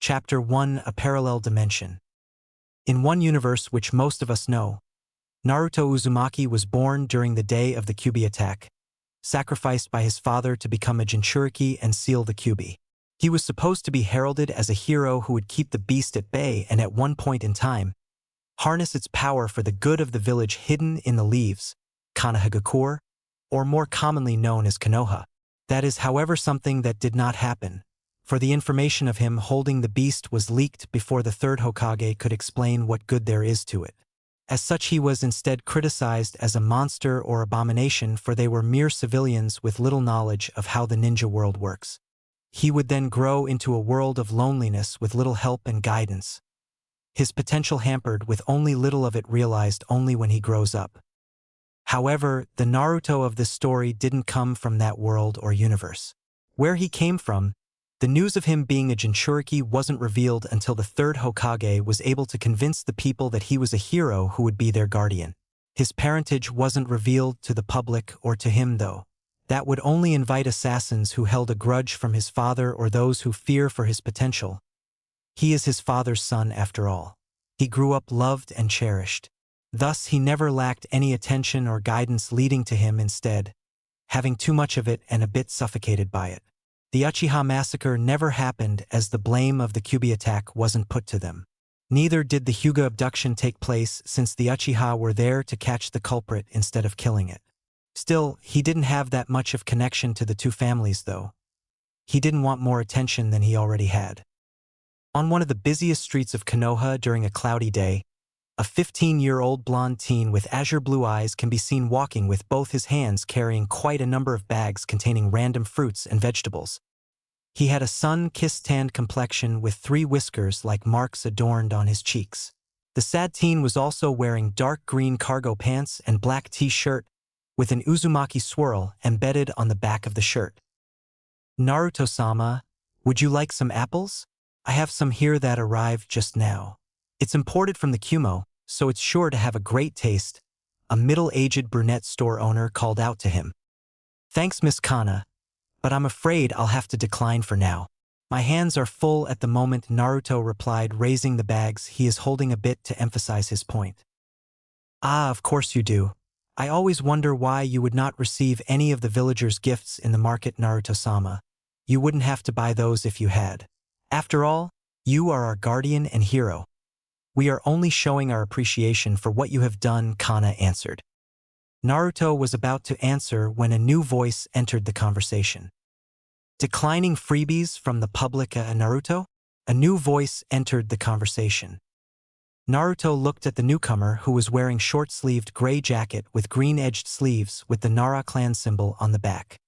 Chapter 1: A Parallel Dimension. In one universe which most of us know, Naruto Uzumaki was born during the day of the Kyuubi attack, sacrificed by his father to become a Jinchuriki and seal the Kyuubi. He was supposed to be heralded as a hero who would keep the beast at bay and at one point in time, harness its power for the good of the village hidden in the leaves, Konohagakure, or more commonly known as Konoha. That is, however, something that did not happen, for the information of him holding the beast was leaked before the third Hokage could explain what good there is to it. As such, he was instead criticized as a monster or abomination, for they were mere civilians with little knowledge of how the ninja world works. He would then grow into a world of loneliness with little help and guidance, his potential hampered with only little of it realized only when he grows up. However, the Naruto of this story didn't come from that world or universe. Where he came from, the news of him being a Jinchuriki wasn't revealed until the third Hokage was able to convince the people that he was a hero who would be their guardian. His parentage wasn't revealed to the public or to him, though. That would only invite assassins who held a grudge from his father or those who fear for his potential. He is his father's son after all. He grew up loved and cherished. Thus, he never lacked any attention or guidance, leading to him instead having too much of it and a bit suffocated by it. The Uchiha massacre never happened, as the blame of the Kyuubi attack wasn't put to them. Neither did the Hyuga abduction take place, since the Uchiha were there to catch the culprit instead of killing it. Still, he didn't have that much of connection to the two families, though. He didn't want more attention than he already had. On one of the busiest streets of Konoha during a cloudy day, a 15-year-old blonde teen with azure blue eyes can be seen walking with both his hands carrying quite a number of bags containing random fruits and vegetables. He had a sun-kissed tanned complexion with 3 whiskers like marks adorned on his cheeks. The sad teen was also wearing dark green cargo pants and black t-shirt with an Uzumaki swirl embedded on the back of the shirt. "Naruto-sama, would you like some apples? I have some here that arrived just now. It's imported from the Kumo, so it's sure to have a great taste," a middle-aged brunette store owner called out to him. "Thanks, Miss Kana, but I'm afraid I'll have to decline for now. My hands are full at the moment," Naruto replied, raising the bags he is holding a bit to emphasize his point. "Ah, of course you do. I always wonder why you would not receive any of the villagers' gifts in the market, Naruto-sama. You wouldn't have to buy those if you had. After all, you are our guardian and hero. We are only showing our appreciation for what you have done," Kana answered. Naruto was about to answer when a new voice entered the conversation. "Declining freebies from the public, Naruto?" A new voice entered the conversation. Naruto looked at the newcomer, who was wearing short-sleeved gray jacket with green-edged sleeves with the Nara clan symbol on the back.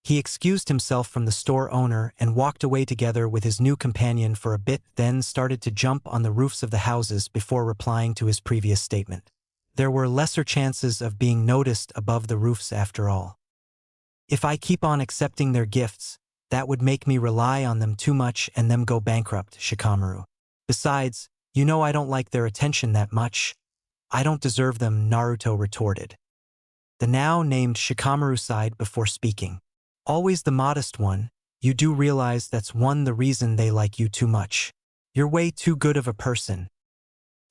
He excused himself from the store owner and walked away together with his new companion for a bit, then started to jump on the roofs of the houses before replying to his previous statement. There were lesser chances of being noticed above the roofs after all. "If I keep on accepting their gifts, that would make me rely on them too much and them go bankrupt, Shikamaru. Besides, you know I don't like their attention that much. I don't deserve them," Naruto retorted. The now named Shikamaru sighed before speaking. "Always the modest one, you do realize that's the reason they like you too much. You're way too good of a person.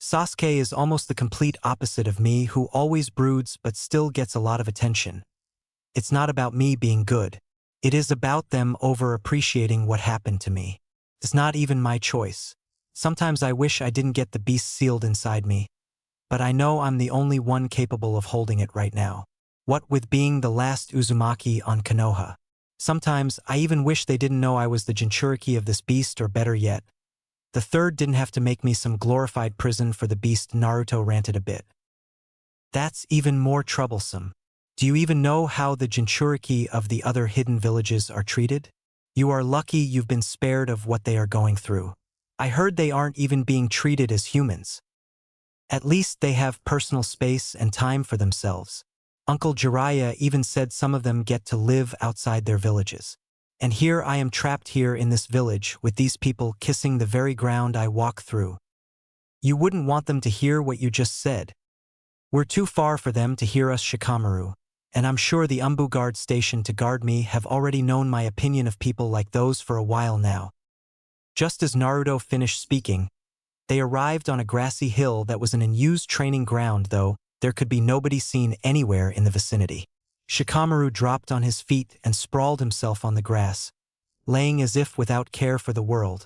Sasuke is almost the complete opposite of me, who always broods but still gets a lot of attention. It's not about me being good. It is about them over-appreciating what happened to me. It's not even my choice. Sometimes I wish I didn't get the beast sealed inside me, but I know I'm the only one capable of holding it right now. What with being the last Uzumaki on Konoha. Sometimes I even wish they didn't know I was the Jinchuriki of this beast, or better yet, the third didn't have to make me some glorified prison for the beast," Naruto ranted a bit. "That's even more troublesome. Do you even know how the Jinchuriki of the other hidden villages are treated? You are lucky you've been spared of what they are going through. I heard they aren't even being treated as humans. At least they have personal space and time for themselves. Uncle Jiraiya even said some of them get to live outside their villages. And here I am trapped here in this village with these people kissing the very ground I walk through. You wouldn't want them to hear what you just said. We're too far for them to hear us, Shikamaru, and I'm sure the Umbu guard stationed to guard me have already known my opinion of people like those for a while now." Just as Naruto finished speaking, they arrived on a grassy hill that was an unused training ground, though there could be nobody seen anywhere in the vicinity. Shikamaru dropped on his feet and sprawled himself on the grass, laying as if without care for the world.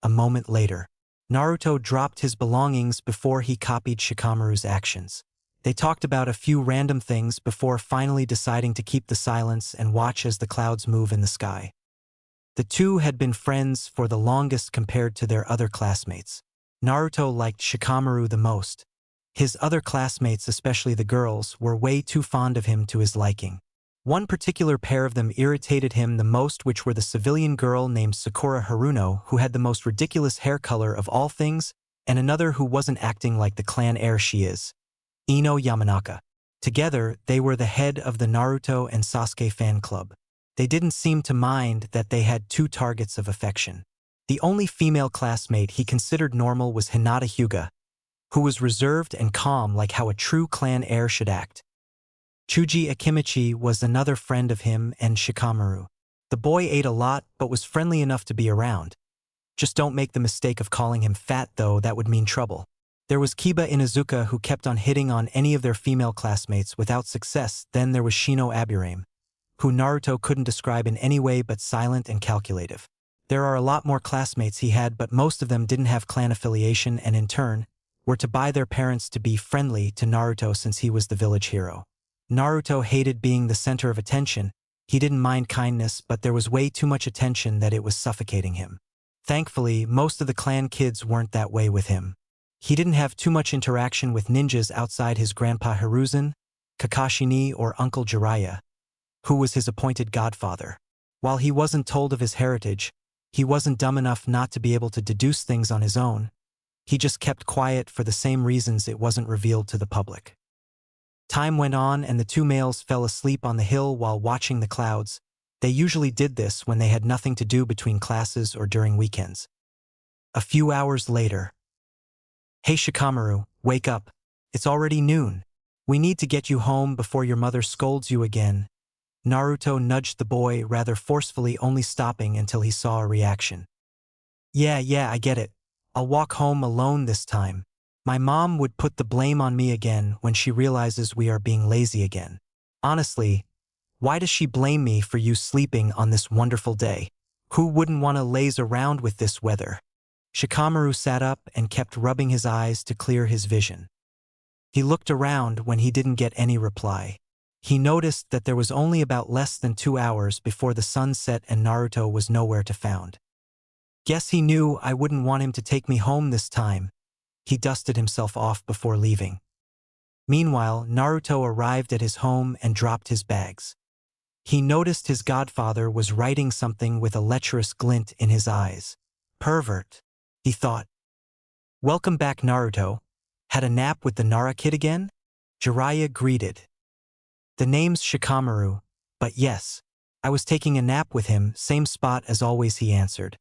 A moment later, Naruto dropped his belongings before he copied Shikamaru's actions. They talked about a few random things before finally deciding to keep the silence and watch as the clouds move in the sky. The two had been friends for the longest compared to their other classmates. Naruto liked Shikamaru the most. His other classmates, especially the girls, were way too fond of him to his liking. One particular pair of them irritated him the most, which were the civilian girl named Sakura Haruno, who had the most ridiculous hair color of all things, and another who wasn't acting like the clan heir she is, Ino Yamanaka. Together, they were the head of the Naruto and Sasuke fan club. They didn't seem to mind that they had two targets of affection. The only female classmate he considered normal was Hinata Hyuga, who was reserved and calm like how a true clan heir should act. Chuji Akimichi was another friend of him and Shikamaru. The boy ate a lot but was friendly enough to be around. Just don't make the mistake of calling him fat, though, that would mean trouble. There was Kiba Inuzuka, who kept on hitting on any of their female classmates without success. Then there was Shino Aburame, who Naruto couldn't describe in any way but silent and calculative. There are a lot more classmates he had, but most of them didn't have clan affiliation and in turn were to buy their parents to be friendly to Naruto since he was the village hero. Naruto hated being the center of attention. He didn't mind kindness, but there was way too much attention that it was suffocating him. Thankfully, most of the clan kids weren't that way with him. He didn't have too much interaction with ninjas outside his grandpa Hiruzen, Kakashi or Uncle Jiraiya, who was his appointed godfather. While he wasn't told of his heritage, he wasn't dumb enough not to be able to deduce things on his own. He just kept quiet for the same reasons it wasn't revealed to the public. Time went on and the two males fell asleep on the hill while watching the clouds. They usually did this when they had nothing to do between classes or during weekends. A few hours later. "Hey Shikamaru, wake up. It's already noon. We need to get you home before your mother scolds you again." Naruto nudged the boy rather forcefully, only stopping until he saw a reaction. Yeah, I get it. I'll walk home alone this time. My mom would put the blame on me again when she realizes we are being lazy again. Honestly, why does she blame me for you sleeping on this wonderful day? Who wouldn't want to laze around with this weather? Shikamaru sat up and kept rubbing his eyes to clear his vision. He looked around when he didn't get any reply. He noticed that there was only about less than 2 hours before the sun set and Naruto was nowhere to found. Guess he knew I wouldn't want him to take me home this time. He dusted himself off before leaving. Meanwhile, Naruto arrived at his home and dropped his bags. He noticed his godfather was writing something with a lecherous glint in his eyes. Pervert, he thought. Welcome back, Naruto. Had a nap with the Nara kid again? Jiraiya greeted. The name's Shikamaru, but yes, I was taking a nap with him, same spot as always, he answered.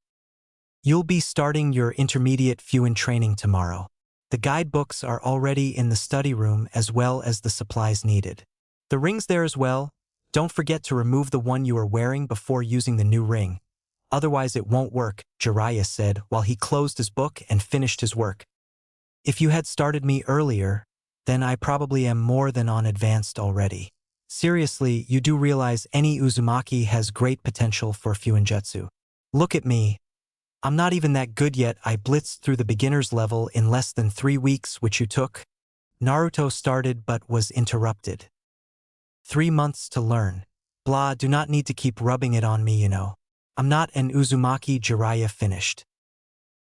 You'll be starting your intermediate Fuin training tomorrow. The guidebooks are already in the study room as well as the supplies needed. The ring's there as well. Don't forget to remove the one you are wearing before using the new ring. Otherwise it won't work, Jiraiya said while he closed his book and finished his work. If you had started me earlier, then I probably am more than on advanced already. Seriously, you do realize any Uzumaki has great potential for Fuinjutsu. Look at me. I'm not even that good yet. I blitzed through the beginner's level in less than 3 weeks, which you took. Naruto started but was interrupted. 3 months to learn. Blah, do not need to keep rubbing it on me, you know. I'm not an Uzumaki, Jiraiya finished.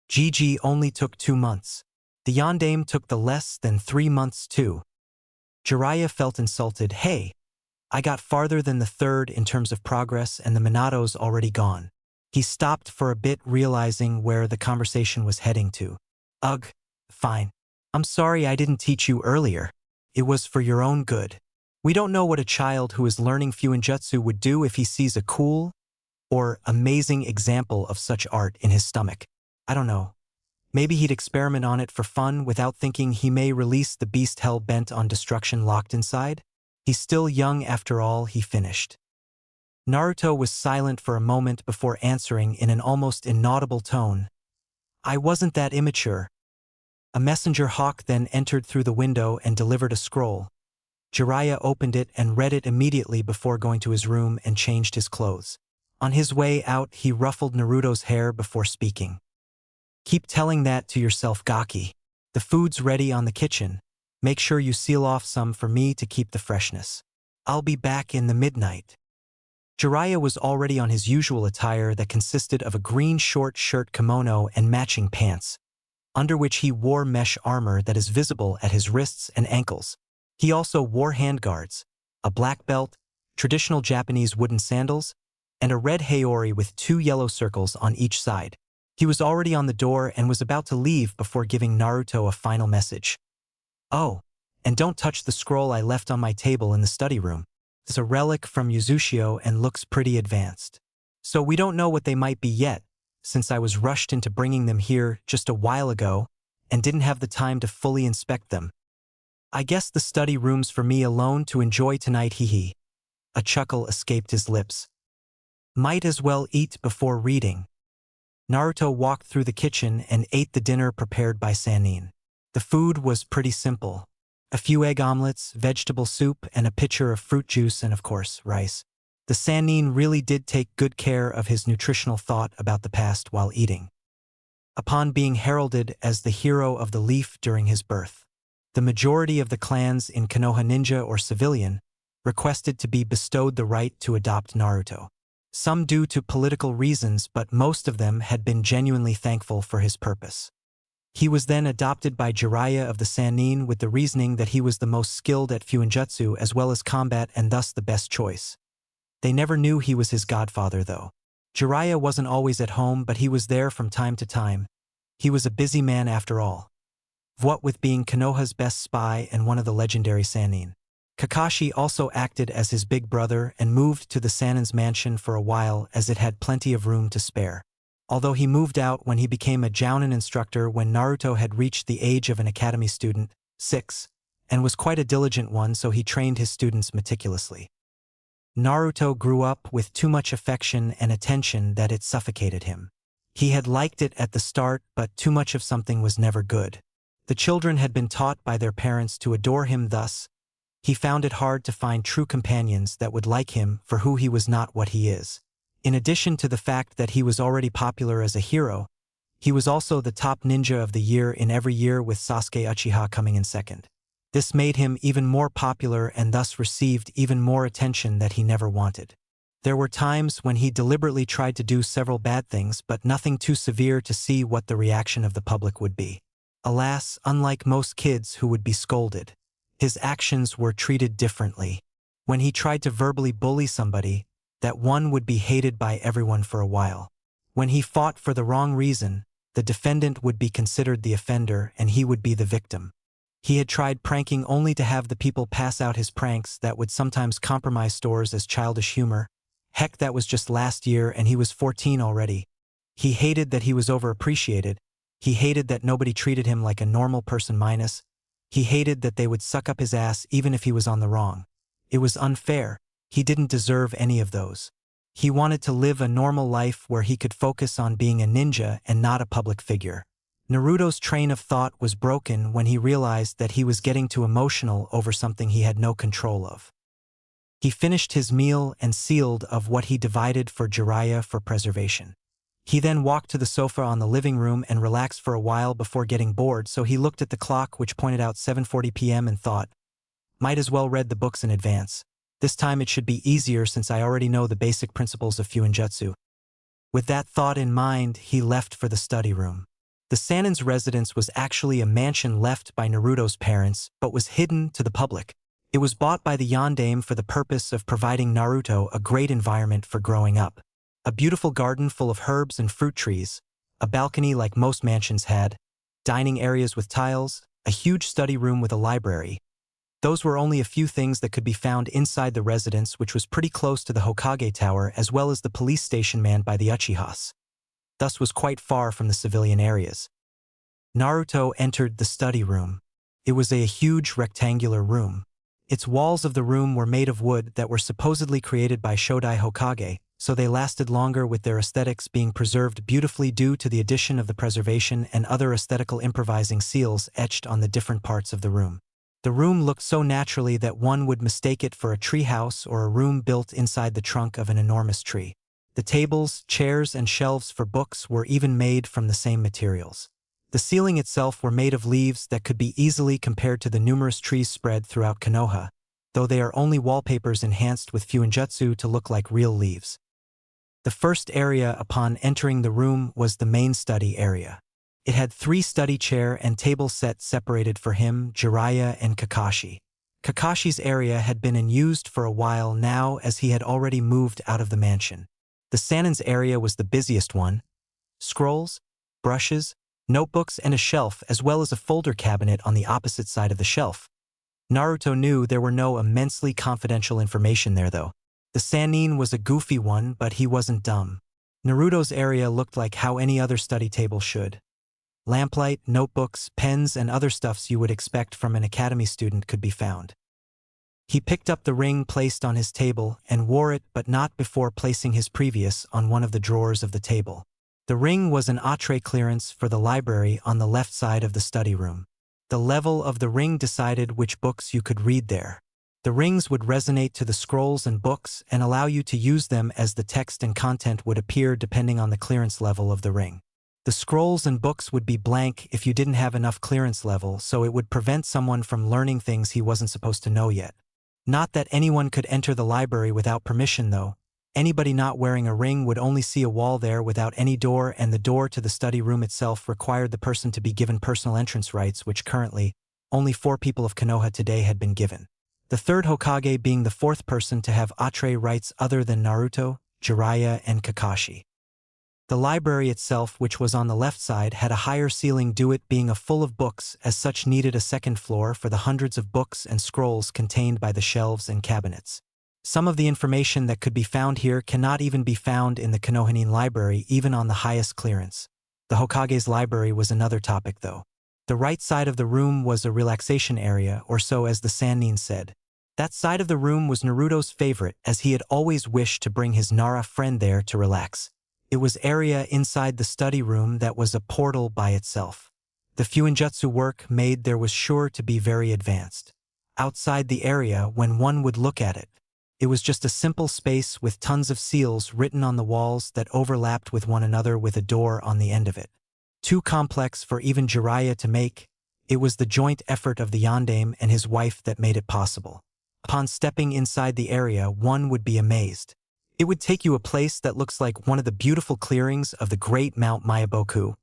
GG only took 2 months. The Yondaime took the less than 3 months too. Jiraiya felt insulted. Hey, I got farther than the third in terms of progress and the Minato's already gone. He stopped for a bit, realizing where the conversation was heading to. Ugh, fine. I'm sorry I didn't teach you earlier. It was for your own good. We don't know what a child who is learning Fuinjutsu would do if he sees a cool or amazing example of such art in his stomach. I don't know. Maybe he'd experiment on it for fun without thinking he may release the beast hell-bent on destruction locked inside. He's still young after all, he finished. Naruto was silent for a moment before answering in an almost inaudible tone. I wasn't that immature. A messenger hawk then entered through the window and delivered a scroll. Jiraiya opened it and read it immediately before going to his room and changed his clothes. On his way out, he ruffled Naruto's hair before speaking. Keep telling that to yourself, Gaki. The food's ready on the kitchen. Make sure you seal off some for me to keep the freshness. I'll be back in the midnight. Jiraiya was already on his usual attire that consisted of a green short shirt kimono and matching pants, under which he wore mesh armor that is visible at his wrists and ankles. He also wore handguards, a black belt, traditional Japanese wooden sandals, and a red haori with 2 yellow circles on each side. He was already on the door and was about to leave before giving Naruto a final message. Oh, and don't touch the scroll I left on my table in the study room. It's a relic from Yuzushio and looks pretty advanced. So we don't know what they might be yet, since I was rushed into bringing them here just a while ago and didn't have the time to fully inspect them. I guess the study room's for me alone to enjoy tonight, hee. A chuckle escaped his lips. Might as well eat before reading. Naruto walked through the kitchen and ate the dinner prepared by Sannin. The food was pretty simple. A few egg omelets, vegetable soup, and a pitcher of fruit juice and, of course, rice. The Sannin really did take good care of his nutritional thought about the past while eating. Upon being heralded as the hero of the leaf during his birth, the majority of the clans in Konoha Ninja or civilian requested to be bestowed the right to adopt Naruto. Some due to political reasons, but most of them had been genuinely thankful for his purpose. He was then adopted by Jiraiya of the Sannin with the reasoning that he was the most skilled at Fuinjutsu as well as combat and thus the best choice. They never knew he was his godfather though. Jiraiya wasn't always at home, but he was there from time to time. He was a busy man after all. What with being Konoha's best spy and one of the legendary Sannin. Kakashi also acted as his big brother and moved to the Sannin's mansion for a while as it had plenty of room to spare. Although he moved out when he became a Jounin instructor when Naruto had reached the age of an academy student, 6, and was quite a diligent one, so he trained his students meticulously. Naruto grew up with too much affection and attention that it suffocated him. He had liked it at the start, but too much of something was never good. The children had been taught by their parents to adore him, thus, he found it hard to find true companions that would like him for who he was, not what he is. In addition to the fact that he was already popular as a hero, he was also the top ninja of the year in every year, with Sasuke Uchiha coming in second. This made him even more popular and thus received even more attention that he never wanted. There were times when he deliberately tried to do several bad things, but nothing too severe to see what the reaction of the public would be. Alas, unlike most kids who would be scolded, his actions were treated differently. When he tried to verbally bully somebody, that one would be hated by everyone for a while. When he fought for the wrong reason, the defendant would be considered the offender and he would be the victim. He had tried pranking only to have the people pass out his pranks that would sometimes compromise stores as childish humor. Heck, that was just last year and he was 14 already. He hated that he was overappreciated. He hated that nobody treated him like a normal person minus. He hated that they would suck up his ass even if he was on the wrong. It was unfair. He didn't deserve any of those. He wanted to live a normal life where he could focus on being a ninja and not a public figure. Naruto's train of thought was broken when he realized that he was getting too emotional over something he had no control of. He finished his meal and sealed of what he divided for Jiraiya for preservation. He then walked to the sofa on the living room and relaxed for a while before getting bored, so he looked at the clock which pointed out 7:40 p.m. and thought, might as well read the books in advance. This time it should be easier since I already know the basic principles of Fuinjutsu. With that thought in mind, he left for the study room. The Sannin's residence was actually a mansion left by Naruto's parents, but was hidden to the public. It was bought by the Yondaime for the purpose of providing Naruto a great environment for growing up. A beautiful garden full of herbs and fruit trees, a balcony like most mansions had, dining areas with tiles, a huge study room with a library. Those were only a few things that could be found inside the residence, which was pretty close to the Hokage Tower as well as the police station manned by the Uchihas. Thus was quite far from the civilian areas. Naruto entered the study room. It was a huge rectangular room. Its walls of the room were made of wood that were supposedly created by Shodai Hokage, so they lasted longer with their aesthetics being preserved beautifully due to the addition of the preservation and other aesthetical improvising seals etched on the different parts of the room. The room looked so naturally that one would mistake it for a tree house or a room built inside the trunk of an enormous tree. The tables, chairs, and shelves for books were even made from the same materials. The ceiling itself were made of leaves that could be easily compared to the numerous trees spread throughout Konoha, though they are only wallpapers enhanced with fuinjutsu to look like real leaves. The first area upon entering the room was the main study area. It had 3 study chair and table sets separated for him, Jiraiya, and Kakashi. Kakashi's area had been unused for a while now as he had already moved out of the mansion. The Sanin's area was the busiest one. Scrolls, brushes, notebooks, and a shelf, as well as a folder cabinet on the opposite side of the shelf. Naruto knew there were no immensely confidential information there though. The Sannin was a goofy one, but he wasn't dumb. Naruto's area looked like how any other study table should. Lamplight, notebooks, pens, and other stuffs you would expect from an academy student could be found. He picked up the ring placed on his table and wore it, but not before placing his previous on one of the drawers of the table. The ring was an entree clearance for the library on the left side of the study room. The level of the ring decided which books you could read there. The rings would resonate to the scrolls and books and allow you to use them as the text and content would appear depending on the clearance level of the ring. The scrolls and books would be blank if you didn't have enough clearance level, so it would prevent someone from learning things he wasn't supposed to know yet. Not that anyone could enter the library without permission though. Anybody not wearing a ring would only see a wall there without any door, and the door to the study room itself required the person to be given personal entrance rights, which currently, only 4 people of Konoha today had been given. The third Hokage being the 4th person to have entree rights other than Naruto, Jiraiya, and Kakashi. The library itself, which was on the left side, had a higher ceiling due it being full of books, as such needed a second floor for the hundreds of books and scrolls contained by the shelves and cabinets. Some of the information that could be found here cannot even be found in the Konohanin library even on the highest clearance. The Hokage's library was another topic though. The right side of the room was a relaxation area, or so as the Sannin said. That side of the room was Naruto's favorite, as he had always wished to bring his Nara friend there to relax. It was area inside the study room that was a portal by itself. The fuinjutsu work made there was sure to be very advanced. Outside the area, when one would look at it, it was just a simple space with tons of seals written on the walls that overlapped with one another with a door on the end of it. Too complex for even Jiraiya to make, it was the joint effort of the yondaime and his wife that made it possible. Upon stepping inside the area, one would be amazed. It would take you a place that looks like one of the beautiful clearings of the great Mount Myaboku,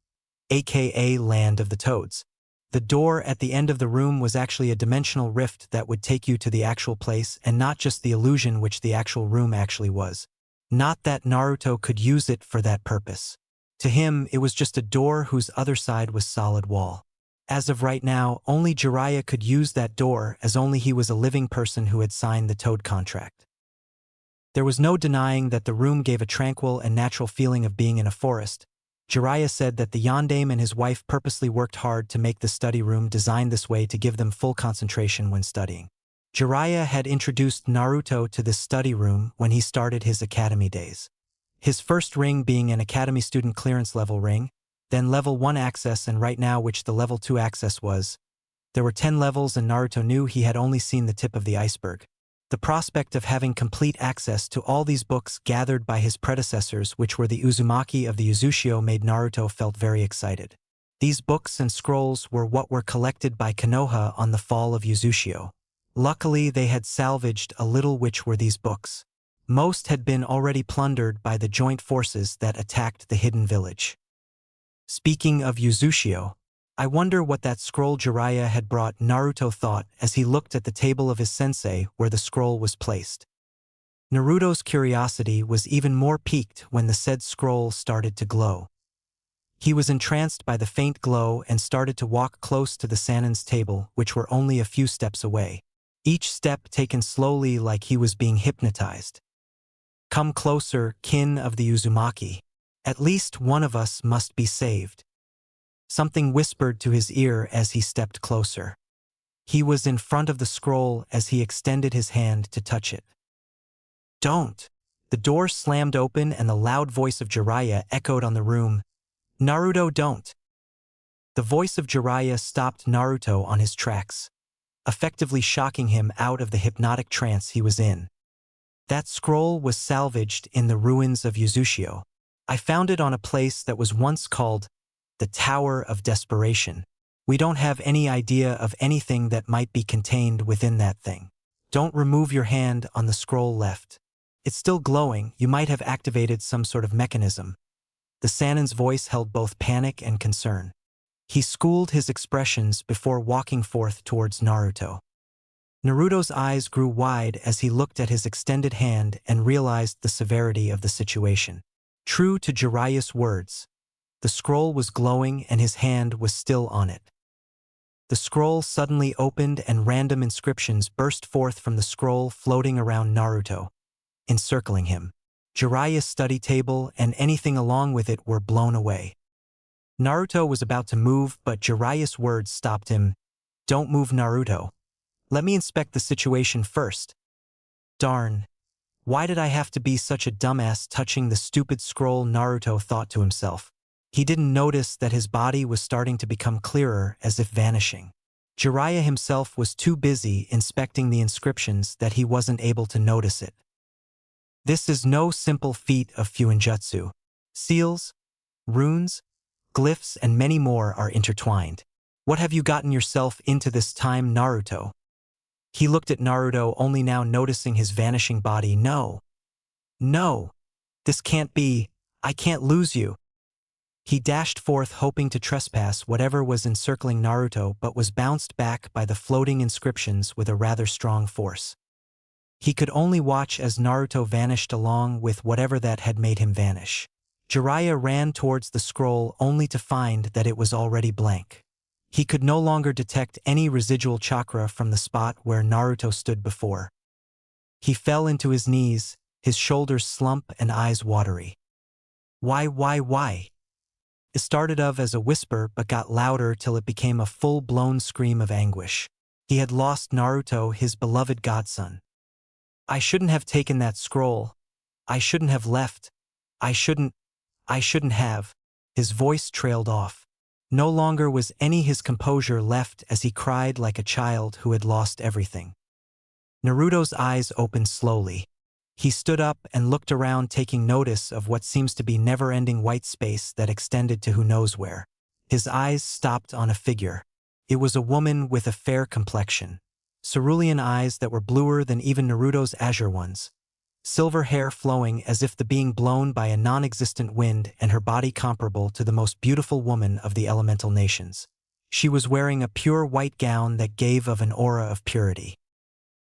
aka Land of the Toads. The door at the end of the room was actually a dimensional rift that would take you to the actual place and not just the illusion which the actual room actually was. Not that Naruto could use it for that purpose. To him, it was just a door whose other side was solid wall. As of right now, only Jiraiya could use that door, as only he was a living person who had signed the Toad contract. There was no denying that the room gave a tranquil and natural feeling of being in a forest. Jiraiya said that the yondaime and his wife purposely worked hard to make the study room designed this way to give them full concentration when studying. Jiraiya had introduced Naruto to this study room when he started his academy days. His first ring being an academy student clearance level ring, then level 1 access, and right now which the level 2 access was. There were 10 levels and Naruto knew he had only seen the tip of the iceberg. The prospect of having complete access to all these books gathered by his predecessors, which were the Uzumaki of the Uzushio, made Naruto felt very excited. These books and scrolls were what were collected by Konoha on the fall of Uzushio. Luckily, they had salvaged a little, which were these books. Most had been already plundered by the joint forces that attacked the hidden village. Speaking of Uzushio, I wonder what that scroll Jiraiya had brought, Naruto thought as he looked at the table of his sensei where the scroll was placed. Naruto's curiosity was even more piqued when the said scroll started to glow. He was entranced by the faint glow and started to walk close to the Sannin's table, which were only a few steps away. Each step taken slowly like he was being hypnotized. Come closer, kin of the Uzumaki. At least one of us must be saved. Something whispered to his ear as he stepped closer. He was in front of the scroll as he extended his hand to touch it. Don't! The door slammed open and the loud voice of Jiraiya echoed on the room. "Naruto, don't!" The voice of Jiraiya stopped Naruto on his tracks, effectively shocking him out of the hypnotic trance he was in. "That scroll was salvaged in the ruins of Yuzushio. I found it on a place that was once called the Tower of Desperation. We don't have any idea of anything that might be contained within that thing. Don't remove your hand on the scroll left. It's still glowing. You might have activated some sort of mechanism." The Sanin's voice held both panic and concern. He schooled his expressions before walking forth towards Naruto. Naruto's eyes grew wide as he looked at his extended hand and realized the severity of the situation. True to Jiraiya's words, the scroll was glowing and his hand was still on it. The scroll suddenly opened and random inscriptions burst forth from the scroll, floating around Naruto, encircling him. Jiraiya's study table and anything along with it were blown away. Naruto was about to move, but Jiraiya's words stopped him. "Don't move, Naruto. Let me inspect the situation first." Darn. Why did I have to be such a dumbass touching the stupid scroll, Naruto thought to himself. He didn't notice that his body was starting to become clearer, as if vanishing. Jiraiya himself was too busy inspecting the inscriptions that he wasn't able to notice it. This is no simple feat of Fuinjutsu. Seals, runes, glyphs, and many more are intertwined. What have you gotten yourself into this time, Naruto? He looked at Naruto, only now noticing his vanishing body. No. This can't be. I can't lose you. He dashed forth, hoping to trespass whatever was encircling Naruto, but was bounced back by the floating inscriptions with a rather strong force. He could only watch as Naruto vanished along with whatever that had made him vanish. Jiraiya ran towards the scroll only to find that it was already blank. He could no longer detect any residual chakra from the spot where Naruto stood before. He fell into his knees, his shoulders slump and eyes watery. Why? It started off as a whisper but got louder till it became a full-blown scream of anguish. He had lost Naruto, his beloved godson. "I shouldn't have taken that scroll. I shouldn't have left. I shouldn't have." His voice trailed off. No longer was any his composure left as he cried like a child who had lost everything. Naruto's eyes opened slowly. He stood up and looked around, taking notice of what seems to be never-ending white space that extended to who knows where. His eyes stopped on a figure. It was a woman with a fair complexion, cerulean eyes that were bluer than even Naruto's azure ones, silver hair flowing as if the being blown by a non-existent wind, and her body comparable to the most beautiful woman of the elemental nations. She was wearing a pure white gown that gave of an aura of purity.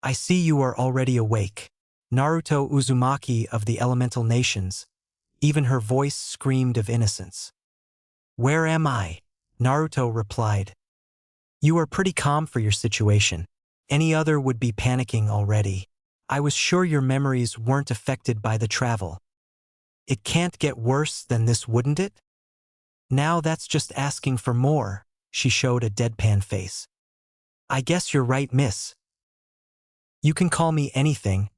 "I see you are already awake. Naruto Uzumaki of the elemental nations." Even her voice screamed of innocence. "Where am I?" Naruto replied. "You are pretty calm for your situation. Any other would be panicking already. I was sure your memories weren't affected by the travel. It can't get worse than this, wouldn't it?" "Now that's just asking for more." She showed a deadpan face. "I guess you're right, miss. You can call me anything.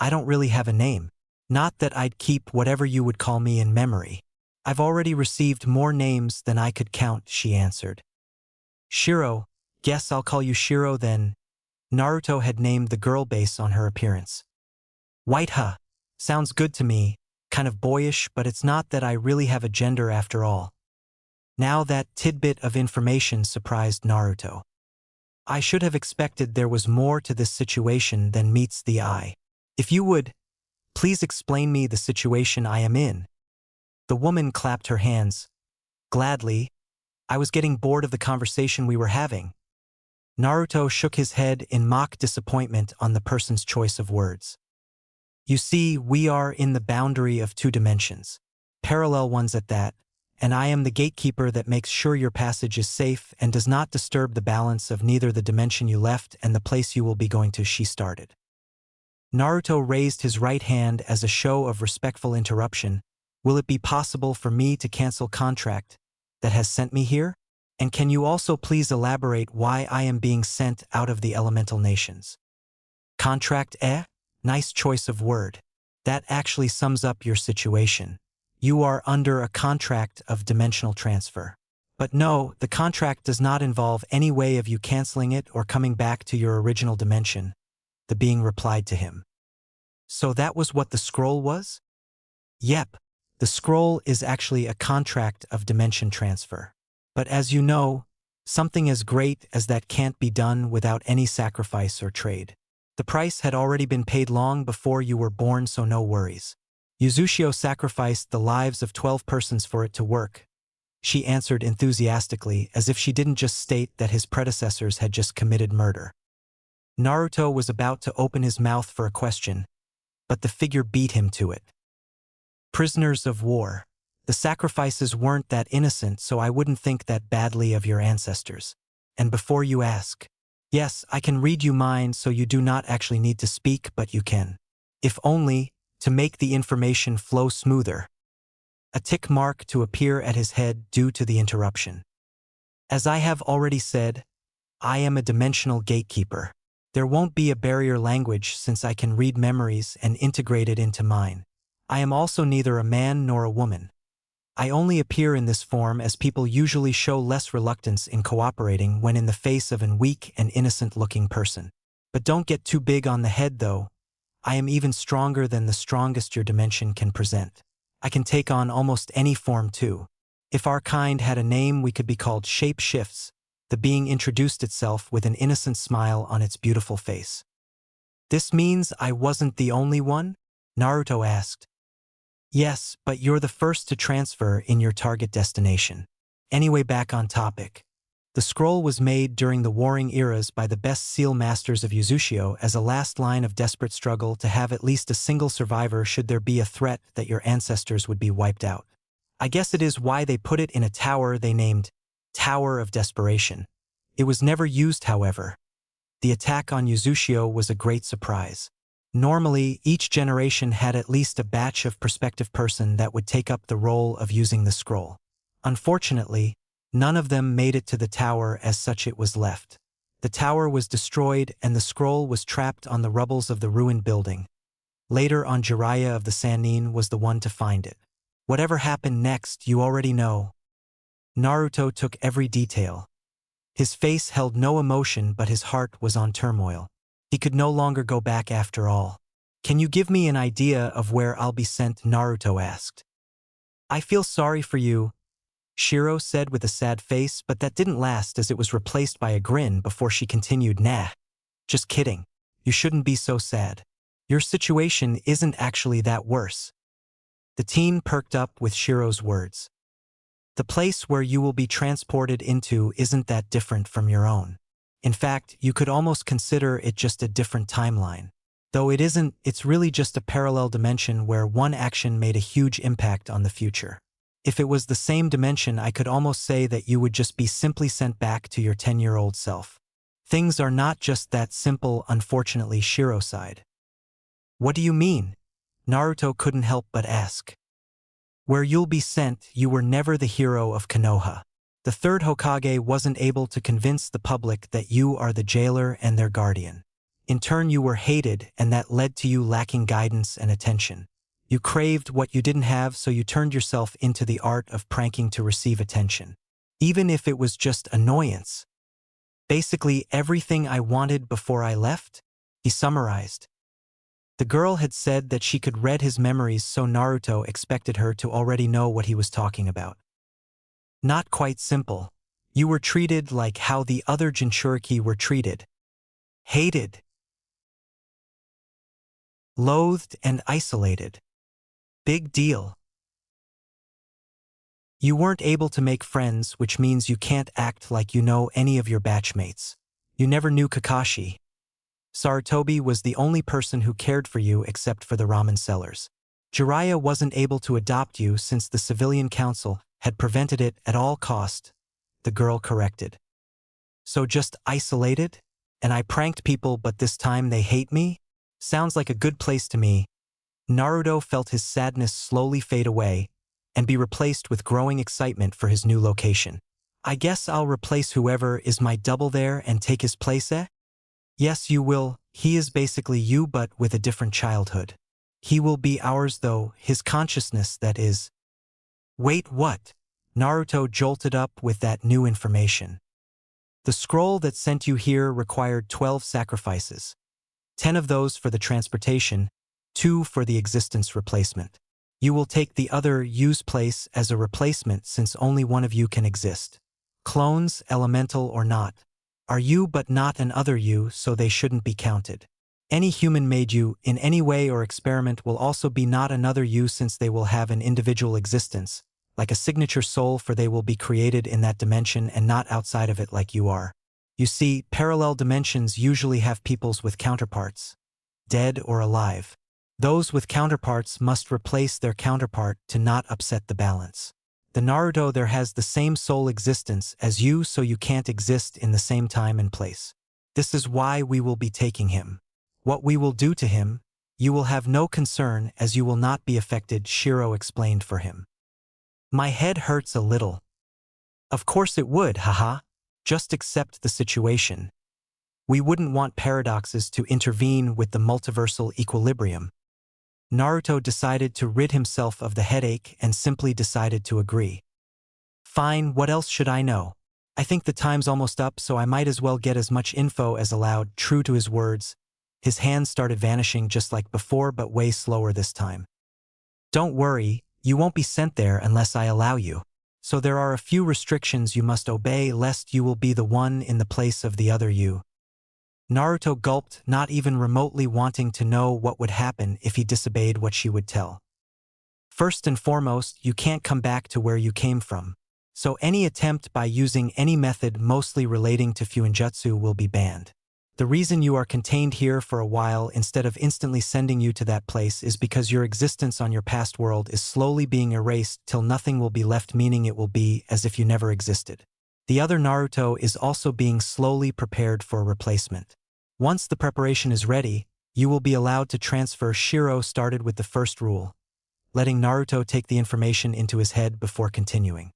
I don't really have a name. Not that I'd keep whatever you would call me in memory. I've already received more names than I could count," she answered. "Shiro, guess I'll call you Shiro then." Naruto had named the girl based on her appearance. "White, huh? Sounds good to me. Kind of boyish, but it's not that I really have a gender after all." Now that tidbit of information surprised Naruto. "I should have expected there was more to this situation than meets the eye. If you would, please explain me the situation I am in." The woman clapped her hands. "Gladly. I was getting bored of the conversation we were having." Naruto shook his head in mock disappointment on the person's choice of words. "You see, we are in the boundary of two dimensions, parallel ones at that, and I am the gatekeeper that makes sure your passage is safe and does not disturb the balance of neither the dimension you left and the place you will be going to," she started. Naruto raised his right hand as a show of respectful interruption. "Will it be possible for me to cancel contract that has sent me here? And can you also please elaborate why I am being sent out of the elemental nations?" "Contract, eh? Nice choice of word. That actually sums up your situation. You are under a contract of dimensional transfer. But no, the contract does not involve any way of you canceling it or coming back to your original dimension, the being replied to him. So that was what the scroll was? Yep, the scroll is actually a contract of dimension transfer. But as you know, something as great as that can't be done without any sacrifice or trade. The price had already been paid long before you were born, so no worries. Yuzushio sacrificed the lives of 12 persons for it to work. She answered enthusiastically, as if she didn't just state that his predecessors had just committed murder. Naruto was about to open his mouth for a question, but the figure beat him to it. Prisoners of war. The sacrifices weren't that innocent, so I wouldn't think that badly of your ancestors. And before you ask, yes, I can read you mind, so you do not actually need to speak, but you can. If only to make the information flow smoother. A tick mark to appear at his head due to the interruption. As I have already said, I am a dimensional gatekeeper. There won't be a barrier language since I can read memories and integrate it into mine. I am also neither a man nor a woman. I only appear in this form as people usually show less reluctance in cooperating when in the face of an weak and innocent-looking person. But don't get too big on the head though. I am even stronger than the strongest your dimension can present. I can take on almost any form too. If our kind had a name, we could be called shape-shifts. The being introduced itself with an innocent smile on its beautiful face. This means I wasn't the only one? Naruto asked. Yes, but you're the first to transfer in your target destination. Anyway, back on topic. The scroll was made during the warring eras by the best seal masters of Yuzushio as a last line of desperate struggle to have at least a single survivor should there be a threat that your ancestors would be wiped out. I guess it is why they put it in a tower they named Tower of Desperation. It was never used, however. The attack on Yuzushio was a great surprise. Normally, each generation had at least a batch of prospective person that would take up the role of using the scroll. Unfortunately, none of them made it to the tower, as such it was left. The tower was destroyed and the scroll was trapped on the rubbles of the ruined building. Later on, Jiraiya of the Sannin was the one to find it. Whatever happened next, you already know. Naruto took every detail. His face held no emotion, but his heart was on turmoil. He could no longer go back after all. Can you give me an idea of where I'll be sent? Naruto asked. I feel sorry for you, Shiro said with a sad face, but that didn't last as it was replaced by a grin before she continued, Nah, just kidding. You shouldn't be so sad. Your situation isn't actually that worse. The teen perked up with Shiro's words. The place where you will be transported into isn't that different from your own. In fact, you could almost consider it just a different timeline. Though it isn't, it's really just a parallel dimension where one action made a huge impact on the future. If it was the same dimension, I could almost say that you would just be simply sent back to your 10-year-old self. Things are not just that simple, unfortunately, Shiro sighed. What do you mean? Naruto couldn't help but ask. Where you'll be sent, you were never the hero of Konoha. The third Hokage wasn't able to convince the public that you are the jailer and their guardian. In turn, you were hated, and that led to you lacking guidance and attention. You craved what you didn't have, so you turned yourself into the art of pranking to receive attention. Even if it was just annoyance. Basically everything I wanted before I left, he summarized. The girl had said that she could read his memories, so Naruto expected her to already know what he was talking about. Not quite simple. You were treated like how the other Jinchuriki were treated. Hated. Loathed and isolated. Big deal. You weren't able to make friends, which means you can't act like you know any of your batchmates. You never knew Kakashi. Sarutobi was the only person who cared for you except for the ramen sellers. Jiraiya wasn't able to adopt you since the civilian council had prevented it at all cost, the girl corrected. So just isolated? And I pranked people, but this time they hate me? Sounds like a good place to me. Naruto felt his sadness slowly fade away and be replaced with growing excitement for his new location. I guess I'll replace whoever is my double there and take his place, eh? Yes, you will. He is basically you, but with a different childhood. He will be ours though, his consciousness that is. Wait, what? Naruto jolted up with that new information. The scroll that sent you here required 12 sacrifices. 10 of those for the transportation, 2 for the existence replacement. You will take the other you's place as a replacement since only one of you can exist. Clones, elemental or not, are you but not an other you, so they shouldn't be counted. Any human-made you, in any way or experiment, will also be not another you since they will have an individual existence, like a signature soul, for they will be created in that dimension and not outside of it like you are. You see, parallel dimensions usually have peoples with counterparts, dead or alive. Those with counterparts must replace their counterpart to not upset the balance. The Naruto there has the same soul existence as you, so you can't exist in the same time and place. This is why we will be taking him. What we will do to him, you will have no concern as you will not be affected, Shiro explained for him. My head hurts a little. Of course it would, haha. Just accept the situation. We wouldn't want paradoxes to intervene with the multiversal equilibrium. Naruto decided to rid himself of the headache and simply decided to agree. Fine, what else should I know? I think the time's almost up, so I might as well get as much info as allowed. True to his words, his hands started vanishing just like before, but way slower this time. Don't worry, you won't be sent there unless I allow you. So there are a few restrictions you must obey lest you will be the one in the place of the other you. Naruto gulped, not even remotely wanting to know what would happen if he disobeyed what she would tell. First and foremost, you can't come back to where you came from. So any attempt by using any method mostly relating to Fuinjutsu will be banned. The reason you are contained here for a while instead of instantly sending you to that place is because your existence on your past world is slowly being erased till nothing will be left, meaning it will be as if you never existed. The other Naruto is also being slowly prepared for a replacement. Once the preparation is ready, you will be allowed to transfer. Shiro started with the first rule, letting Naruto take the information into his head before continuing.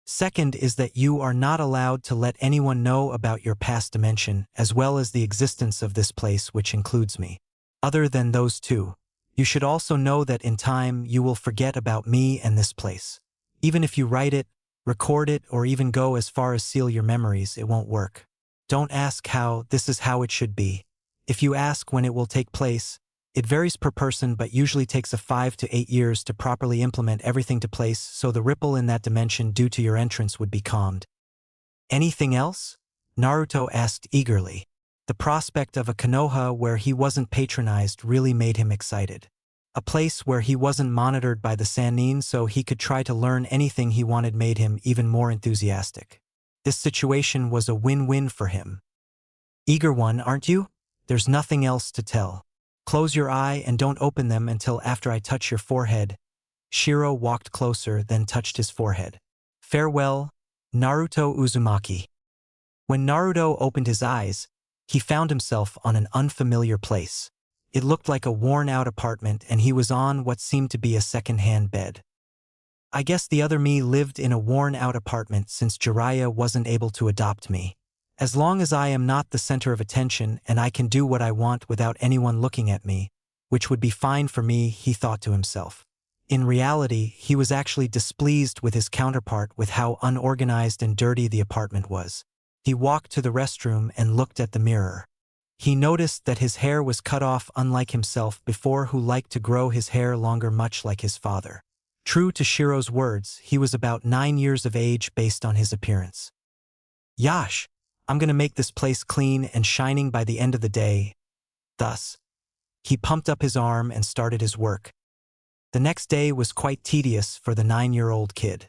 Second is that you are not allowed to let anyone know about your past dimension as well as the existence of this place, which includes me. Other than those two, you should also know that in time you will forget about me and this place. Even if you write it, record it, or even go as far as seal your memories, it won't work. Don't ask how, this is how it should be. If you ask when it will take place, it varies per person but usually takes 5 to 8 years to properly implement everything to place, so the ripple in that dimension due to your entrance would be calmed. Anything else? Naruto asked eagerly. The prospect of a Konoha where he wasn't patronized really made him excited. A place where he wasn't monitored by the Sannin so he could try to learn anything he wanted made him even more enthusiastic. This situation was a win-win for him. Eager one, aren't you? There's nothing else to tell. Close your eye and don't open them until after I touch your forehead. Shiro walked closer, then touched his forehead. Farewell, Naruto Uzumaki. When Naruto opened his eyes, he found himself on an unfamiliar place. It looked like a worn-out apartment and he was on what seemed to be a second-hand bed. I guess the other me lived in a worn-out apartment since Jiraiya wasn't able to adopt me. As long as I am not the center of attention and I can do what I want without anyone looking at me, which would be fine for me, he thought to himself. In reality, he was actually displeased with his counterpart with how unorganized and dirty the apartment was. He walked to the restroom and looked at the mirror. He noticed that his hair was cut off, unlike himself before, who liked to grow his hair longer, much like his father. True to Shiro's words, he was about 9 years of age based on his appearance. Yash! I'm gonna make this place clean and shining by the end of the day. Thus, he pumped up his arm and started his work. The next day was quite tedious for the 9-year-old kid.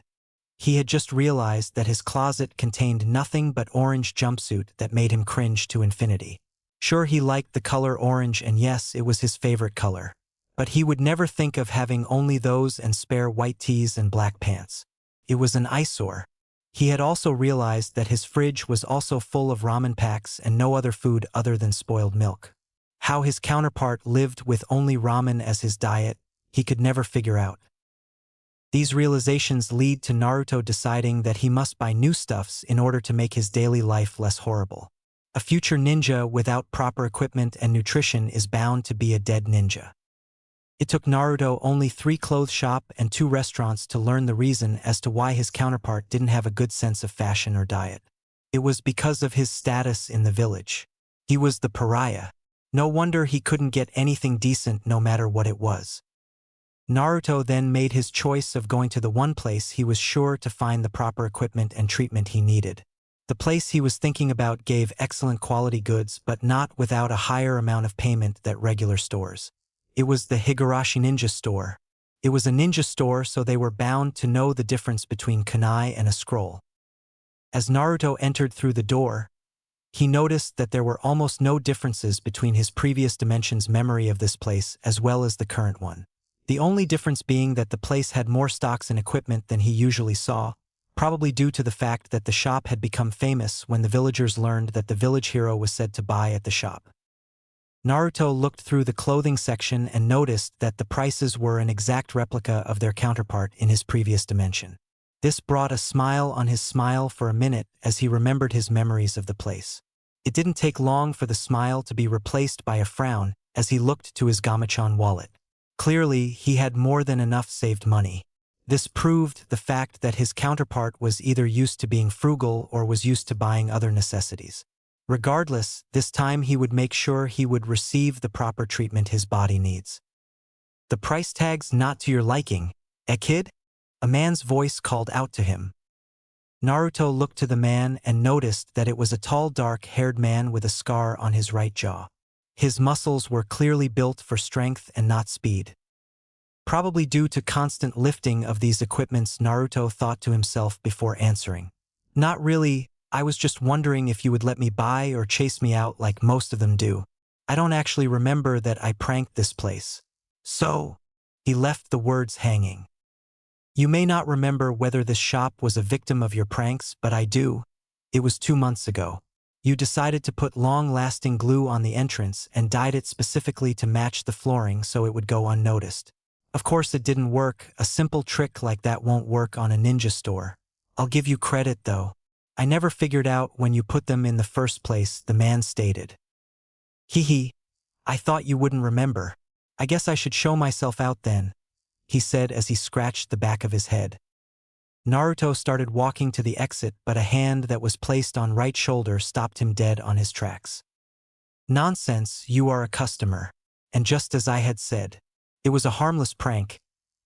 He had just realized that his closet contained nothing but orange jumpsuit that made him cringe to infinity. Sure, he liked the color orange and yes, it was his favorite color. But he would never think of having only those and spare white tees and black pants. It was an eyesore. He had also realized that his fridge was also full of ramen packs and no other food other than spoiled milk. How his counterpart lived with only ramen as his diet, he could never figure out. These realizations lead to Naruto deciding that he must buy new stuffs in order to make his daily life less horrible. A future ninja without proper equipment and nutrition is bound to be a dead ninja. It took Naruto only 3 clothes shop and 2 restaurants to learn the reason as to why his counterpart didn't have a good sense of fashion or diet. It was because of his status in the village. He was the pariah. No wonder he couldn't get anything decent no matter what it was. Naruto then made his choice of going to the one place he was sure to find the proper equipment and treatment he needed. The place he was thinking about gave excellent quality goods but not without a higher amount of payment than regular stores. It was the Higurashi Ninja Store. It was a ninja store, so they were bound to know the difference between kunai and a scroll. As Naruto entered through the door, he noticed that there were almost no differences between his previous dimension's memory of this place as well as the current one. The only difference being that the place had more stocks and equipment than he usually saw, probably due to the fact that the shop had become famous when the villagers learned that the village hero was said to buy at the shop. Naruto looked through the clothing section and noticed that the prices were an exact replica of their counterpart in his previous dimension. This brought a smile on his smile for a minute as he remembered his memories of the place. It didn't take long for the smile to be replaced by a frown as he looked to his Gamachan wallet. Clearly, he had more than enough saved money. This proved the fact that his counterpart was either used to being frugal or was used to buying other necessities. Regardless, this time he would make sure he would receive the proper treatment his body needs. The price tag's not to your liking, eh kid? A man's voice called out to him. Naruto looked to the man and noticed that it was a tall dark-haired man with a scar on his right jaw. His muscles were clearly built for strength and not speed. Probably due to constant lifting of these equipments, Naruto thought to himself before answering. Not really, I was just wondering if you would let me buy or chase me out like most of them do. I don't actually remember that I pranked this place. So, he left the words hanging. You may not remember whether this shop was a victim of your pranks, but I do. It was 2 months ago. You decided to put long-lasting glue on the entrance and dyed it specifically to match the flooring so it would go unnoticed. Of course it didn't work. A simple trick like that won't work on a ninja store. I'll give you credit though. I never figured out when you put them in the first place, the man stated. Hee, I thought you wouldn't remember. I guess I should show myself out then, he said as he scratched the back of his head. Naruto started walking to the exit, but a hand that was placed on right shoulder stopped him dead on his tracks. Nonsense, you are a customer. And just as I had said, it was a harmless prank.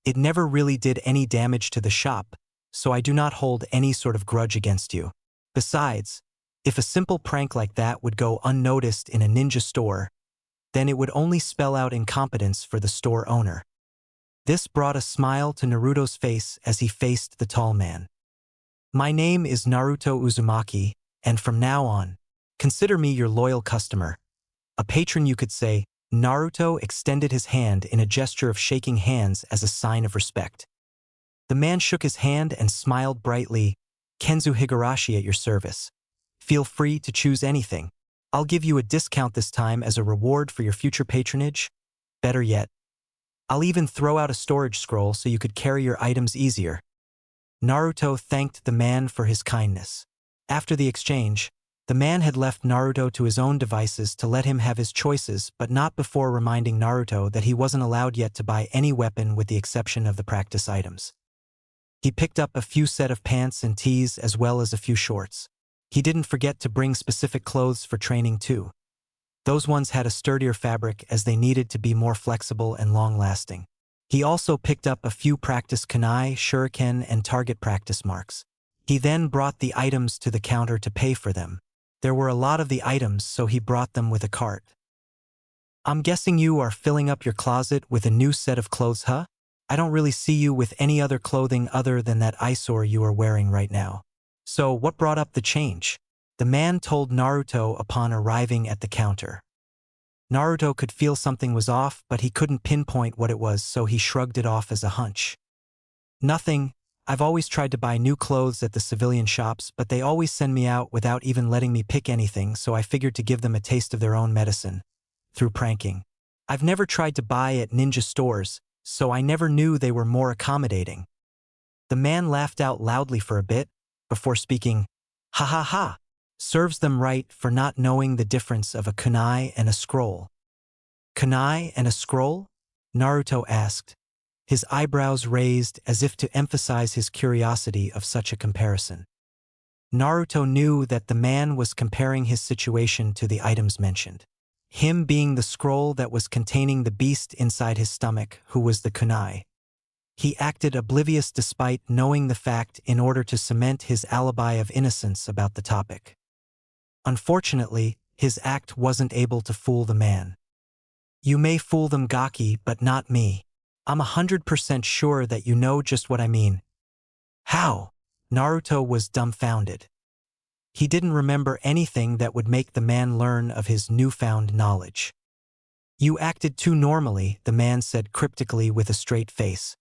It never really did any damage to the shop, so I do not hold any sort of grudge against you. Besides, if a simple prank like that would go unnoticed in a ninja store, then it would only spell out incompetence for the store owner. This brought a smile to Naruto's face as he faced the tall man. My name is Naruto Uzumaki, and from now on, consider me your loyal customer. A patron, you could say. Naruto extended his hand in a gesture of shaking hands as a sign of respect. The man shook his hand and smiled brightly. Kenzu Higurashi at your service. Feel free to choose anything. I'll give you a discount this time as a reward for your future patronage. Better yet, I'll even throw out a storage scroll so you could carry your items easier. Naruto thanked the man for his kindness. After the exchange, the man had left Naruto to his own devices to let him have his choices, but not before reminding Naruto that he wasn't allowed yet to buy any weapon with the exception of the practice items. He picked up a few set of pants and tees as well as a few shorts. He didn't forget to bring specific clothes for training too. Those ones had a sturdier fabric as they needed to be more flexible and long-lasting. He also picked up a few practice kunai, shuriken, and target practice marks. He then brought the items to the counter to pay for them. There were a lot of the items, so he brought them with a cart. I'm guessing you are filling up your closet with a new set of clothes, huh? I don't really see you with any other clothing other than that eyesore you are wearing right now. So what brought up the change? The man told Naruto upon arriving at the counter. Naruto could feel something was off, but he couldn't pinpoint what it was, so he shrugged it off as a hunch. Nothing. I've always tried to buy new clothes at the civilian shops, but they always send me out without even letting me pick anything, so I figured to give them a taste of their own medicine. Through pranking. I've never tried to buy at ninja stores, so I never knew they were more accommodating. The man laughed out loudly for a bit, before speaking, ha ha ha. Serves them right for not knowing the difference of a kunai and a scroll. Kunai and a scroll? Naruto asked, his eyebrows raised as if to emphasize his curiosity of such a comparison. Naruto knew that the man was comparing his situation to the items mentioned. Him being the scroll that was containing the beast inside his stomach, who was the kunai. He acted oblivious despite knowing the fact in order to cement his alibi of innocence about the topic. Unfortunately, his act wasn't able to fool the man. You may fool them, Gaki, but not me. I'm 100% sure that you know just what I mean. How? Naruto was dumbfounded. He didn't remember anything that would make the man learn of his newfound knowledge. You acted too normally, the man said cryptically with a straight face.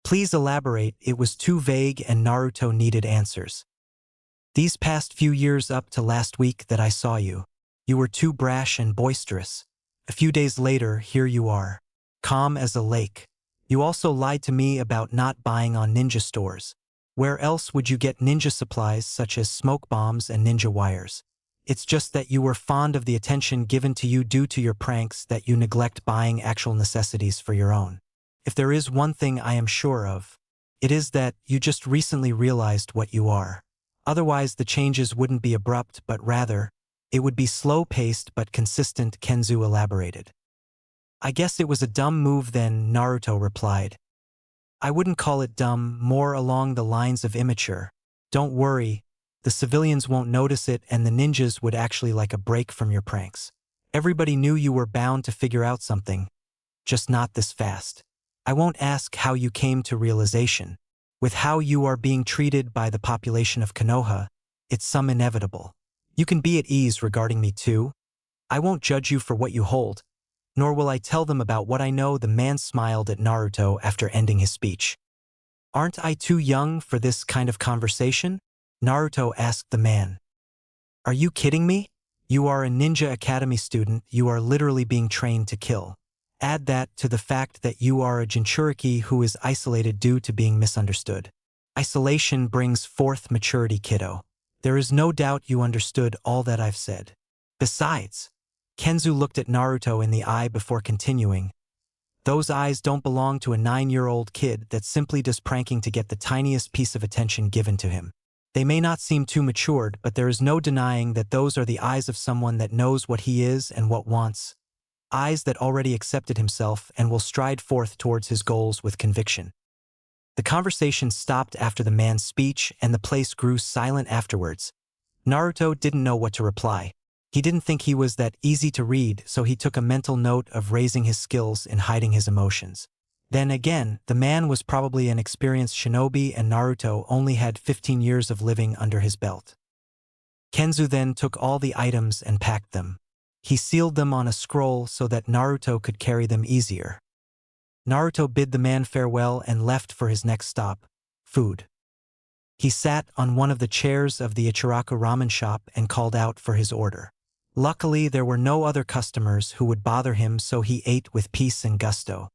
Please elaborate, it was too vague and Naruto needed answers. These past few years up to last week that I saw you, you were too brash and boisterous. A few days later, here you are, calm as a lake. You also lied to me about not buying on ninja stores. Where else would you get ninja supplies such as smoke bombs and ninja wires? It's just that you were fond of the attention given to you due to your pranks that you neglect buying actual necessities for your own. If there is one thing I am sure of, it is that you just recently realized what you are. Otherwise the changes wouldn't be abrupt but rather, it would be slow-paced but consistent, Kenzu elaborated. I guess it was a dumb move then, Naruto replied. I wouldn't call it dumb, more along the lines of immature. Don't worry, the civilians won't notice it and the ninjas would actually like a break from your pranks. Everybody knew you were bound to figure out something, just not this fast. I won't ask how you came to realization. With how you are being treated by the population of Konoha, it's some inevitable. You can be at ease regarding me too. I won't judge you for what you hold, nor will I tell them about what I know. The man smiled at Naruto after ending his speech. Aren't I too young for this kind of conversation? Naruto asked the man. Are you kidding me? You are a ninja academy student, you are literally being trained to kill. Add that to the fact that you are a Jinchuriki who is isolated due to being misunderstood. Isolation brings forth maturity, kiddo. There is no doubt you understood all that I've said. Besides, Kenzu looked at Naruto in the eye before continuing. Those eyes don't belong to a 9-year-old kid that simply does pranking to get the tiniest piece of attention given to him. They may not seem too matured, but there is no denying that those are the eyes of someone that knows what he is and what wants. Eyes that already accepted himself and will stride forth towards his goals with conviction. The conversation stopped after the man's speech and the place grew silent afterwards. Naruto didn't know what to reply. He didn't think he was that easy to read, so he took a mental note of raising his skills in hiding his emotions. Then again, the man was probably an experienced shinobi and Naruto only had 15 years of living under his belt. Kenzu then took all the items and packed them. He sealed them on a scroll so that Naruto could carry them easier. Naruto bid the man farewell and left for his next stop, food. He sat on one of the chairs of the Ichiraku ramen shop and called out for his order. Luckily, there were no other customers who would bother him, so he ate with peace and gusto.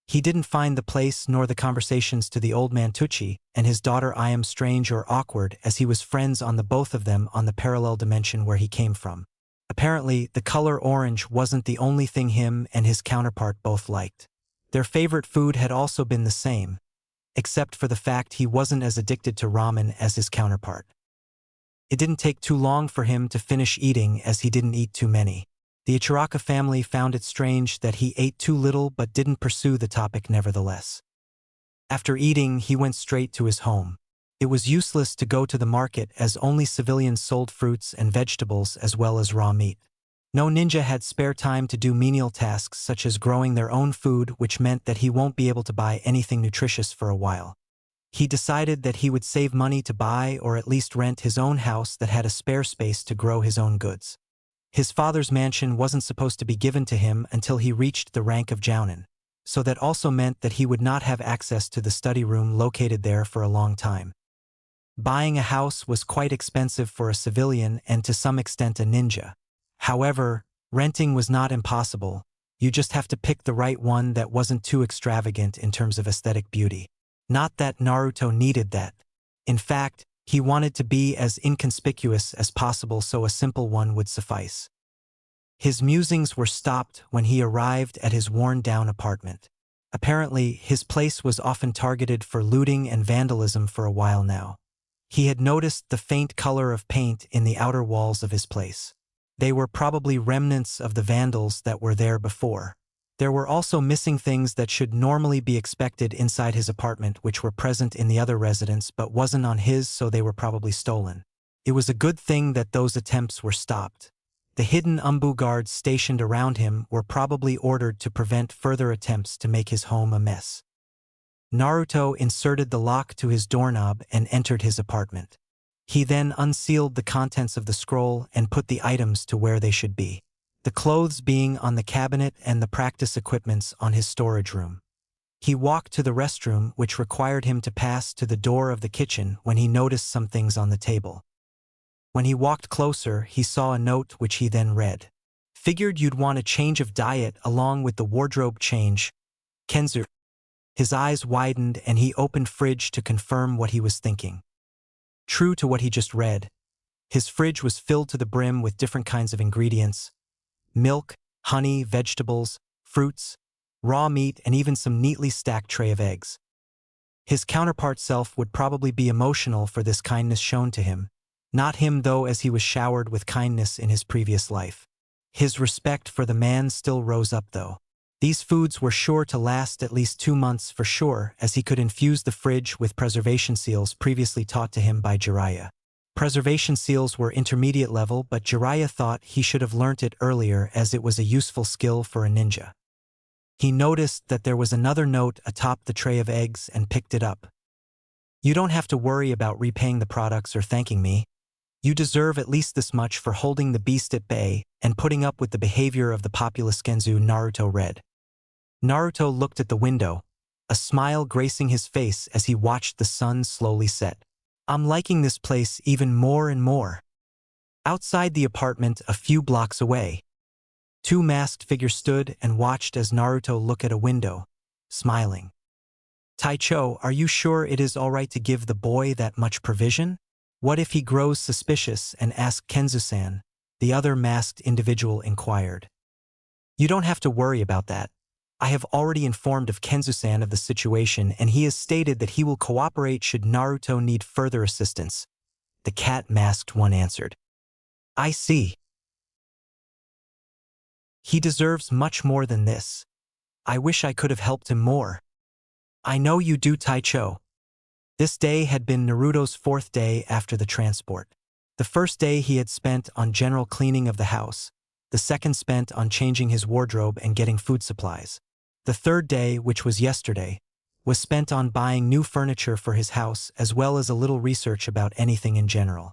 He didn't find the place nor the conversations to the old man Tucci and his daughter Iam strange or awkward, as he was friends on the both of them on the parallel dimension where he came from. Apparently, the color orange wasn't the only thing him and his counterpart both liked. Their favorite food had also been the same, except for the fact he wasn't as addicted to ramen as his counterpart. It didn't take too long for him to finish eating, as he didn't eat too many. The Ichiraka family found it strange that he ate too little but didn't pursue the topic nevertheless. After eating, he went straight to his home. It was useless to go to the market as only civilians sold fruits and vegetables as well as raw meat. No ninja had spare time to do menial tasks such as growing their own food, which meant that he won't be able to buy anything nutritious for a while. He decided that he would save money to buy or at least rent his own house that had a spare space to grow his own goods. His father's mansion wasn't supposed to be given to him until he reached the rank of jounin, so that also meant that he would not have access to the study room located there for a long time. Buying a house was quite expensive for a civilian and to some extent a ninja. However, renting was not impossible. You just have to pick the right one that wasn't too extravagant in terms of aesthetic beauty. Not that Naruto needed that. In fact, he wanted to be as inconspicuous as possible, so a simple one would suffice. His musings were stopped when he arrived at his worn-down apartment. Apparently, his place was often targeted for looting and vandalism for a while now. He had noticed the faint color of paint in the outer walls of his place. They were probably remnants of the vandals that were there before. There were also missing things that should normally be expected inside his apartment which were present in the other residence but wasn't on his, so they were probably stolen. It was a good thing that those attempts were stopped. The hidden Umbu guards stationed around him were probably ordered to prevent further attempts to make his home a mess. Naruto inserted the lock to his doorknob and entered his apartment. He then unsealed the contents of the scroll and put the items to where they should be, the clothes being on the cabinet and the practice equipments on his storage room. He walked to the restroom, which required him to pass to the door of the kitchen when he noticed some things on the table. When he walked closer, he saw a note which he then read. Figured you'd want a change of diet along with the wardrobe change, Kenzu. His eyes widened and he opened fridge to confirm what he was thinking. True to what he just read, his fridge was filled to the brim with different kinds of ingredients: milk, honey, vegetables, fruits, raw meat, and even some neatly stacked tray of eggs. His counterpart self would probably be emotional for this kindness shown to him. Not him though, as he was showered with kindness in his previous life. His respect for the man still rose up though. These foods were sure to last at least 2 months for sure, as he could infuse the fridge with preservation seals previously taught to him by Jiraiya. Preservation seals were intermediate level, but Jiraiya thought he should have learnt it earlier as it was a useful skill for a ninja. He noticed that there was another note atop the tray of eggs and picked it up. You don't have to worry about repaying the products or thanking me. You deserve at least this much for holding the beast at bay and putting up with the behavior of the populous Genzu, Naruto read. Naruto looked at the window, a smile gracing his face as he watched the sun slowly set. I'm liking this place even more and more. Outside the apartment, a few blocks away, 2 masked figures stood and watched as Naruto looked at a window, smiling. Taicho, are you sure it is all right to give the boy that much provision? What if he grows suspicious and asks Kenzu-san? The other masked individual inquired. You don't have to worry about that. I have already informed of Kenzu-san of the situation, and he has stated that he will cooperate should Naruto need further assistance. The cat-masked one answered. I see. He deserves much more than this. I wish I could have helped him more. I know you do, Taicho. This day had been Naruto's 4th day after the transport. The first day he had spent on general cleaning of the house, the second spent on changing his wardrobe and getting food supplies. The third day, which was yesterday, was spent on buying new furniture for his house as well as a little research about anything in general.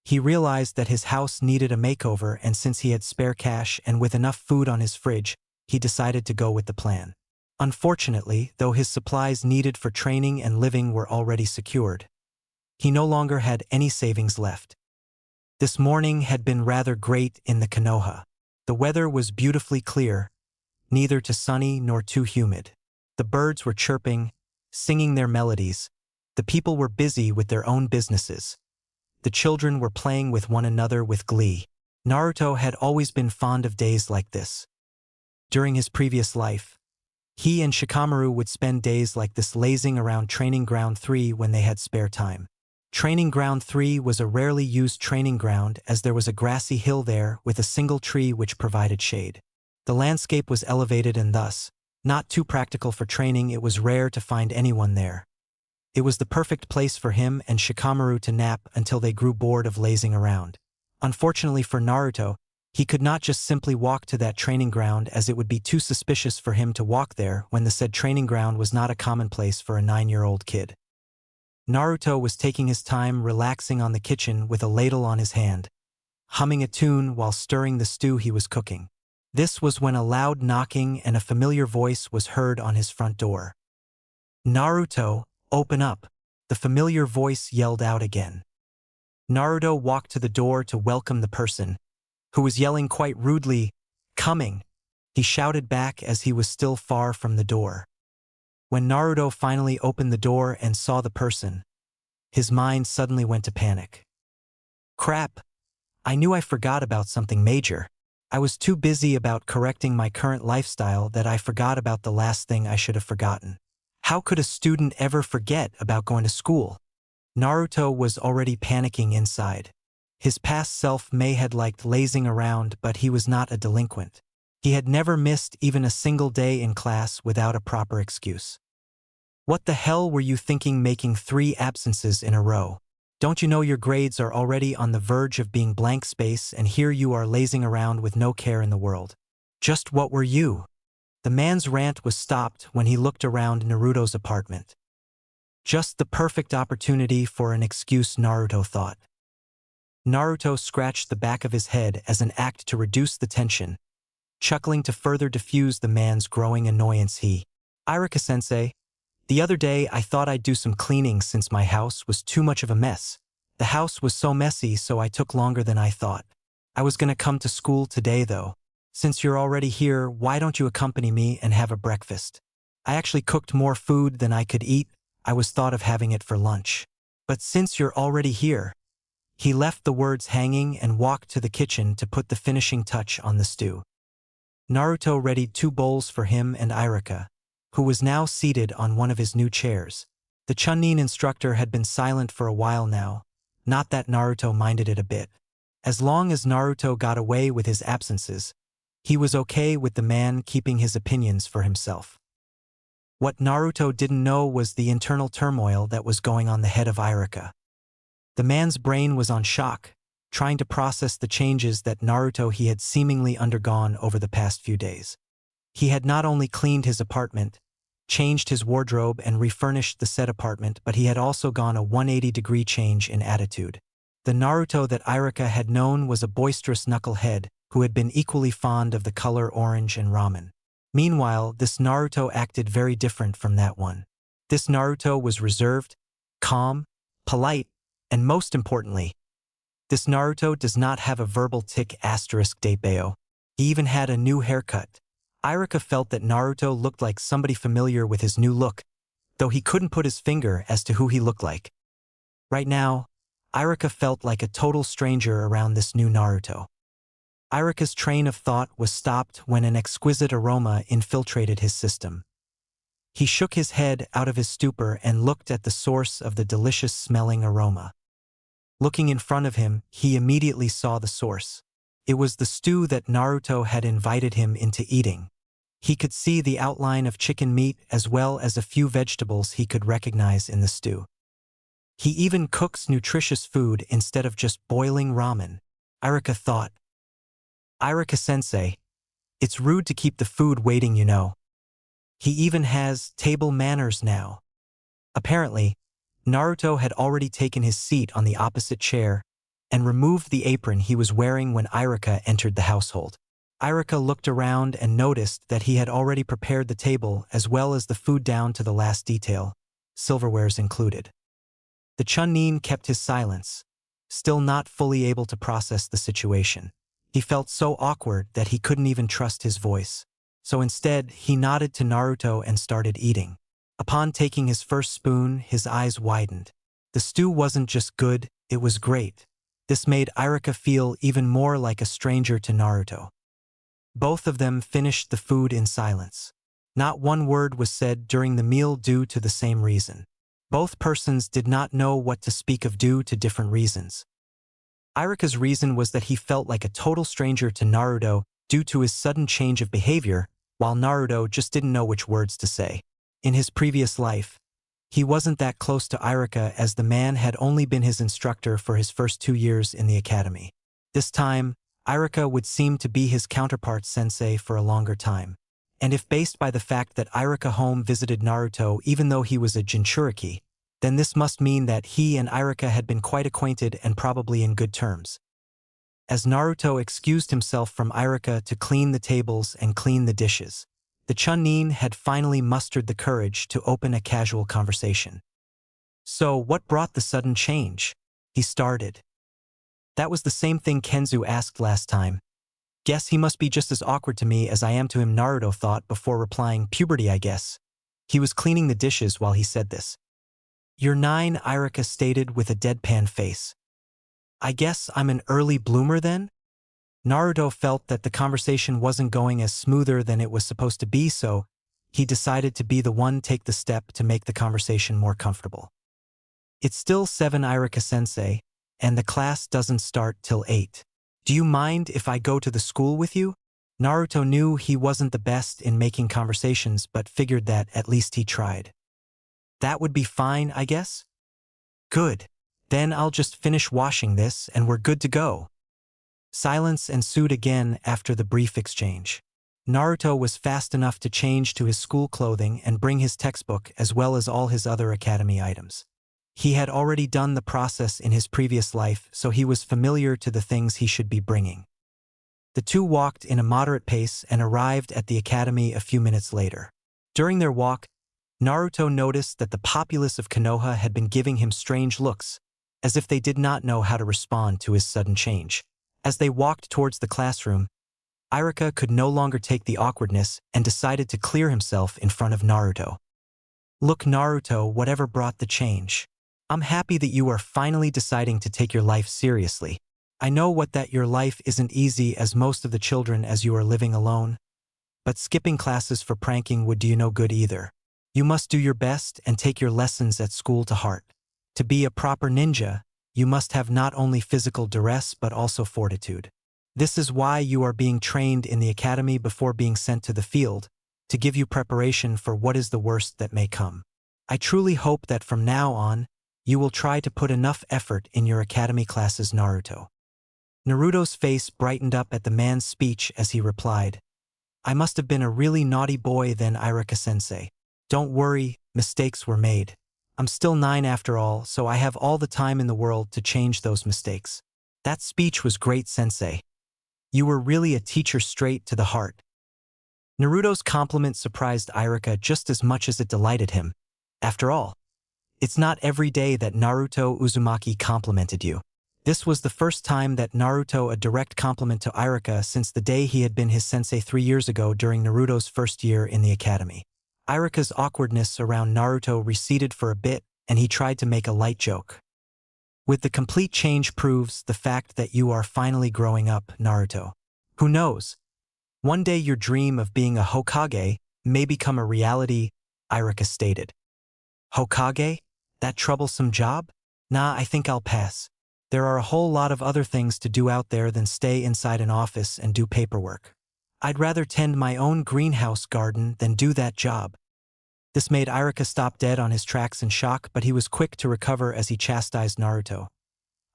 He realized that his house needed a makeover, and since he had spare cash and with enough food on his fridge, he decided to go with the plan. Unfortunately, though his supplies needed for training and living were already secured, he no longer had any savings left. This morning had been rather great in the Konoha. The weather was beautifully clear, neither too sunny nor too humid. The birds were chirping, singing their melodies. The people were busy with their own businesses. The children were playing with one another with glee. Naruto had always been fond of days like this. During his previous life, he and Shikamaru would spend days like this lazing around Training Ground 3 when they had spare time. Training Ground 3 was a rarely used training ground, as there was a grassy hill there with a single tree which provided shade. The landscape was elevated and thus, not too practical for training. It was rare to find anyone there. It was the perfect place for him and Shikamaru to nap until they grew bored of lazing around. Unfortunately for Naruto, he could not just simply walk to that training ground, as it would be too suspicious for him to walk there when the said training ground was not a common place for a 9-year-old kid. Naruto was taking his time relaxing on the kitchen with a ladle on his hand, humming a tune while stirring the stew he was cooking. This was when a loud knocking and a familiar voice was heard on his front door. Naruto, open up! The familiar voice yelled out again. Naruto walked to the door to welcome the person, who was yelling quite rudely, "Coming!" He shouted back as he was still far from the door. When Naruto finally opened the door and saw the person, his mind suddenly went to panic. Crap! I knew I forgot about something major. I was too busy about correcting my current lifestyle that I forgot about the last thing I should have forgotten. How could a student ever forget about going to school? Naruto was already panicking inside. His past self may had liked lazing around, but he was not a delinquent. He had never missed even a single day in class without a proper excuse. What the hell were you thinking making 3 absences in a row? Don't you know your grades are already on the verge of being blank space, and here you are lazing around with no care in the world? Just what were you? The man's rant was stopped when he looked around Naruto's apartment. Just the perfect opportunity for an excuse, Naruto thought. Naruto scratched the back of his head as an act to reduce the tension, chuckling to further diffuse the man's growing annoyance. Irika-sensei, the other day I thought I'd do some cleaning since my house was too much of a mess. The house was so messy, so I took longer than I thought. I was gonna come to school today though. Since you're already here, why don't you accompany me and have a breakfast? I actually cooked more food than I could eat. I was thought of having it for lunch. But since you're already here. He left the words hanging and walked to the kitchen to put the finishing touch on the stew. Naruto readied 2 bowls for him and Irika, who was now seated on one of his new chairs. The Chunin instructor had been silent for a while now, not that Naruto minded it a bit. As long as Naruto got away with his absences, he was okay with the man keeping his opinions for himself. What Naruto didn't know was the internal turmoil that was going on the head of Irika. The man's brain was on shock, trying to process the changes that Naruto he had seemingly undergone over the past few days. He had not only cleaned his apartment, changed his wardrobe and refurnished the said apartment, but he had also gone a 180-degree change in attitude. The Naruto that Irika had known was a boisterous knucklehead who had been equally fond of the color orange and ramen. Meanwhile, this Naruto acted very different from that one. This Naruto was reserved, calm, polite, and most importantly, this Naruto does not have a verbal tic asterisk debeo. He even had a new haircut. Irika felt that Naruto looked like somebody familiar with his new look, though he couldn't put his finger as to who he looked like. Right now, Irika felt like a total stranger around this new Naruto. Irika's train of thought was stopped when an exquisite aroma infiltrated his system. He shook his head out of his stupor and looked at the source of the delicious-smelling aroma. Looking in front of him, he immediately saw the source. It was the stew that Naruto had invited him into eating. He could see the outline of chicken meat as well as a few vegetables he could recognize in the stew. He even cooks nutritious food instead of just boiling ramen, Irika thought. Irika-sensei, it's rude to keep the food waiting, you know. He even has table manners now. Apparently, Naruto had already taken his seat on the opposite chair and removed the apron he was wearing when Irika entered the household. Irika looked around and noticed that he had already prepared the table as well as the food down to the last detail, silverwares included. The Chunin kept his silence, still not fully able to process the situation. He felt so awkward that he couldn't even trust his voice. So instead, he nodded to Naruto and started eating. Upon taking his first spoon, his eyes widened. The stew wasn't just good, it was great. This made Irika feel even more like a stranger to Naruto. Both of them finished the food in silence. Not one word was said during the meal due to the same reason. Both persons did not know what to speak of due to different reasons. Irika's reason was that he felt like a total stranger to Naruto due to his sudden change of behavior, while Naruto just didn't know which words to say. In his previous life, he wasn't that close to Irika as the man had only been his instructor for his first 2 years in the academy. This time, Irika would seem to be his counterpart sensei for a longer time. And if based by the fact that Irika home visited Naruto even though he was a Jinchuriki, then this must mean that he and Irika had been quite acquainted and probably in good terms. As Naruto excused himself from Irika to clean the tables and clean the dishes, the Chunin had finally mustered the courage to open a casual conversation. So, what brought the sudden change? He started. That was the same thing Kenzu asked last time. Guess he must be just as awkward to me as I am to him, Naruto thought before replying, puberty I guess. He was cleaning the dishes while he said this. You're 9, Irika stated with a deadpan face. I guess I'm an early bloomer then? Naruto felt that the conversation wasn't going as smoother than it was supposed to be, so he decided to be the one take the step to make the conversation more comfortable. It's still 7, Irika-sensei, and the class doesn't start till 8. Do you mind if I go to the school with you? Naruto knew he wasn't the best in making conversations, but figured that at least he tried. That would be fine, I guess? Good. Then I'll just finish washing this and we're good to go. Silence ensued again after the brief exchange. Naruto was fast enough to change to his school clothing and bring his textbook as well as all his other academy items. He had already done the process in his previous life, so he was familiar to the things he should be bringing. The two walked in a moderate pace and arrived at the academy a few minutes later. During their walk, Naruto noticed that the populace of Konoha had been giving him strange looks, as if they did not know how to respond to his sudden change. As they walked towards the classroom, Irika could no longer take the awkwardness and decided to clear himself in front of Naruto. Look, Naruto, whatever brought the change. I'm happy that you are finally deciding to take your life seriously. I know that your life isn't easy as most of the children as you are living alone, but skipping classes for pranking would do you no good either. You must do your best and take your lessons at school to heart. To be a proper ninja, you must have not only physical duress but also fortitude. This is why you are being trained in the academy before being sent to the field, to give you preparation for what is the worst that may come. I truly hope that from now on, you will try to put enough effort in your academy classes, Naruto. Naruto's face brightened up at the man's speech as he replied, I must have been a really naughty boy then, Irika-sensei. Don't worry, mistakes were made. I'm still 9 after all, so I have all the time in the world to change those mistakes. That speech was great, sensei. You were really a teacher straight to the heart. Naruto's compliment surprised Irika just as much as it delighted him. After all, it's not every day that Naruto Uzumaki complimented you. This was the first time that Naruto a direct compliment to Irika since the day he had been his sensei 3 years ago during Naruto's first year in the academy. Irika's awkwardness around Naruto receded for a bit, and he tried to make a light joke. With the complete change proves the fact that you are finally growing up, Naruto. Who knows? One day your dream of being a Hokage may become a reality, Irika stated. Hokage? That troublesome job? Nah, I think I'll pass. There are a whole lot of other things to do out there than stay inside an office and do paperwork. I'd rather tend my own greenhouse garden than do that job. This made Irika stop dead on his tracks in shock, but he was quick to recover as he chastised Naruto.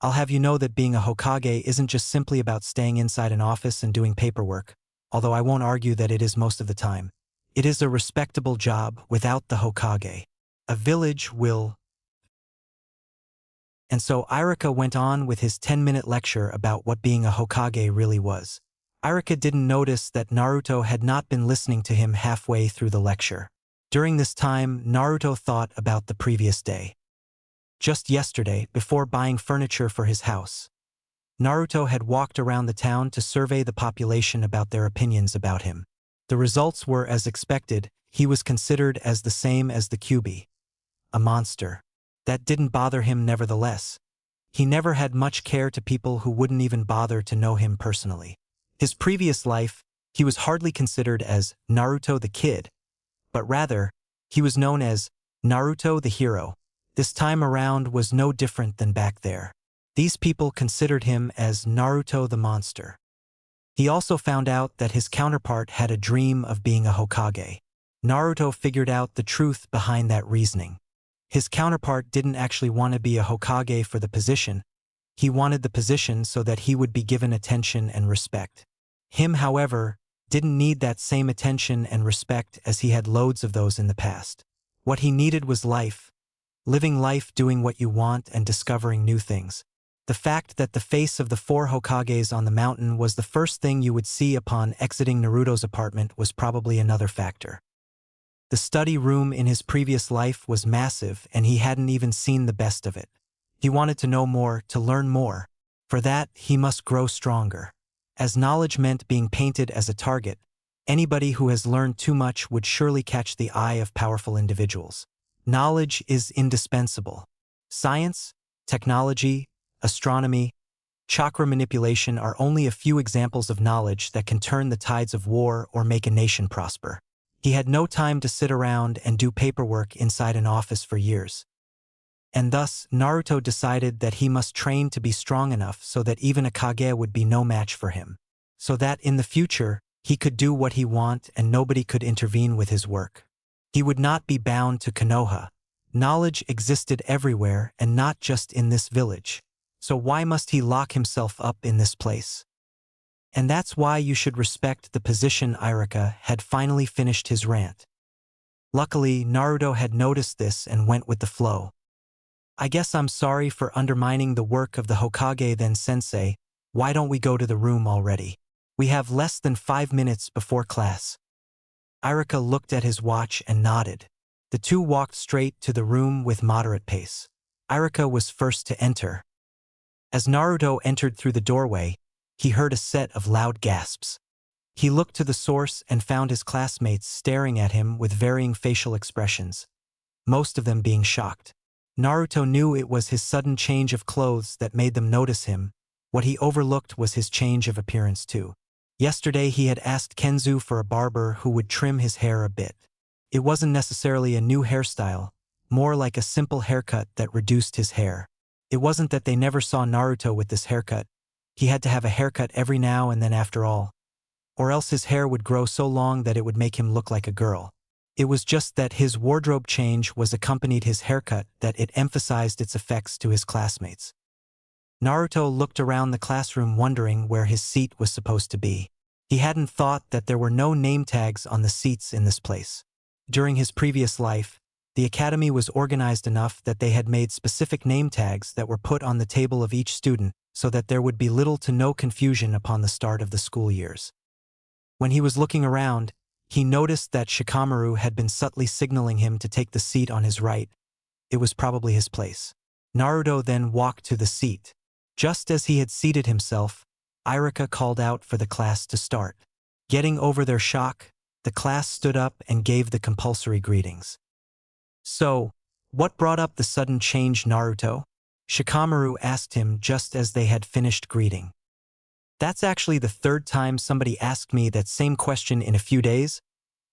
I'll have you know that being a Hokage isn't just simply about staying inside an office and doing paperwork, although I won't argue that it is most of the time. It is a respectable job without the Hokage. A village will... And so Irika went on with his 10-minute lecture about what being a Hokage really was. Irika didn't notice that Naruto had not been listening to him halfway through the lecture. During this time, Naruto thought about the previous day. Just yesterday, before buying furniture for his house, Naruto had walked around the town to survey the population about their opinions about him. The results were as expected. He was considered as the same as the Kyuubi, a monster. That didn't bother him nevertheless. He never had much care to people who wouldn't even bother to know him personally. His previous life, he was hardly considered as Naruto the Kid, but rather, he was known as Naruto the Hero. This time around was no different than back there. These people considered him as Naruto the Monster. He also found out that his counterpart had a dream of being a Hokage. Naruto figured out the truth behind that reasoning. His counterpart didn't actually want to be a Hokage for the position. He wanted the position so that he would be given attention and respect. Him, however, didn't need that same attention and respect as he had loads of those in the past. What he needed was life. Living life, doing what you want and discovering new things. The fact that the face of the 4 Hokages on the mountain was the first thing you would see upon exiting Naruto's apartment was probably another factor. The study room in his previous life was massive and he hadn't even seen the best of it. He wanted to know more, to learn more. For that, he must grow stronger. As knowledge meant being painted as a target, anybody who has learned too much would surely catch the eye of powerful individuals. Knowledge is indispensable. Science, technology, astronomy, chakra manipulation are only a few examples of knowledge that can turn the tides of war or make a nation prosper. He had no time to sit around and do paperwork inside an office for years. And thus, Naruto decided that he must train to be strong enough so that even a Kage would be no match for him. So that in the future, he could do what he want and nobody could intervene with his work. He would not be bound to Konoha. Knowledge existed everywhere and not just in this village. So why must he lock himself up in this place? And that's why you should respect the position. Irika had finally finished his rant. Luckily, Naruto had noticed this and went with the flow. I guess I'm sorry for undermining the work of the Hokage then, Sensei. Why don't we go to the room already? We have less than 5 minutes before class. Irika looked at his watch and nodded. The two walked straight to the room with moderate pace. Irika was first to enter. As Naruto entered through the doorway, he heard a set of loud gasps. He looked to the source and found his classmates staring at him with varying facial expressions, most of them being shocked. Naruto knew it was his sudden change of clothes that made them notice him. What he overlooked was his change of appearance too. Yesterday he had asked Kenzu for a barber who would trim his hair a bit. It wasn't necessarily a new hairstyle, more like a simple haircut that reduced his hair. It wasn't that they never saw Naruto with this haircut. He had to have a haircut every now and then after all. Or else his hair would grow so long that it would make him look like a girl. It was just that his wardrobe change was accompanied his haircut that it emphasized its effects to his classmates. Naruto looked around the classroom wondering where his seat was supposed to be. He hadn't thought that there were no name tags on the seats in this place. During his previous life, the academy was organized enough that they had made specific name tags that were put on the table of each student so that there would be little to no confusion upon the start of the school years. When he was looking around, he noticed that Shikamaru had been subtly signaling him to take the seat on his right. It was probably his place. Naruto then walked to the seat. Just as he had seated himself, Irika called out for the class to start. Getting over their shock, the class stood up and gave the compulsory greetings. So, what brought up the sudden change, Naruto? Shikamaru asked him just as they had finished greeting. That's actually the third time somebody asked me that same question in a few days.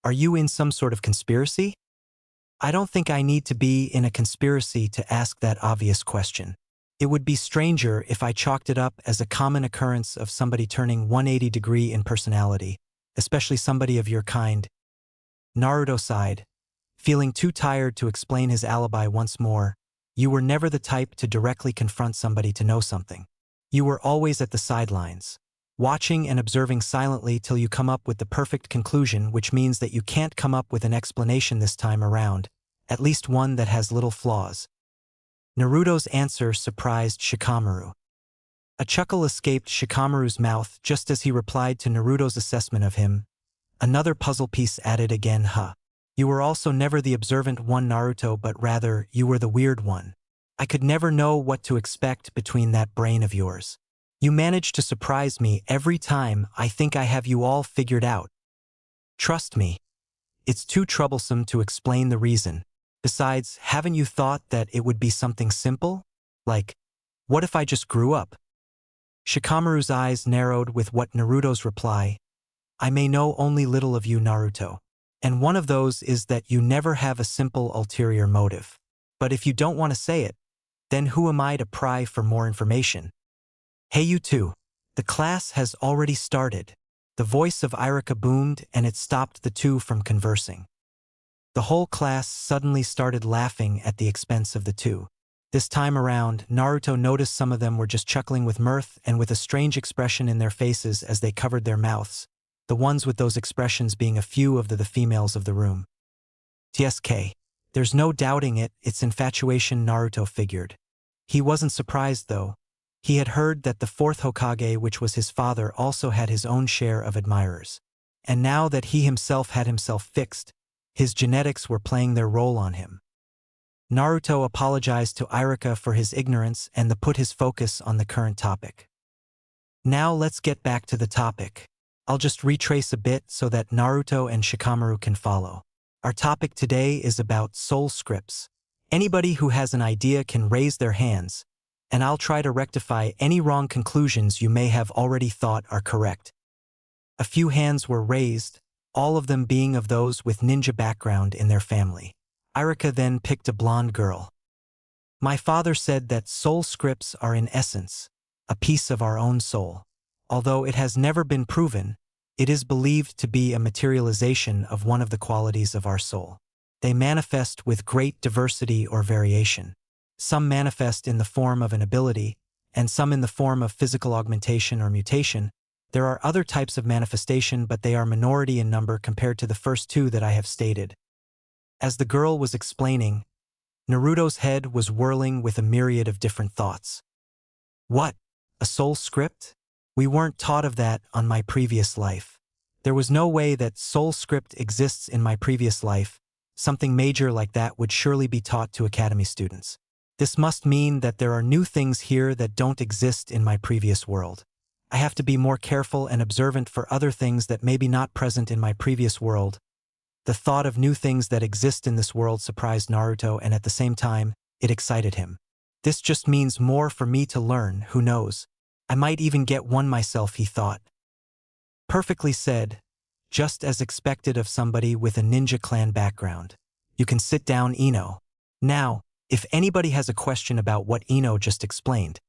Are you in some sort of conspiracy? I don't think I need to be in a conspiracy to ask that obvious question. It would be stranger if I chalked it up as a common occurrence of somebody turning 180 degrees in personality, especially somebody of your kind. Naruto sighed, feeling too tired to explain his alibi once more. You were never the type to directly confront somebody to know something. You were always at the sidelines, watching and observing silently till you come up with the perfect conclusion, which means that you can't come up with an explanation this time around, at least one that has little flaws. Naruto's answer surprised Shikamaru. A chuckle escaped Shikamaru's mouth just as he replied to Naruto's assessment of him. Another puzzle piece added again, huh? You were also never the observant one, Naruto, but rather, you were the weird one. I could never know what to expect between that brain of yours. You manage to surprise me every time. I think I have you all figured out. Trust me, it's too troublesome to explain the reason. Besides, haven't you thought that it would be something simple? Like, what if I just grew up? Shikamaru's eyes narrowed with what Naruto's reply. I may know only little of you, Naruto. And one of those is that you never have a simple ulterior motive. But if you don't want to say it, then who am I to pry for more information? Hey, you two. The class has already started. The voice of Irika boomed and it stopped the two from conversing. The whole class suddenly started laughing at the expense of the two. This time around, Naruto noticed some of them were just chuckling with mirth and with a strange expression in their faces as they covered their mouths, the ones with those expressions being a few of the females of the room. TSK. There's no doubting it, it's infatuation, Naruto figured. He wasn't surprised though. He had heard that the fourth Hokage, which was his father, also had his own share of admirers. And now that he himself had himself fixed, his genetics were playing their role on him. Naruto apologized to Irika for his ignorance and put his focus on the current topic. Now let's get back to the topic. I'll just retrace a bit so that Naruto and Shikamaru can follow. Our topic today is about soul scripts. Anybody who has an idea can raise their hands, and I'll try to rectify any wrong conclusions you may have already thought are correct." A few hands were raised, all of them being of those with ninja background in their family. Irika then picked a blonde girl. "My father said that soul scripts are in essence a piece of our own soul. Although it has never been proven, it is believed to be a materialization of one of the qualities of our soul. They manifest with great diversity or variation. Some manifest in the form of an ability, and some in the form of physical augmentation or mutation. There are other types of manifestation, but they are minority in number compared to the first two that I have stated." As the girl was explaining, Naruto's head was whirling with a myriad of different thoughts. What? A soul script? We weren't taught of that on my previous life. There was no way that soul script exists in my previous life. Something major like that would surely be taught to academy students. This must mean that there are new things here that don't exist in my previous world. I have to be more careful and observant for other things that may be not present in my previous world. The thought of new things that exist in this world surprised Naruto, and at the same time, it excited him. This just means more for me to learn, who knows? I might even get one myself, he thought. Perfectly said, just as expected of somebody with a ninja clan background. You can sit down, Ino. Now, if anybody has a question about what Ino just explained,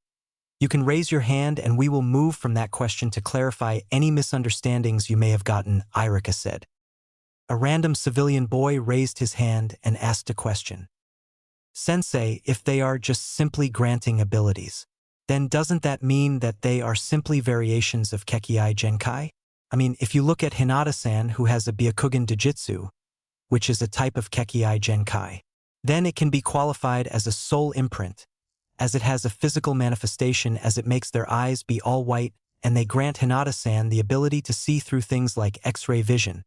you can raise your hand and we will move from that question to clarify any misunderstandings you may have gotten, Irika said. A random civilian boy raised his hand and asked a question. Sensei, if they are just simply granting abilities, then doesn't that mean that they are simply variations of Kekkei Genkai? I mean, if you look at Hinata-san, who has a Byakugan Dojutsu, which is a type of Kekkei Genkai, then it can be qualified as a soul imprint, as it has a physical manifestation as it makes their eyes be all white, and they grant Hinata-san the ability to see through things like X-ray vision.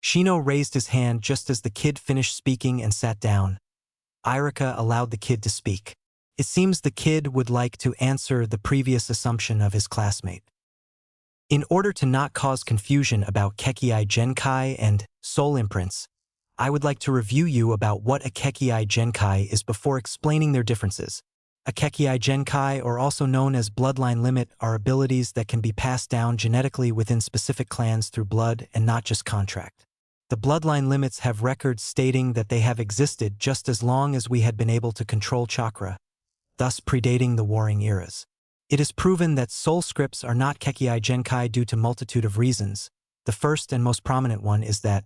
Shino raised his hand just as the kid finished speaking and sat down. Irika allowed the kid to speak. It seems the kid would like to answer the previous assumption of his classmate. In order to not cause confusion about Kekkei Genkai and soul imprints, I would like to review you about what a Kekkei Genkai is before explaining their differences. A Kekkei Genkai, or also known as bloodline limit, are abilities that can be passed down genetically within specific clans through blood and not just contract. The bloodline limits have records stating that they have existed just as long as we had been able to control chakra, thus predating the warring eras. It is proven that soul scripts are not Kekkei Genkai due to multitude of reasons. The first and most prominent one is that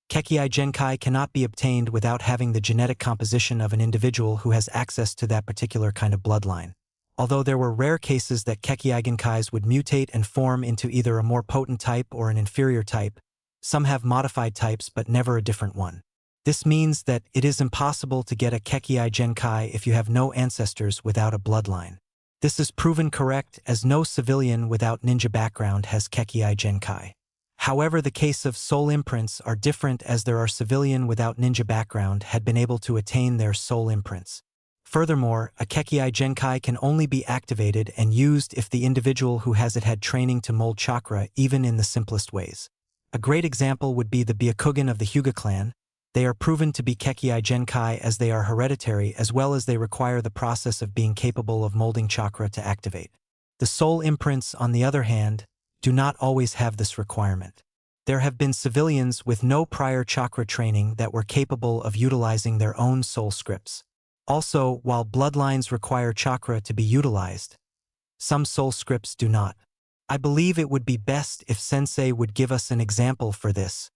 Kekkei Genkai cannot be obtained without having the genetic composition of an individual who has access to that particular kind of bloodline. Although there were rare cases that Kekkei Genkais would mutate and form into either a more potent type or an inferior type, some have modified types but never a different one. This means that it is impossible to get a Kekkei Genkai if you have no ancestors without a bloodline. This is proven correct as no civilian without ninja background has Kekkei Genkai. However, the case of soul imprints are different as there are civilian without ninja background had been able to attain their soul imprints. Furthermore, a Kekkei Genkai can only be activated and used if the individual who has it had training to mold chakra even in the simplest ways. A great example would be the Byakugan of the Hyuga clan. They are proven to be Kekkei Genkai as they are hereditary as well as they require the process of being capable of molding chakra to activate. The soul imprints, on the other hand, do not always have this requirement. There have been civilians with no prior chakra training that were capable of utilizing their own soul scripts. Also, while bloodlines require chakra to be utilized, some soul scripts do not. I believe it would be best if Sensei would give us an example for this.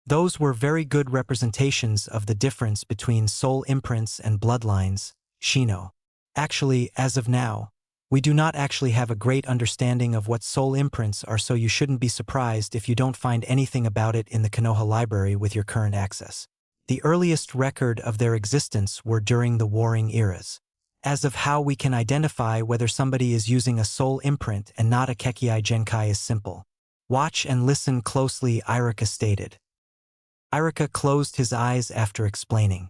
Those were very good representations of the difference between soul imprints and bloodlines, Shino. Actually, as of now, we do not actually have a great understanding of what soul imprints are, so you shouldn't be surprised if you don't find anything about it in the Konoha library with your current access. The earliest record of their existence were during the warring eras. As of how we can identify whether somebody is using a soul imprint and not a Kekkei Genkai is simple. Watch and listen closely, Irika stated. Irika closed his eyes after explaining.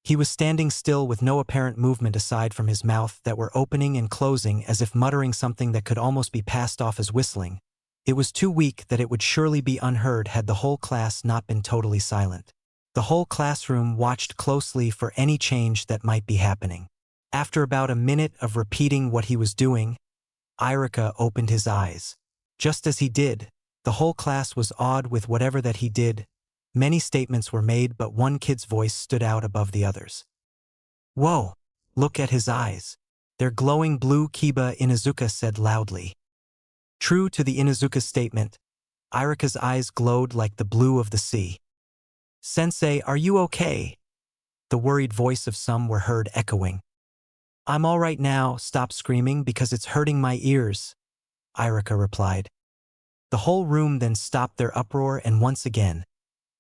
He was standing still with no apparent movement aside from his mouth that were opening and closing as if muttering something that could almost be passed off as whistling. It was too weak that it would surely be unheard had the whole class not been totally silent. The whole classroom watched closely for any change that might be happening. After about a minute of repeating what he was doing, Irika opened his eyes. Just as he did, the whole class was awed with whatever that he did. Many statements were made, but one kid's voice stood out above the others. "Whoa! Look at his eyes. They're glowing blue," Kiba Inuzuka said loudly. True to the Inuzuka statement, Irika's eyes glowed like the blue of the sea. "Sensei, are you okay?" The worried voice of some were heard echoing. "I'm all right now, stop screaming because it's hurting my ears," Irika replied. The whole room then stopped their uproar, and once again,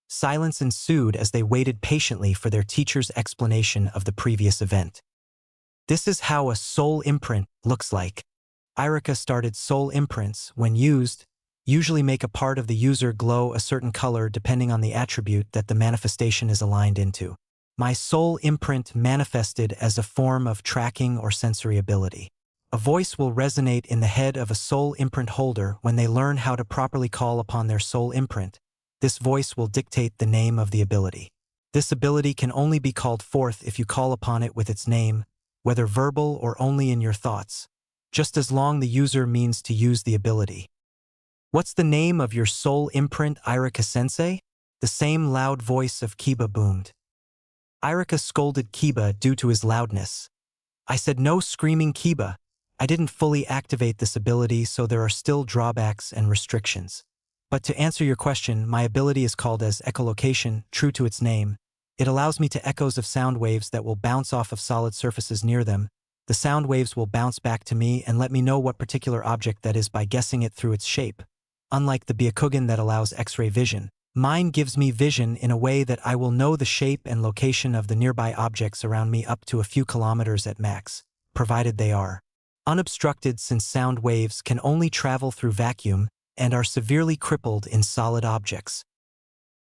silence ensued as they waited patiently for their teacher's explanation of the previous event. "This is how a soul imprint looks like." Irika started. Soul imprints, when used, usually make a part of the user glow a certain color depending on the attribute that the manifestation is aligned into. My soul imprint manifested as a form of tracking or sensory ability. A voice will resonate in the head of a soul imprint holder when they learn how to properly call upon their soul imprint. This voice will dictate the name of the ability. This ability can only be called forth if you call upon it with its name, whether verbal or only in your thoughts, just as long the user means to use the ability. "What's the name of your soul imprint, Irika-sensei?" The same loud voice of Kiba boomed. Irika scolded Kiba due to his loudness. "I said no screaming, Kiba. I didn't fully activate this ability, so there are still drawbacks and restrictions. But to answer your question, my ability is called as echolocation, true to its name. It allows me to echoes of sound waves that will bounce off of solid surfaces near them. The sound waves will bounce back to me and let me know what particular object that is by guessing it through its shape. Unlike the Byakugan that allows X-ray vision, mine gives me vision in a way that I will know the shape and location of the nearby objects around me up to a few kilometers at max, provided they are unobstructed, since sound waves can only travel through vacuum and are severely crippled in solid objects."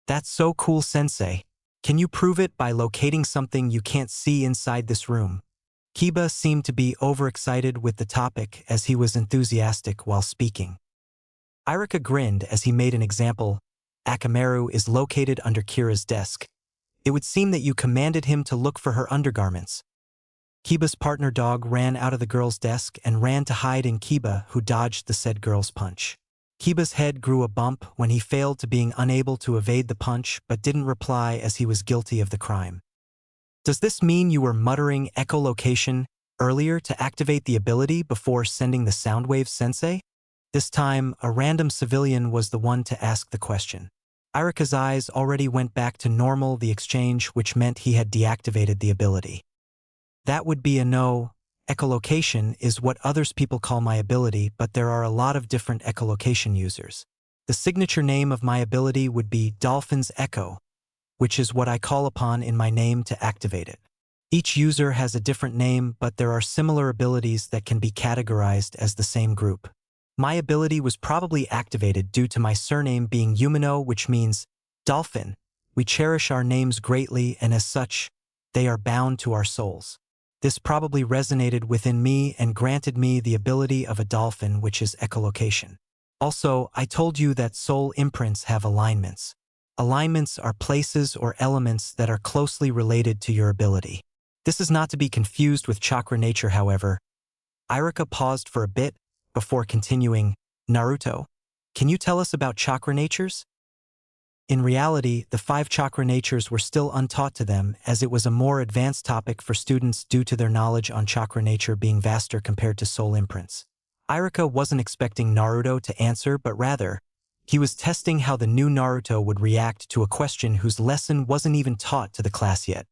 "That's so cool, sensei. Can you prove it by locating something you can't see inside this room?" Kiba seemed to be overexcited with the topic as he was enthusiastic while speaking. Irika grinned as he made an example. "Akamaru is located under Kira's desk. It would seem that you commanded him to look for her undergarments." Kiba's partner dog ran out of the girl's desk and ran to hide in Kiba, who dodged the said girl's punch. Kiba's head grew a bump when he failed to being unable to evade the punch but didn't reply as he was guilty of the crime. "Does this mean you were muttering echolocation earlier to activate the ability before sending the sound waves, sensei?" This time, a random civilian was the one to ask the question. Irika's eyes already went back to normal, the exchange, which meant he had deactivated the ability. "That would be a no. Echolocation is what others people call my ability, but there are a lot of different echolocation users. The signature name of my ability would be Dolphin's Echo, which is what I call upon in my name to activate it. Each user has a different name, but there are similar abilities that can be categorized as the same group. My ability was probably activated due to my surname being Umino, which means dolphin. We cherish our names greatly, and as such, they are bound to our souls. This probably resonated within me and granted me the ability of a dolphin, which is echolocation. Also, I told you that soul imprints have alignments. Alignments are places or elements that are closely related to your ability. This is not to be confused with chakra nature, however." Irika paused for a bit before continuing. "Naruto, can you tell us about chakra natures?" In reality, the 5 chakra natures were still untaught to them, as it was a more advanced topic for students due to their knowledge on chakra nature being vaster compared to soul imprints. Irika wasn't expecting Naruto to answer, but rather, he was testing how the new Naruto would react to a question whose lesson wasn't even taught to the class yet.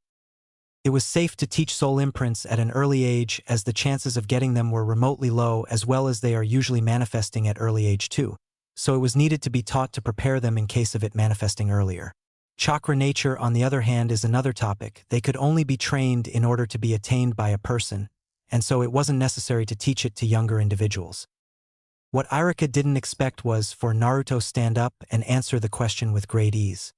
It was safe to teach soul imprints at an early age, as the chances of getting them were remotely low, as well as they are usually manifesting at early age too. So it was needed to be taught to prepare them in case of it manifesting earlier. Chakra nature, on the other hand, is another topic. They could only be trained in order to be attained by a person, and so it wasn't necessary to teach it to younger individuals. What Irika didn't expect was for Naruto to stand up and answer the question with great ease.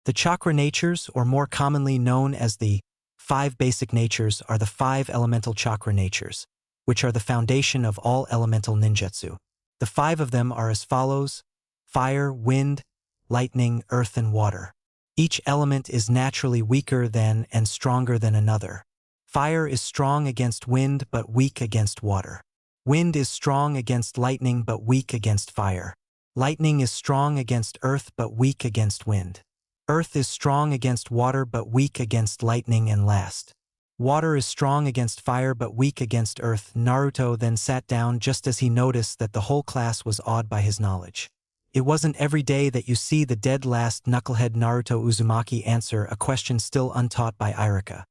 The chakra natures, or more commonly known as the 5 basic natures, are the 5 elemental chakra natures, which are the foundation of all elemental ninjutsu. The 5 of them are as follows: fire, wind, lightning, earth, and water. Each element is naturally weaker than and stronger than another. Fire is strong against wind but weak against water. Wind is strong against lightning but weak against fire. Lightning is strong against earth but weak against wind. Earth is strong against water but weak against lightning, and last, water is strong against fire but weak against earth. Naruto then sat down just as he noticed that the whole class was awed by his knowledge. It wasn't every day that you see the dead last knucklehead Naruto Uzumaki answer a question still untaught by Iruka.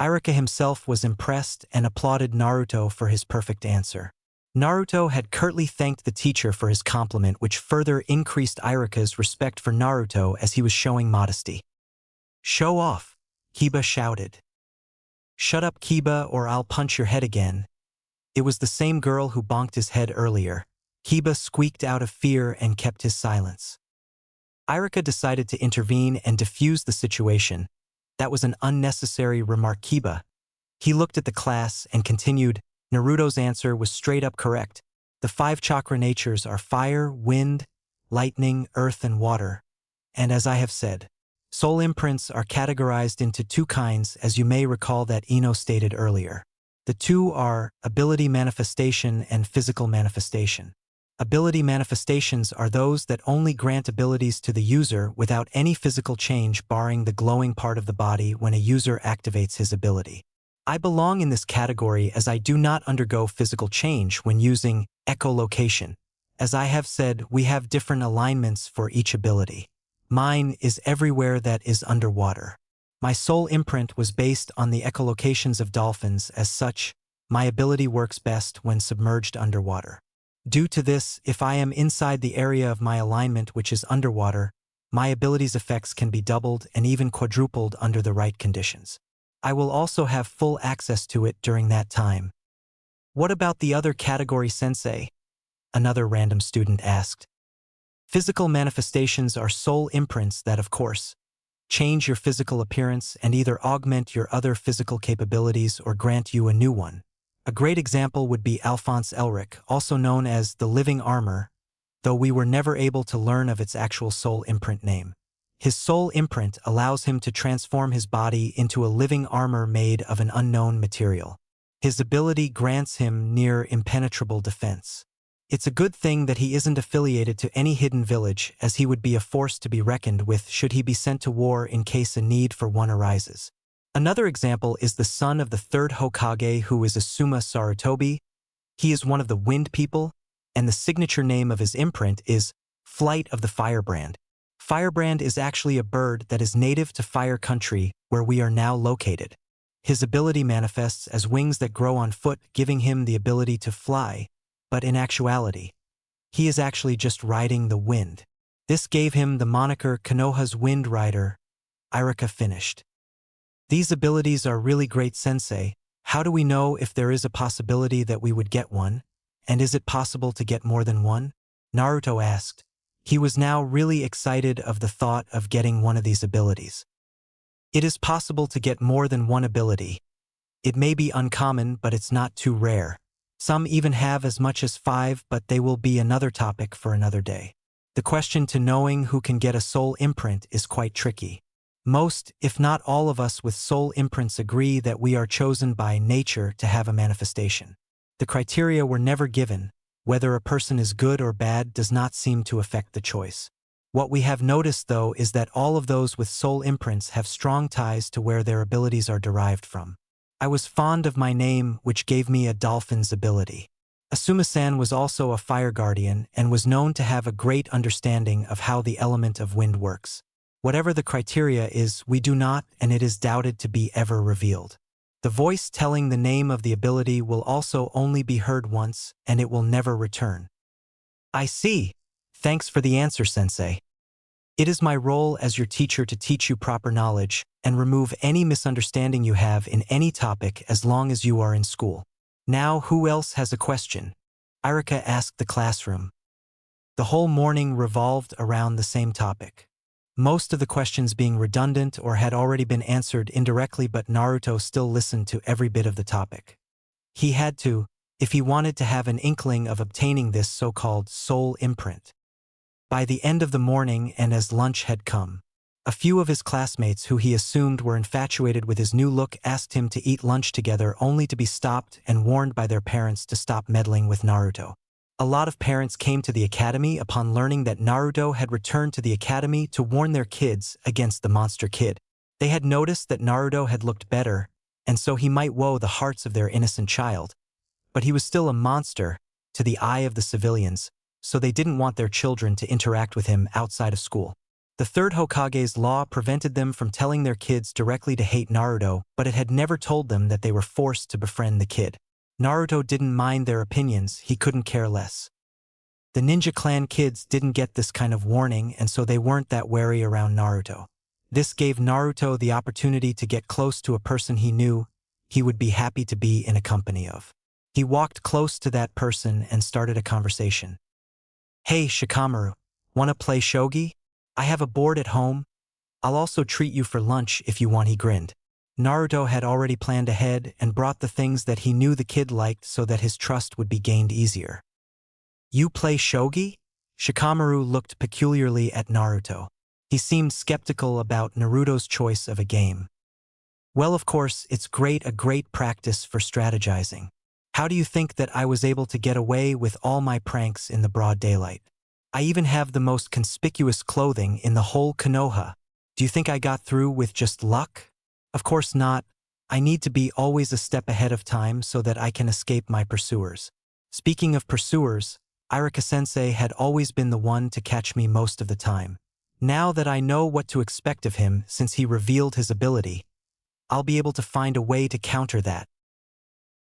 Iruka himself was impressed and applauded Naruto for his perfect answer. Naruto had curtly thanked the teacher for his compliment, which further increased Iruka's respect for Naruto as he was showing modesty. "Show off," Kiba shouted. "Shut up, Kiba, or I'll punch your head again." It was the same girl who bonked his head earlier. Kiba squeaked out of fear and kept his silence. Iruka decided to intervene and diffuse the situation. "That was an unnecessary remark, Kiba." He looked at the class and continued, "Naruto's answer was straight up correct. The 5 chakra natures are fire, wind, lightning, earth, and water. And as I have said, soul imprints are categorized into 2 kinds, as you may recall that Ino stated earlier. The 2 are ability manifestation and physical manifestation. Ability manifestations are those that only grant abilities to the user without any physical change, barring the glowing part of the body when a user activates his ability. I belong in this category as I do not undergo physical change when using echolocation. As I have said, we have different alignments for each ability. Mine is everywhere that is underwater. My soul imprint was based on the echolocations of dolphins. As such, my ability works best when submerged underwater. Due to this, if I am inside the area of my alignment which is underwater, my ability's effects can be doubled and even quadrupled under the right conditions. I will also have full access to it during that time. What about the other category, sensei? Another random student asked. Physical manifestations are soul imprints that, of course, change your physical appearance and either augment your other physical capabilities or grant you a new one. A great example would be Alphonse Elric, also known as the Living Armor, though we were never able to learn of its actual soul imprint name. His soul imprint allows him to transform his body into a living armor made of an unknown material. His ability grants him near impenetrable defense. It's a good thing that he isn't affiliated to any hidden village, as he would be a force to be reckoned with should he be sent to war in case a need for one arises. Another example is the son of the 3rd Hokage, who is Asuma Sarutobi. He is one of the Wind People, and the signature name of his imprint is Flight of the Firebrand. Firebrand is actually a bird that is native to Fire Country, where we are now located. His ability manifests as wings that grow on foot, giving him the ability to fly, but in actuality, he is actually just riding the wind. This gave him the moniker Konoha's Wind Rider. Iruka finished. These abilities are really great, sensei. How do we know if there is a possibility that we would get one? And is it possible to get more than one? Naruto asked. He was now really excited of the thought of getting one of these abilities. It is possible to get more than one ability. It may be uncommon, but it's not too rare. Some even have as much as 5, but they will be another topic for another day. The question to knowing who can get a soul imprint is quite tricky. Most, if not all of us with soul imprints agree that we are chosen by nature to have a manifestation. The criteria were never given. Whether a person is good or bad does not seem to affect the choice. What we have noticed, though, is that all of those with soul imprints have strong ties to where their abilities are derived from. I was fond of my name, which gave me a dolphin's ability. Asuma-san was also a fire guardian and was known to have a great understanding of how the element of wind works. Whatever the criteria is, we do not, and it is doubted to be ever revealed. The voice telling the name of the ability will also only be heard once, and it will never return. I see. Thanks for the answer, sensei. It is my role as your teacher to teach you proper knowledge and remove any misunderstanding you have in any topic as long as you are in school. Now, who else has a question? Iruka asked the classroom. The whole morning revolved around the same topic. Most of the questions being redundant or had already been answered indirectly, but Naruto still listened to every bit of the topic. He had to, if he wanted to have an inkling of obtaining this so-called soul imprint. By the end of the morning, and as lunch had come, A few of his classmates who he assumed were infatuated with his new look asked him to eat lunch together only to be stopped and warned by their parents to stop meddling with Naruto. A lot of parents came to the academy upon learning that Naruto had returned to the academy to warn their kids against the monster kid. They had noticed that Naruto had looked better, and so he might woo the hearts of their innocent child. But he was still a monster to the eye of the civilians, so they didn't want their children to interact with him outside of school. The third Hokage's law prevented them from telling their kids directly to hate Naruto, but it had never told them that they were forced to befriend the kid. Naruto didn't mind their opinions, he couldn't care less. The ninja clan kids didn't get this kind of warning, and so they weren't that wary around Naruto. This gave Naruto the opportunity to get close to a person he knew he would be happy to be in a company of. He walked close to that person and started a conversation. "Hey, Shikamaru, wanna play shogi? I have a board at home. I'll also treat you for lunch if you want," he grinned. Naruto had already planned ahead and brought the things that he knew the kid liked so that his trust would be gained easier. "You play shogi?" Shikamaru looked peculiarly at Naruto. He seemed skeptical about Naruto's choice of a game. "Well, of course, it's a great practice for strategizing. How do you think that I was able to get away with all my pranks in the broad daylight? I even have the most conspicuous clothing in the whole Konoha. Do you think I got through with just luck? Of course not. I need to be always a step ahead of time so that I can escape my pursuers." Speaking of pursuers, Irika-sensei had always been the one to catch me most of the time. Now that I know what to expect of him since he revealed his ability, I'll be able to find a way to counter that.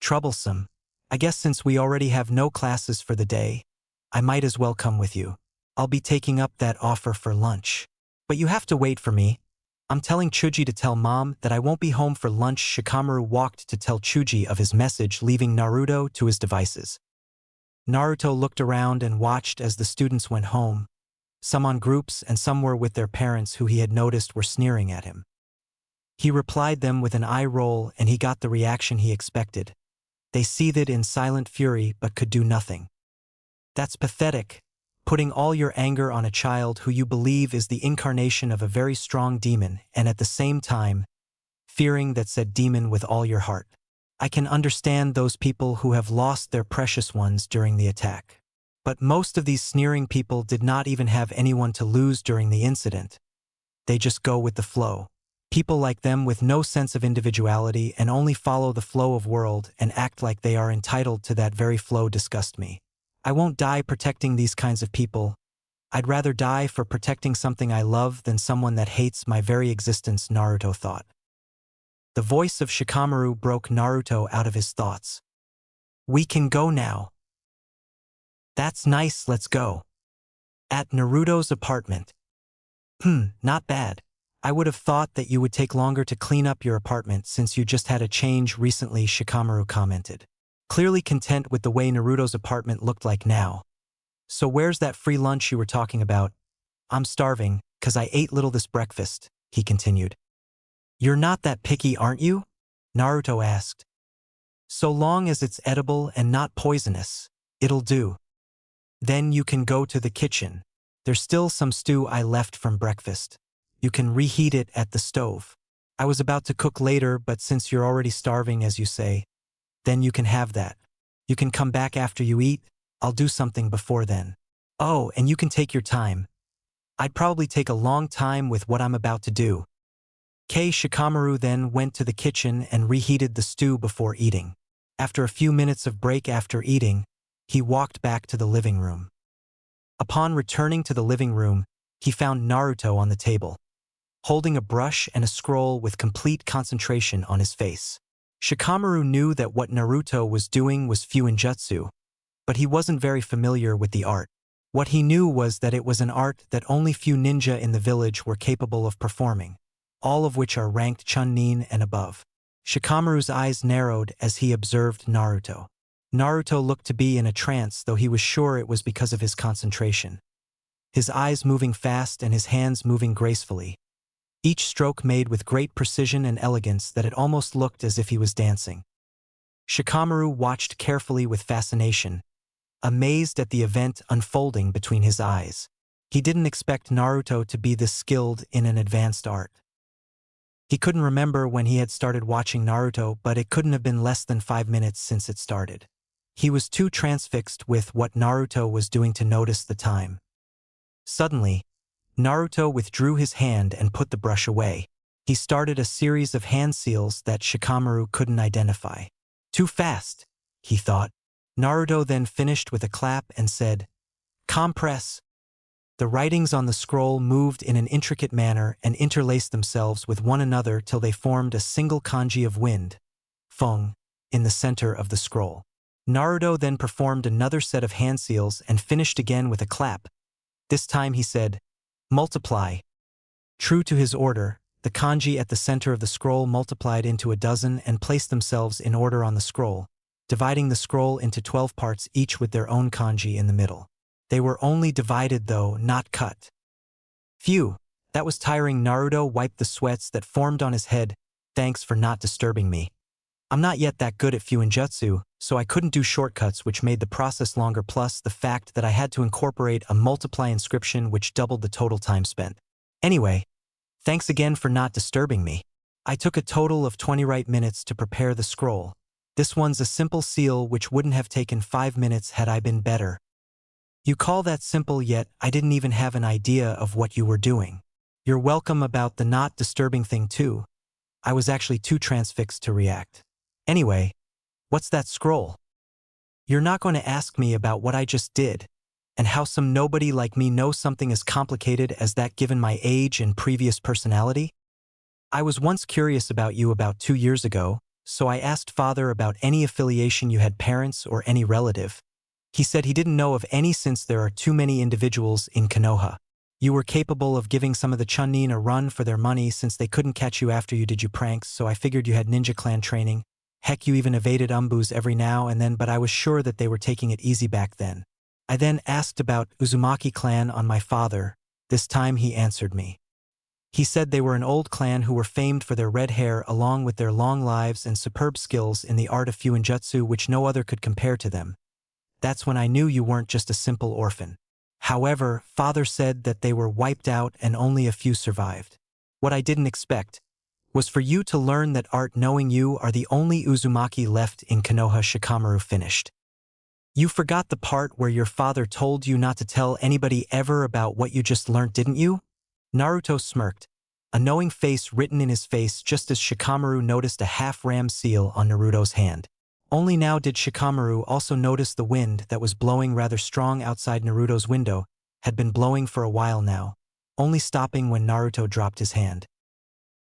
Troublesome. I guess since we already have no classes for the day, I might as well come with you. I'll be taking up that offer for lunch. But you have to wait for me. I'm telling Chuji to tell Mom that I won't be home for lunch. Shikamaru walked to tell Chuji of his message, leaving Naruto to his devices. Naruto looked around and watched as the students went home, some on groups and some were with their parents who he had noticed were sneering at him. He replied them with an eye roll and he got the reaction he expected. They seethed in silent fury but could do nothing. "That's pathetic, putting all your anger on a child who you believe is the incarnation of a very strong demon and at the same time, fearing that said demon with all your heart. I can understand those people who have lost their precious ones during the attack. But most of these sneering people did not even have anyone to lose during the incident. They just go with the flow. People like them with no sense of individuality and only follow the flow of world and act like they are entitled to that very flow disgust me. I won't die protecting these kinds of people. I'd rather die for protecting something I love than someone that hates my very existence," Naruto thought. The voice of Shikamaru broke Naruto out of his thoughts. "We can go now." "That's nice, let's go." At Naruto's apartment. Not bad. I would have thought that you would take longer to clean up your apartment since you just had a change recently," Shikamaru commented, clearly content with the way Naruto's apartment looked like now. "So where's that free lunch you were talking about?" "I'm starving, 'cause I ate little this breakfast," he continued. "You're not that picky, aren't you?" Naruto asked. "So long as it's edible and not poisonous, it'll do. Then you can go to the kitchen. There's still some stew I left from breakfast. You can reheat it at the stove. I was about to cook later, but since you're already starving as you say, then you can have that. You can come back after you eat. I'll do something before then. Oh, and you can take your time. I'd probably take a long time with what I'm about to do." Shikamaru then went to the kitchen and reheated the stew before eating. After a few minutes of break after eating, he walked back to the living room. Upon returning to the living room, he found Naruto on the table, holding a brush and a scroll with complete concentration on his face. Shikamaru knew that what Naruto was doing was Fuinjutsu, but he wasn't very familiar with the art. What he knew was that it was an art that only few ninja in the village were capable of performing, all of which are ranked Chunin and above. Shikamaru's eyes narrowed as he observed Naruto. Naruto looked to be in a trance, though he was sure it was because of his concentration. His eyes moving fast and his hands moving gracefully, each stroke made with great precision and elegance that it almost looked as if he was dancing. Shikamaru watched carefully with fascination, amazed at the event unfolding between his eyes. He didn't expect Naruto to be this skilled in an advanced art. He couldn't remember when he had started watching Naruto, but it couldn't have been less than 5 minutes since it started. He was too transfixed with what Naruto was doing to notice the time. Suddenly, Naruto withdrew his hand and put the brush away. He started a series of hand seals that Shikamaru couldn't identify. Too fast, he thought. Naruto then finished with a clap and said, "Compress." The writings on the scroll moved in an intricate manner and interlaced themselves with one another till they formed a single kanji of wind, feng, in the center of the scroll. Naruto then performed another set of hand seals and finished again with a clap. This time he said, "Multiply." True to his order, the kanji at the center of the scroll multiplied into a dozen and placed themselves in order on the scroll, dividing the scroll into 12 parts each with their own kanji in the middle. They were only divided though, not cut. Phew, that was tiring. Naruto wiped the sweats that formed on his head. "Thanks for not disturbing me. I'm not yet that good at Fuinjutsu, so I couldn't do shortcuts which made the process longer, plus the fact that I had to incorporate a multiply inscription which doubled the total time spent. Anyway, thanks again for not disturbing me. I took a total of 20 right minutes to prepare the scroll. This one's a simple seal which wouldn't have taken 5 minutes had I been better." "You call that simple, yet I didn't even have an idea of what you were doing." "You're welcome about the not disturbing thing too. I was actually too transfixed to react. Anyway, what's that scroll?" "You're not going to ask me about what I just did, and how some nobody like me knows something as complicated as that given my age and previous personality? I was once curious about you about 2 years ago, so I asked Father about any affiliation you had, parents or any relative. He said he didn't know of any since there are too many individuals in Konoha. You were capable of giving some of the Chunin a run for their money since they couldn't catch you after you did your pranks, so I figured you had ninja clan training. Heck, you even evaded umbus every now and then, but I was sure that they were taking it easy back then. I then asked about Uzumaki clan on my father. This time he answered me. He said they were an old clan who were famed for their red hair along with their long lives and superb skills in the art of Fuinjutsu which no other could compare to them. That's when I knew you weren't just a simple orphan. However, Father said that they were wiped out and only a few survived. What I didn't expect was for you to learn that art, knowing you are the only Uzumaki left in Konoha." Shikamaru finished. "You forgot the part where your father told you not to tell anybody ever about what you just learned, didn't you?" Naruto smirked, a knowing face written in his face just as Shikamaru noticed a half-ram seal on Naruto's hand. Only now did Shikamaru also notice the wind that was blowing rather strong outside Naruto's window had been blowing for a while now, only stopping when Naruto dropped his hand.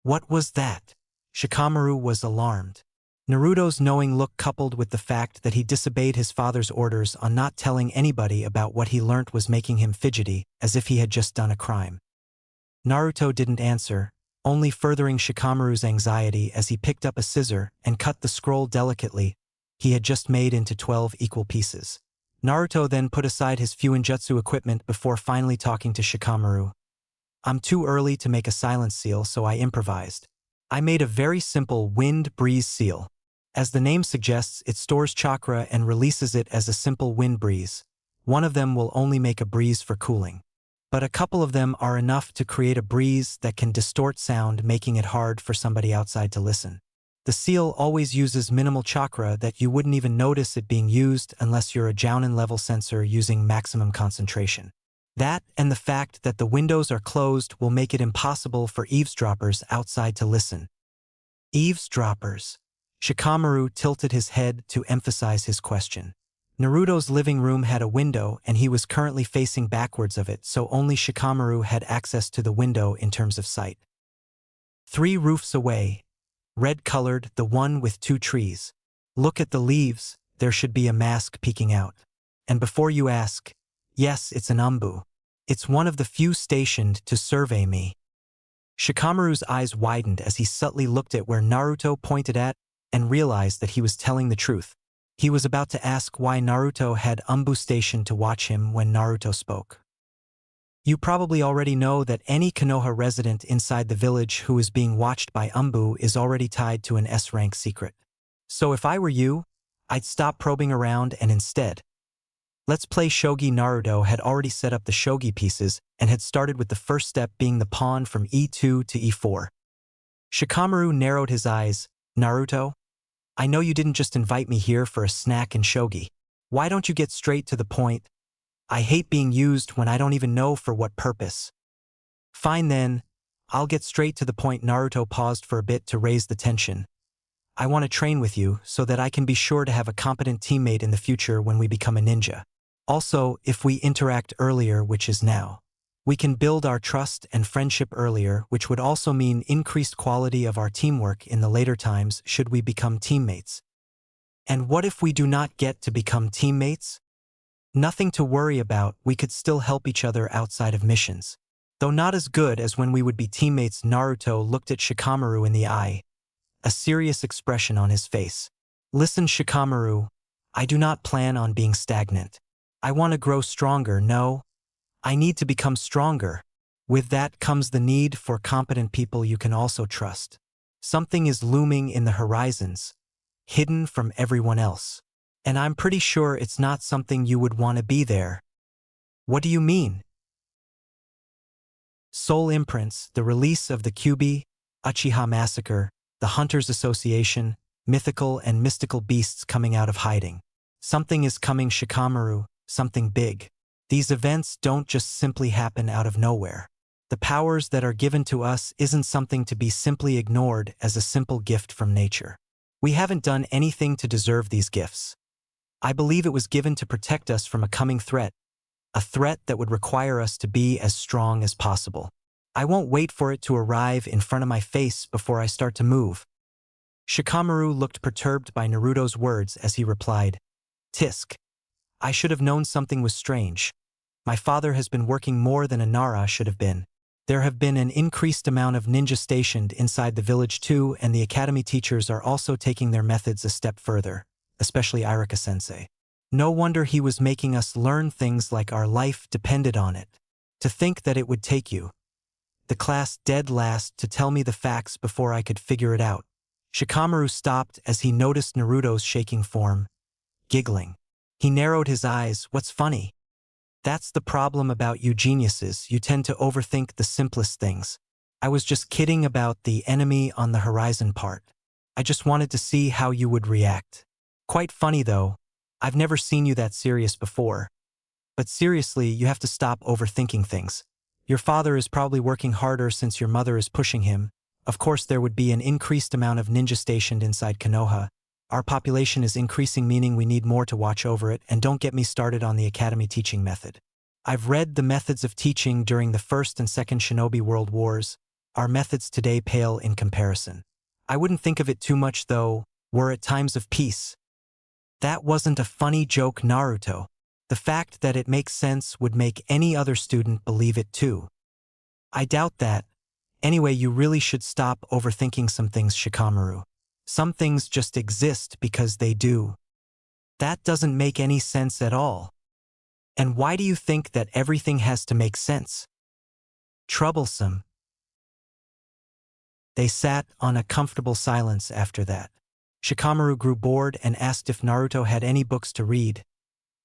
What was that? Shikamaru was alarmed. Naruto's knowing look coupled with the fact that he disobeyed his father's orders on not telling anybody about what he learnt was making him fidgety, as if he had just done a crime. Naruto didn't answer, only furthering Shikamaru's anxiety as he picked up a scissor and cut the scroll delicately he had just made into 12 equal pieces. Naruto then put aside his Fuinjutsu equipment before finally talking to Shikamaru. "I'm too early to make a silence seal, so I improvised. I made a very simple wind breeze seal. As the name suggests, it stores chakra and releases it as a simple wind breeze. One of them will only make a breeze for cooling. But a couple of them are enough to create a breeze that can distort sound, making it hard for somebody outside to listen. The seal always uses minimal chakra that you wouldn't even notice it being used unless you're a Jounin level sensor using maximum concentration. That and the fact that the windows are closed will make it impossible for eavesdroppers outside to listen." "Eavesdroppers?" Shikamaru tilted his head to emphasize his question. Naruto's living room had a window and he was currently facing backwards of it, so only Shikamaru had access to the window in terms of sight. 3 roofs away, red-colored, the one with 2 trees. Look at the leaves, there should be a mask peeking out. And before you ask, yes, it's an umbu. It's one of the few stationed to survey me. Shikamaru's eyes widened as he subtly looked at where Naruto pointed at and realized that he was telling the truth. He was about to ask why Naruto had umbu stationed to watch him when Naruto spoke. You probably already know that any Konoha resident inside the village who is being watched by umbu is already tied to an S-rank secret. So if I were you, I'd stop probing around and instead Let's play shogi. Naruto had already set up the shogi pieces and had started with the first step being the pawn from e2 to e4. Shikamaru narrowed his eyes. Naruto, I know you didn't just invite me here for a snack and shogi. Why don't you get straight to the point? I hate being used when I don't even know for what purpose. Fine then, I'll get straight to the point. Naruto paused for a bit to raise the tension. I want to train with you so that I can be sure to have a competent teammate in the future when we become a ninja. Also, if we interact earlier, which is now, we can build our trust and friendship earlier, which would also mean increased quality of our teamwork in the later times should we become teammates. And what if we do not get to become teammates? Nothing to worry about, we could still help each other outside of missions. Though not as good as when we would be teammates. Naruto looked at Shikamaru in the eye, a serious expression on his face. Listen, Shikamaru, I do not plan on being stagnant. I want to grow stronger. No, I need to become stronger. With that comes the need for competent people you can also trust. Something is looming in the horizons, hidden from everyone else. And I'm pretty sure it's not something you would want to be there. What do you mean? Soul Imprints, the release of the Kyuubi, Uchiha Massacre, the Hunters Association, mythical and mystical beasts coming out of hiding. Something is coming, Shikamaru, something big. These events don't just simply happen out of nowhere. The powers that are given to us isn't something to be simply ignored as a simple gift from nature. We haven't done anything to deserve these gifts. I believe it was given to protect us from a coming threat, a threat that would require us to be as strong as possible. I won't wait for it to arrive in front of my face before I start to move. Shikamaru looked perturbed by Naruto's words as he replied, Tisk. I should have known something was strange. My father has been working more than a Nara should have been. There have been an increased amount of ninja stationed inside the village too, and the academy teachers are also taking their methods a step further, especially Irika-sensei. No wonder he was making us learn things like our life depended on it. To think that it would take you, the class dead last, to tell me the facts before I could figure it out. Shikamaru stopped as he noticed Naruto's shaking form, giggling. He narrowed his eyes. What's funny? That's the problem about you geniuses, you tend to overthink the simplest things. I was just kidding about the enemy on the horizon part. I just wanted to see how you would react. Quite funny though, I've never seen you that serious before. But seriously, you have to stop overthinking things. Your father is probably working harder since your mother is pushing him. Of course there would be an increased amount of ninja stationed inside Konoha. Our population is increasing, meaning we need more to watch over it, and don't get me started on the academy teaching method. I've read the methods of teaching during the First and Second Shinobi World Wars. Our methods today pale in comparison. I wouldn't think of it too much though, were it times of peace. That wasn't a funny joke, Naruto. The fact that it makes sense would make any other student believe it too. I doubt that. Anyway, you really should stop overthinking some things, Shikamaru. Some things just exist because they do. That doesn't make any sense at all. And why do you think that everything has to make sense? Troublesome. They sat on a comfortable silence after that. Shikamaru grew bored and asked if Naruto had any books to read.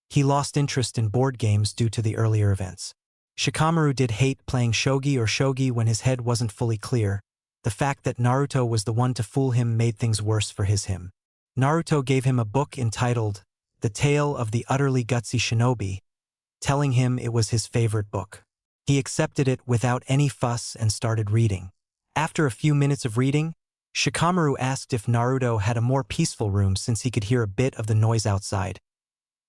He lost interest in board games due to the earlier events. Shikamaru did hate playing shogi when his head wasn't fully clear. The fact that Naruto was the one to fool him made things worse for him. Naruto gave him a book entitled The Tale of the Utterly Gutsy Shinobi, telling him it was his favorite book. He accepted it without any fuss and started reading. After a few minutes of reading, Shikamaru asked if Naruto had a more peaceful room since he could hear a bit of the noise outside.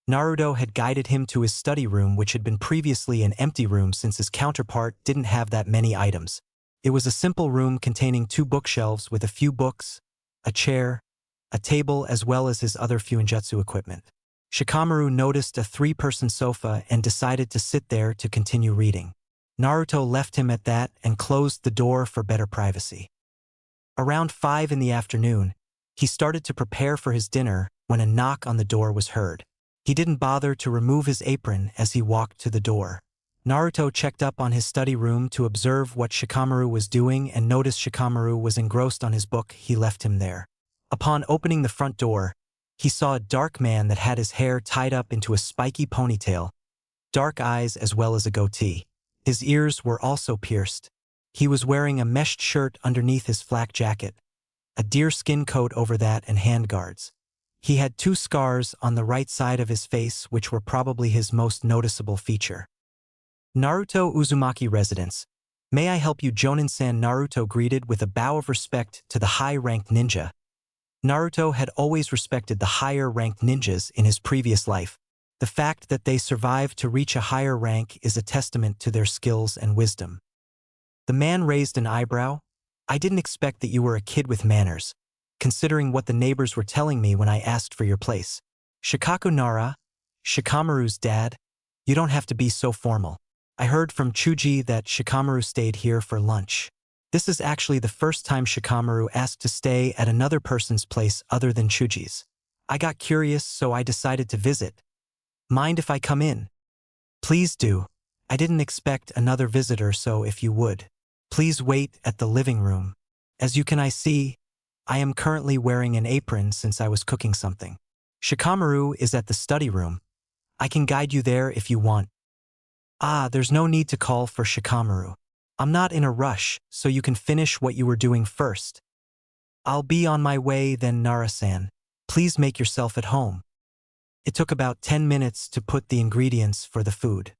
Naruto had guided him to his study room, which had been previously an empty room since his counterpart didn't have that many items. It was a simple room containing 2 bookshelves with a few books, a chair, a table, as well as his other fuinjutsu equipment. Shikamaru noticed a 3-person sofa and decided to sit there to continue reading. Naruto left him at that and closed the door for better privacy. Around 5 in the afternoon, he started to prepare for his dinner when a knock on the door was heard. He didn't bother to remove his apron as he walked to the door. Naruto checked up on his study room to observe what Shikamaru was doing and noticed Shikamaru was engrossed on his book. He left him there. Upon opening the front door, He saw a dark man that had his hair tied up into a spiky ponytail, dark eyes as well as a goatee. His ears were also pierced. He was wearing a meshed shirt underneath his flak jacket, a deerskin coat over that and handguards. He had 2 scars on the right side of his face which were probably his most noticeable feature. Naruto Uzumaki residence. May I help you? Jonin-san. Naruto greeted with a bow of respect to the high-ranked ninja. Naruto had always respected the higher-ranked ninjas in his previous life. The fact that they survived to reach a higher rank is a testament to their skills and wisdom. The man raised an eyebrow. I didn't expect that you were a kid with manners, considering what the neighbors were telling me when I asked for your place. Shikaku Nara, Shikamaru's dad, you don't have to be so formal. I heard from Chuji that Shikamaru stayed here for lunch. This is actually the first time Shikamaru asked to stay at another person's place other than Chuji's. I got curious, so I decided to visit. Mind if I come in? Please do. I didn't expect another visitor, so if you would, please wait at the living room. As you can see, I am currently wearing an apron since I was cooking something. Shikamaru is at the study room. I can guide you there if you want. There's no need to call for Shikamaru. I'm not in a rush, so you can finish what you were doing first. I'll be on my way then. Nara-san, please make yourself at home. It took about 10 minutes to put the ingredients for the food.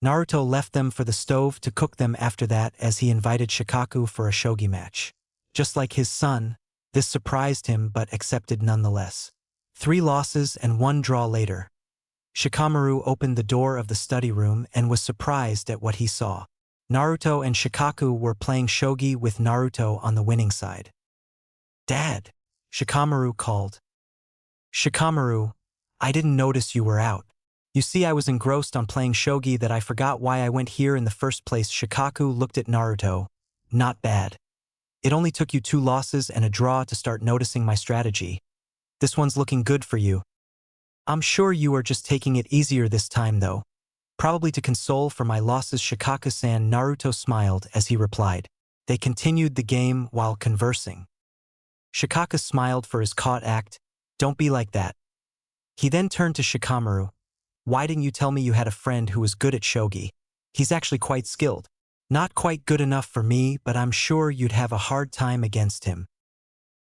Naruto left them for the stove to cook them after that as he invited Shikaku for a shogi match. Just like his son, this surprised him but accepted nonetheless. 3 losses and 1 draw later. Shikamaru opened the door of the study room and was surprised at what he saw. Naruto and Shikaku were playing shogi with Naruto on the winning side. Dad, Shikamaru called. Shikamaru, I didn't notice you were out. You see, I was engrossed on playing shogi that I forgot why I went here in the first place. Shikaku looked at Naruto. Not bad. It only took you 2 losses and a draw to start noticing my strategy. This one's looking good for you. I'm sure you are just taking it easier this time though. Probably to console for my losses. Shikaku-san. Naruto smiled as he replied. They continued the game while conversing. Shikaku smiled for his caught act. Don't be like that. He then turned to Shikamaru. Why didn't you tell me you had a friend who was good at shogi? He's actually quite skilled. Not quite good enough for me, but I'm sure you'd have a hard time against him.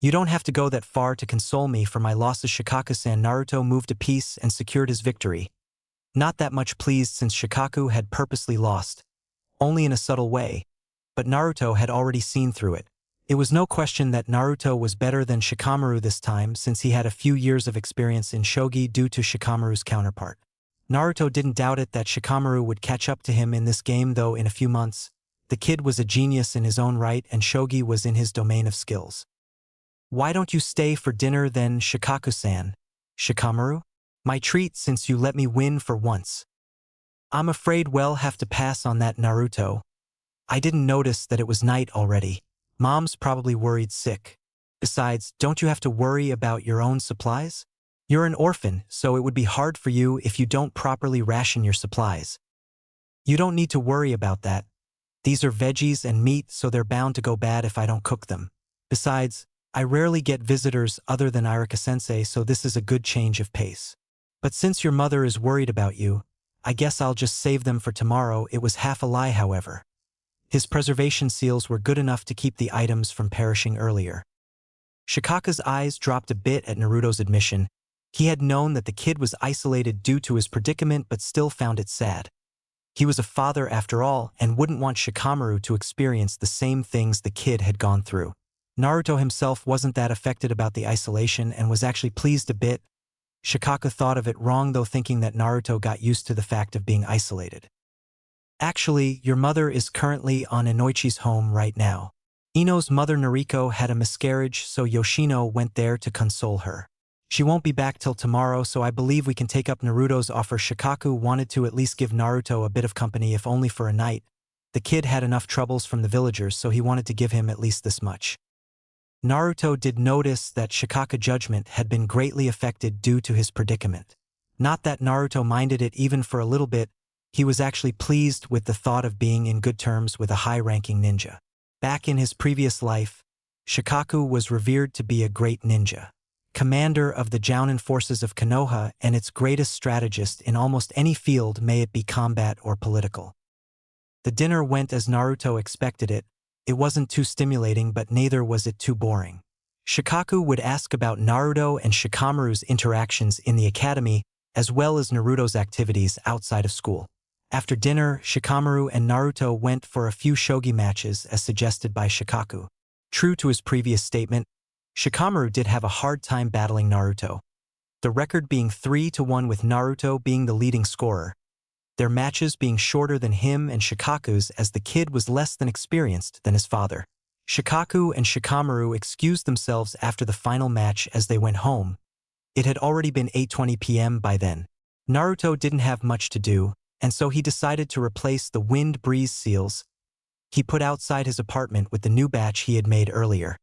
You don't have to go that far to console me for my losses. Shikaku-san. Naruto moved a piece and secured his victory. Not that much pleased since Shikaku had purposely lost, only in a subtle way, but Naruto had already seen through it. It was no question that Naruto was better than Shikamaru this time since he had a few years of experience in shogi due to Shikamaru's counterpart. Naruto didn't doubt it that Shikamaru would catch up to him in this game though in a few months. The kid was a genius in his own right and shogi was in his domain of skills. Why don't you stay for dinner then, Shikaku-san? Shikamaru? My treat since you let me win for once. I'm afraid we'll have to pass on that, Naruto. I didn't notice that it was night already. Mom's probably worried sick. Besides, don't you have to worry about your own supplies? You're an orphan, so it would be hard for you if you don't properly ration your supplies. You don't need to worry about that. These are veggies and meat, so they're bound to go bad if I don't cook them. Besides, I rarely get visitors other than Irika-sensei, so this is a good change of pace. But since your mother is worried about you, I guess I'll just save them for tomorrow. It was half a lie, however. His preservation seals were good enough to keep the items from perishing earlier. Shikaku's eyes dropped a bit at Naruto's admission. He had known that the kid was isolated due to his predicament but still found it sad. He was a father after all and wouldn't want Shikamaru to experience the same things the kid had gone through. Naruto himself wasn't that affected about the isolation and was actually pleased a bit. Shikaku thought of it wrong though, thinking that Naruto got used to the fact of being isolated. Actually, your mother is currently on Inoichi's home right now. Ino's mother Noriko had a miscarriage, so Yoshino went there to console her. She won't be back till tomorrow, so I believe we can take up Naruto's offer. Shikaku wanted to at least give Naruto a bit of company if only for a night. The kid had enough troubles from the villagers, so he wanted to give him at least this much. Naruto did notice that Shikaku's judgment had been greatly affected due to his predicament. Not that Naruto minded it even for a little bit, he was actually pleased with the thought of being in good terms with a high-ranking ninja. Back in his previous life, Shikaku was revered to be a great ninja. commander of the Jounin forces of Konoha and its greatest strategist in almost any field, may it be combat or political. The dinner went as Naruto expected it. It wasn't too stimulating, but neither was it too boring. Shikaku would ask about Naruto and Shikamaru's interactions in the academy, as well as Naruto's activities outside of school. After dinner, Shikamaru and Naruto went for a few shogi matches as suggested by Shikaku. True to his previous statement, Shikamaru did have a hard time battling Naruto, the record being 3-1 with Naruto being the leading scorer, their matches being shorter than him and Shikaku's as the kid was less than experienced than his father. Shikaku and Shikamaru excused themselves after the final match as they went home. It had already been 8:20 p.m. by then. Naruto didn't have much to do, and so he decided to replace the wind breeze seals he put outside his apartment with the new batch he had made earlier.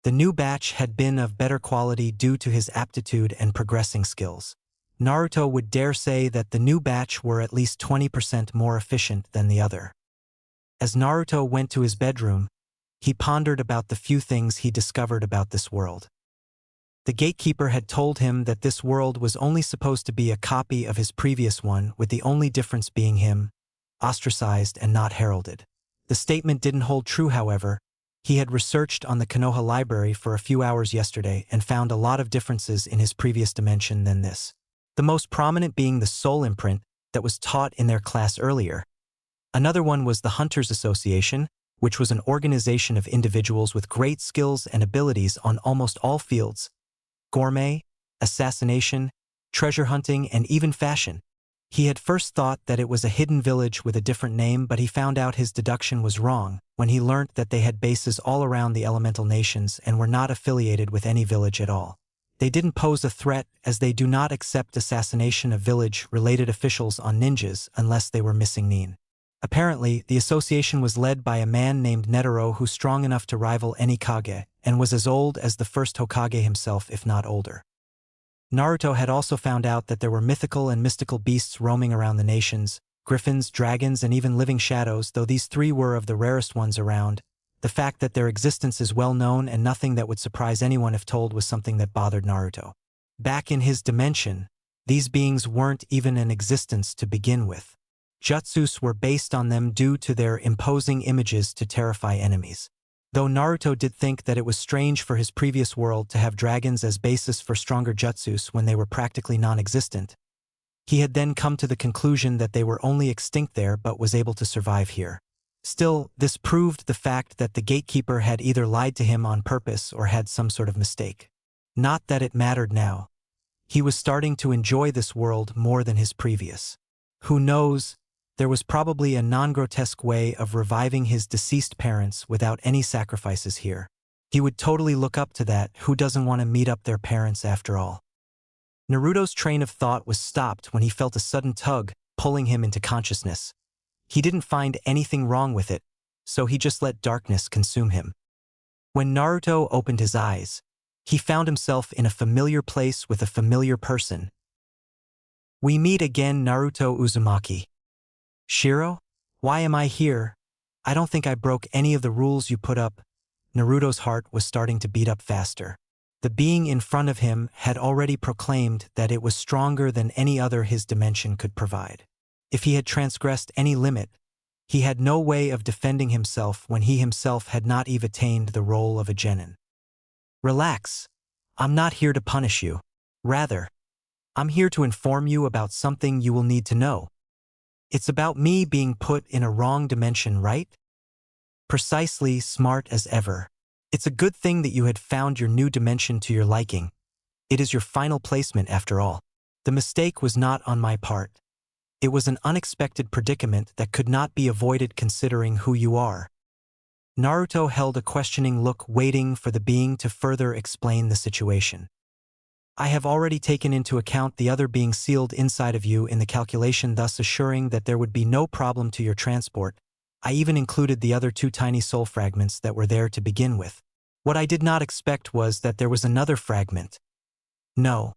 The new batch had been of better quality due to his aptitude and progressing skills. Naruto would dare say that the new batch were at least 20% more efficient than the other. As Naruto went to his bedroom, he pondered about the few things he discovered about this world. The gatekeeper had told him that this world was only supposed to be a copy of his previous one, with the only difference being him, ostracized and not heralded. The statement didn't hold true, however. He had researched on the Konoha library for a few hours yesterday and found a lot of differences in his previous dimension than this. The most prominent being the soul imprint that was taught in their class earlier. Another one was the Hunters Association, which was an organization of individuals with great skills and abilities on almost all fields: gourmet, assassination, treasure hunting, and even fashion. He had first thought that it was a hidden village with a different name, but he found out his deduction was wrong when he learnt that they had bases all around the elemental nations and were not affiliated with any village at all. They didn't pose a threat, as they do not accept assassination of village-related officials on ninjas unless they were missing Nin. Apparently, the association was led by a man named Netero, who strong enough to rival any Kage, and was as old as the first Hokage himself, if not older. Naruto had also found out that there were mythical and mystical beasts roaming around the nations: griffins, dragons, and even living shadows, though these three were of the rarest ones around. The fact that their existence is well known and nothing that would surprise anyone if told was something that bothered Naruto. Back in his dimension, these beings weren't even in existence to begin with. Jutsus were based on them due to their imposing images to terrify enemies. Though Naruto did think that it was strange for his previous world to have dragons as basis for stronger jutsus when they were practically non-existent, he had then come to the conclusion that they were only extinct there but was able to survive here. Still, this proved the fact that the gatekeeper had either lied to him on purpose or had some sort of mistake. Not that it mattered now. He was starting to enjoy this world more than his previous. Who knows? There was probably a non-grotesque way of reviving his deceased parents without any sacrifices here. He would totally look up to that. Who doesn't want to meet up their parents after all? Naruto's train of thought was stopped when he felt a sudden tug pulling him into consciousness. He didn't find anything wrong with it, so he just let darkness consume him. When Naruto opened his eyes, he found himself in a familiar place with a familiar person. We meet again, Naruto Uzumaki. Shiro? Why am I here? I don't think I broke any of the rules you put up. Naruto's heart was starting to beat up faster. The being in front of him had already proclaimed that it was stronger than any other his dimension could provide. If he had transgressed any limit, he had no way of defending himself when he himself had not even attained the role of a genin. Relax. I'm not here to punish you. Rather, I'm here to inform you about something you will need to know. It's about me being put in a wrong dimension, right? Precisely, smart as ever. It's a good thing that you had found your new dimension to your liking. It is your final placement after all. The mistake was not on my part. It was an unexpected predicament that could not be avoided considering who you are. Naruto held a questioning look, waiting for the being to further explain the situation. I have already taken into account the other being sealed inside of you in the calculation, thus assuring that there would be no problem to your transport. I even included the other two tiny soul fragments that were there to begin with. What I did not expect was that there was another fragment. No,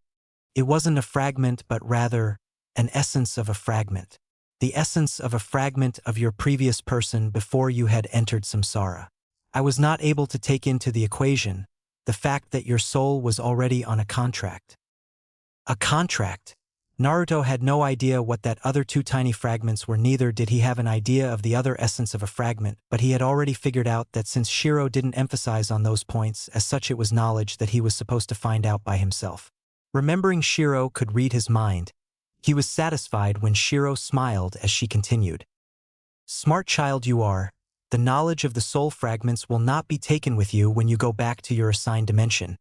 it wasn't a fragment, but rather an essence of a fragment. The essence of a fragment of your previous person before you had entered samsara. I was not able to take into the equation the fact that your soul was already on a contract. A contract? Naruto had no idea what that other two tiny fragments were, neither did he have an idea of the other essence of a fragment, but he had already figured out that since Shiro didn't emphasize on those points, as such it was knowledge that he was supposed to find out by himself. Remembering Shiro could read his mind, he was satisfied when Shiro smiled as she continued. Smart child you are, the knowledge of the soul fragments will not be taken with you when you go back to your assigned dimension.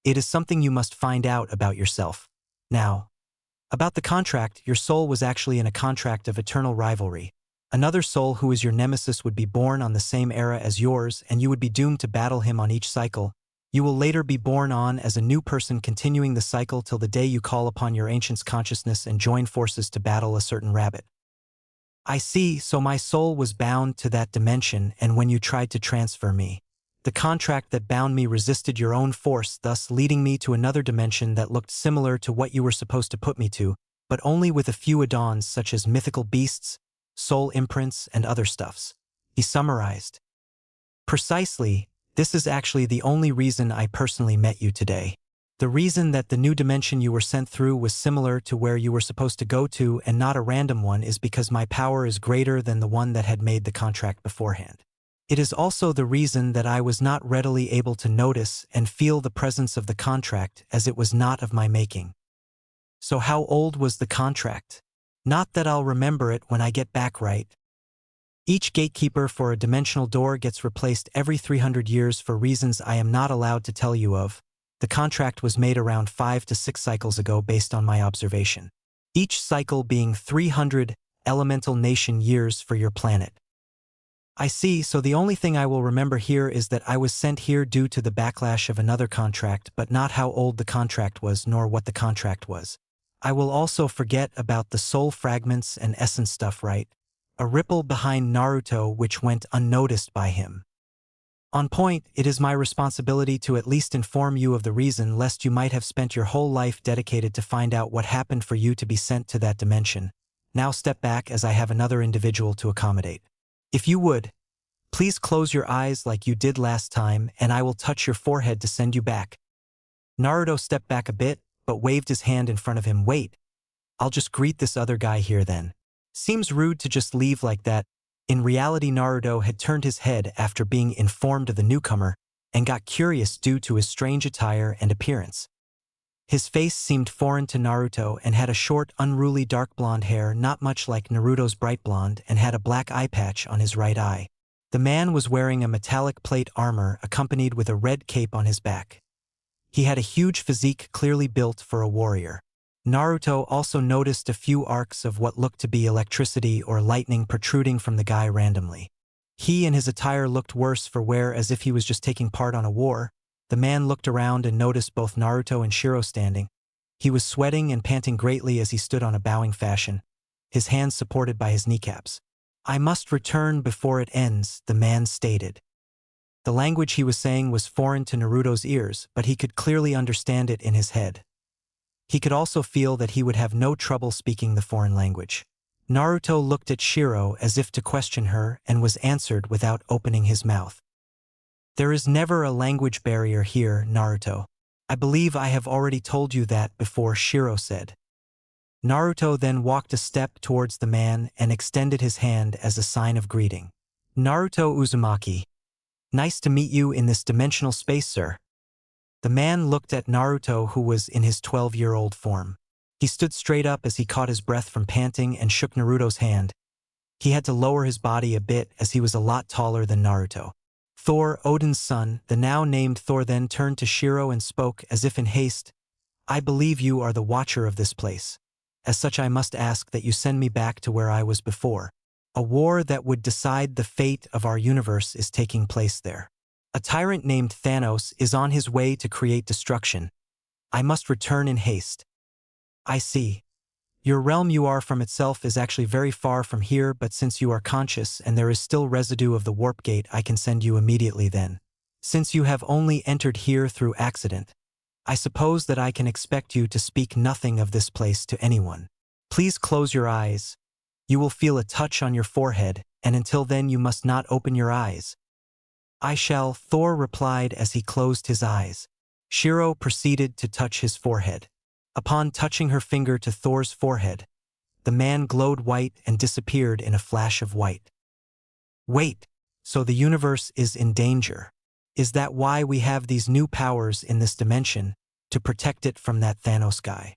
It is something you must find out about yourself. Now, about the contract, your soul was actually in a contract of eternal rivalry. Another soul who is your nemesis would be born on the same era as yours, and you would be doomed to battle him on each cycle. You will later be born on as a new person, continuing the cycle till the day you call upon your ancient's consciousness and join forces to battle a certain rabbit. I see, so my soul was bound to that dimension, and when you tried to transfer me, the contract that bound me resisted your own force, thus leading me to another dimension that looked similar to what you were supposed to put me to, but only with a few add-ons such as mythical beasts, soul imprints, and other stuffs. He summarized. Precisely, this is actually the only reason I personally met you today. The reason that the new dimension you were sent through was similar to where you were supposed to go to and not a random one is because my power is greater than the one that had made the contract beforehand. It is also the reason that I was not readily able to notice and feel the presence of the contract, as it was not of my making. So how old was the contract? Not that I'll remember it when I get back, right? Each gatekeeper for a dimensional door gets replaced every 300 years for reasons I am not allowed to tell you of. The contract was made around 5 to 6 cycles ago based on my observation. Each cycle being 300 elemental nation years for your planet. I see, so the only thing I will remember here is that I was sent here due to the backlash of another contract, but not how old the contract was nor what the contract was. I will also forget about the soul fragments and essence stuff, right? A ripple behind Naruto which went unnoticed by him. On point, it is my responsibility to at least inform you of the reason, lest you might have spent your whole life dedicated to find out what happened for you to be sent to that dimension. Now step back as I have another individual to accommodate. If you would, please close your eyes like you did last time, and I will touch your forehead to send you back. Naruto stepped back a bit, but waved his hand in front of him. Wait, I'll just greet this other guy here then. Seems rude to just leave like that. In reality, Naruto had turned his head after being informed of the newcomer and got curious due to his strange attire and appearance. His face seemed foreign to Naruto and had a short, unruly dark blonde hair not much like Naruto's bright blonde and had a black eye patch on his right eye. The man was wearing a metallic plate armor accompanied with a red cape on his back. He had a huge physique clearly built for a warrior. Naruto also noticed a few arcs of what looked to be electricity or lightning protruding from the guy randomly. He and his attire looked worse for wear, as if he was just taking part on a war. The man looked around and noticed both Naruto and Shiro standing. He was sweating and panting greatly as he stood on a bowing fashion, his hands supported by his kneecaps. I must return before it ends, the man stated. The language he was saying was foreign to Naruto's ears, but he could clearly understand it in his head. He could also feel that he would have no trouble speaking the foreign language. Naruto looked at Shiro as if to question her and was answered without opening his mouth. There is never a language barrier here, Naruto. I believe I have already told you that before, Shiro said. Naruto then walked a step towards the man and extended his hand as a sign of greeting. Naruto Uzumaki. Nice to meet you in this dimensional space, sir. The man looked at Naruto, who was in his 12-year-old form. He stood straight up as he caught his breath from panting and shook Naruto's hand. He had to lower his body a bit as he was a lot taller than Naruto. Thor, Odin's son, the now named Thor, then turned to Shiro and spoke as if in haste. I believe you are the watcher of this place. As such, I must ask that you send me back to where I was before. A war that would decide the fate of our universe is taking place there. A tyrant named Thanos is on his way to create destruction. I must return in haste. I see. Your realm you are from itself is actually very far from here, but since you are conscious and there is still residue of the warp gate, I can send you immediately then. Since you have only entered here through accident, I suppose that I can expect you to speak nothing of this place to anyone. Please close your eyes. You will feel a touch on your forehead, and until then you must not open your eyes. I shall, Thor replied as he closed his eyes. Shiro proceeded to touch his forehead. Upon touching her finger to Thor's forehead, the man glowed white and disappeared in a flash of white. Wait, so the universe is in danger. Is that why we have these new powers in this dimension, to protect it from that Thanos guy?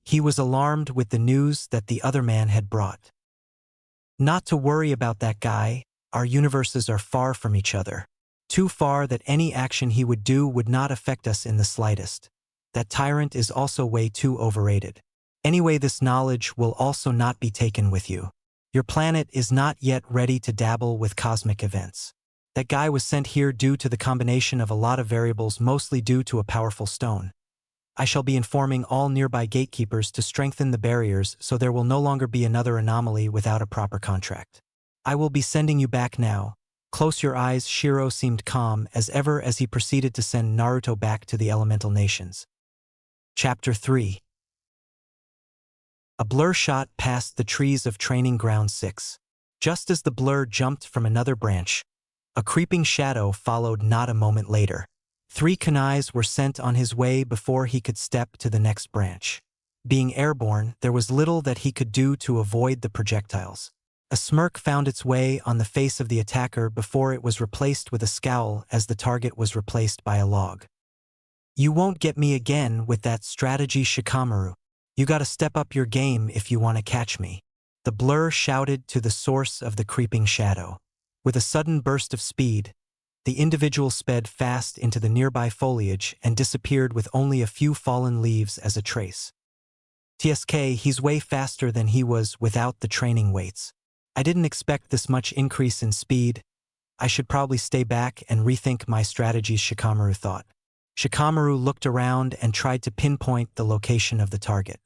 He was alarmed with the news that the other man had brought. Not to worry about that guy, our universes are far from each other. Too far that any action he would do would not affect us in the slightest. That tyrant is also way too overrated. Anyway, this knowledge will also not be taken with you. Your planet is not yet ready to dabble with cosmic events. That guy was sent here due to the combination of a lot of variables, mostly due to a powerful stone. I shall be informing all nearby gatekeepers to strengthen the barriers so there will no longer be another anomaly without a proper contract. I will be sending you back now. Close your eyes. Shiro seemed calm as ever as he proceeded to send Naruto back to the elemental nations. Chapter 3. A blur shot past the trees of Training Ground 6. Just as the blur jumped from another branch, a creeping shadow followed not a moment later. 3 kunais were sent on his way before he could step to the next branch. Being airborne, there was little that he could do to avoid the projectiles. A smirk found its way on the face of the attacker before it was replaced with a scowl as the target was replaced by a log. You won't get me again with that strategy, Shikamaru. You gotta step up your game if you want to catch me. The blur shouted to the source of the creeping shadow. With a sudden burst of speed, the individual sped fast into the nearby foliage and disappeared with only a few fallen leaves as a trace. TSK, he's way faster than he was without the training weights. I didn't expect this much increase in speed. I should probably stay back and rethink my strategies, Shikamaru thought. Shikamaru looked around and tried to pinpoint the location of the target.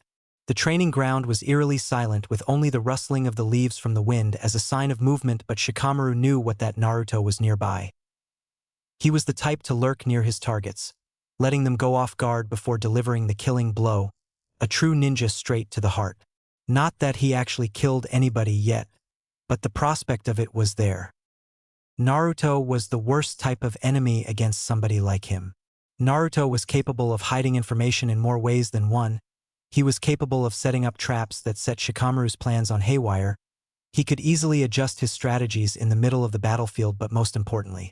The training ground was eerily silent with only the rustling of the leaves from the wind as a sign of movement, but Shikamaru knew what that Naruto was nearby. He was the type to lurk near his targets, letting them go off guard before delivering the killing blow, a true ninja straight to the heart. Not that he actually killed anybody yet, but the prospect of it was there. Naruto was the worst type of enemy against somebody like him. Naruto was capable of hiding information in more ways than one. He was capable of setting up traps that set Shikamaru's plans on haywire. He could easily adjust his strategies in the middle of the battlefield, but most importantly,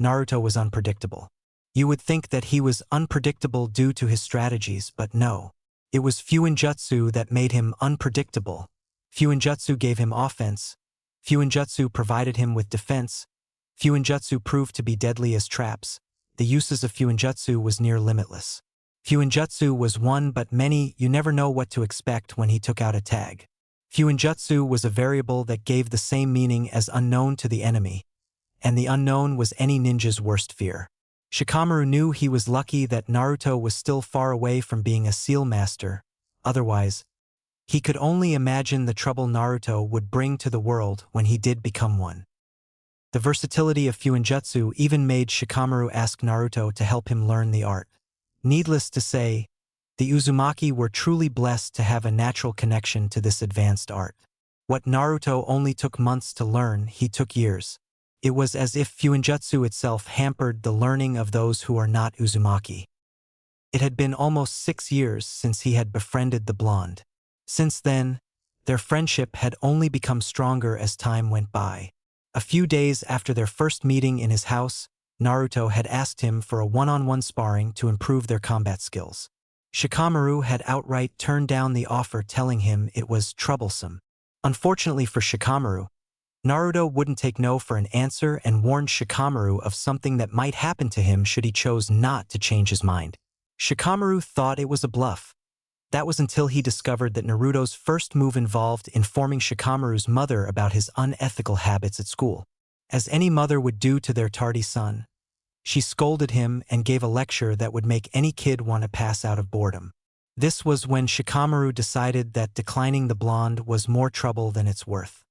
Naruto was unpredictable. You would think that he was unpredictable due to his strategies, but no. It was Fuinjutsu that made him unpredictable. Fuinjutsu gave him offense. Fuinjutsu provided him with defense. Fuinjutsu proved to be deadly as traps. The uses of Fuinjutsu was near limitless. Fuinjutsu was one but many, you never know what to expect when he took out a tag. Fuinjutsu was a variable that gave the same meaning as unknown to the enemy, and the unknown was any ninja's worst fear. Shikamaru knew he was lucky that Naruto was still far away from being a seal master. Otherwise, he could only imagine the trouble Naruto would bring to the world when he did become one. The versatility of Fuinjutsu even made Shikamaru ask Naruto to help him learn the art. Needless to say, the Uzumaki were truly blessed to have a natural connection to this advanced art. What Naruto only took months to learn, he took years. It was as if Fuinjutsu itself hampered the learning of those who are not Uzumaki. It had been almost 6 years since he had befriended the blonde. Since then, their friendship had only become stronger as time went by. A few days after their first meeting in his house, Naruto had asked him for a one-on-one sparring to improve their combat skills. Shikamaru had outright turned down the offer, telling him it was troublesome. Unfortunately for Shikamaru, Naruto wouldn't take no for an answer and warned Shikamaru of something that might happen to him should he choose not to change his mind. Shikamaru thought it was a bluff. That was until he discovered that Naruto's first move involved informing Shikamaru's mother about his unethical habits at school. As any mother would do to their tardy son, she scolded him and gave a lecture that would make any kid want to pass out of boredom. This was when Shikamaru decided that declining the blonde was more trouble than it's worth.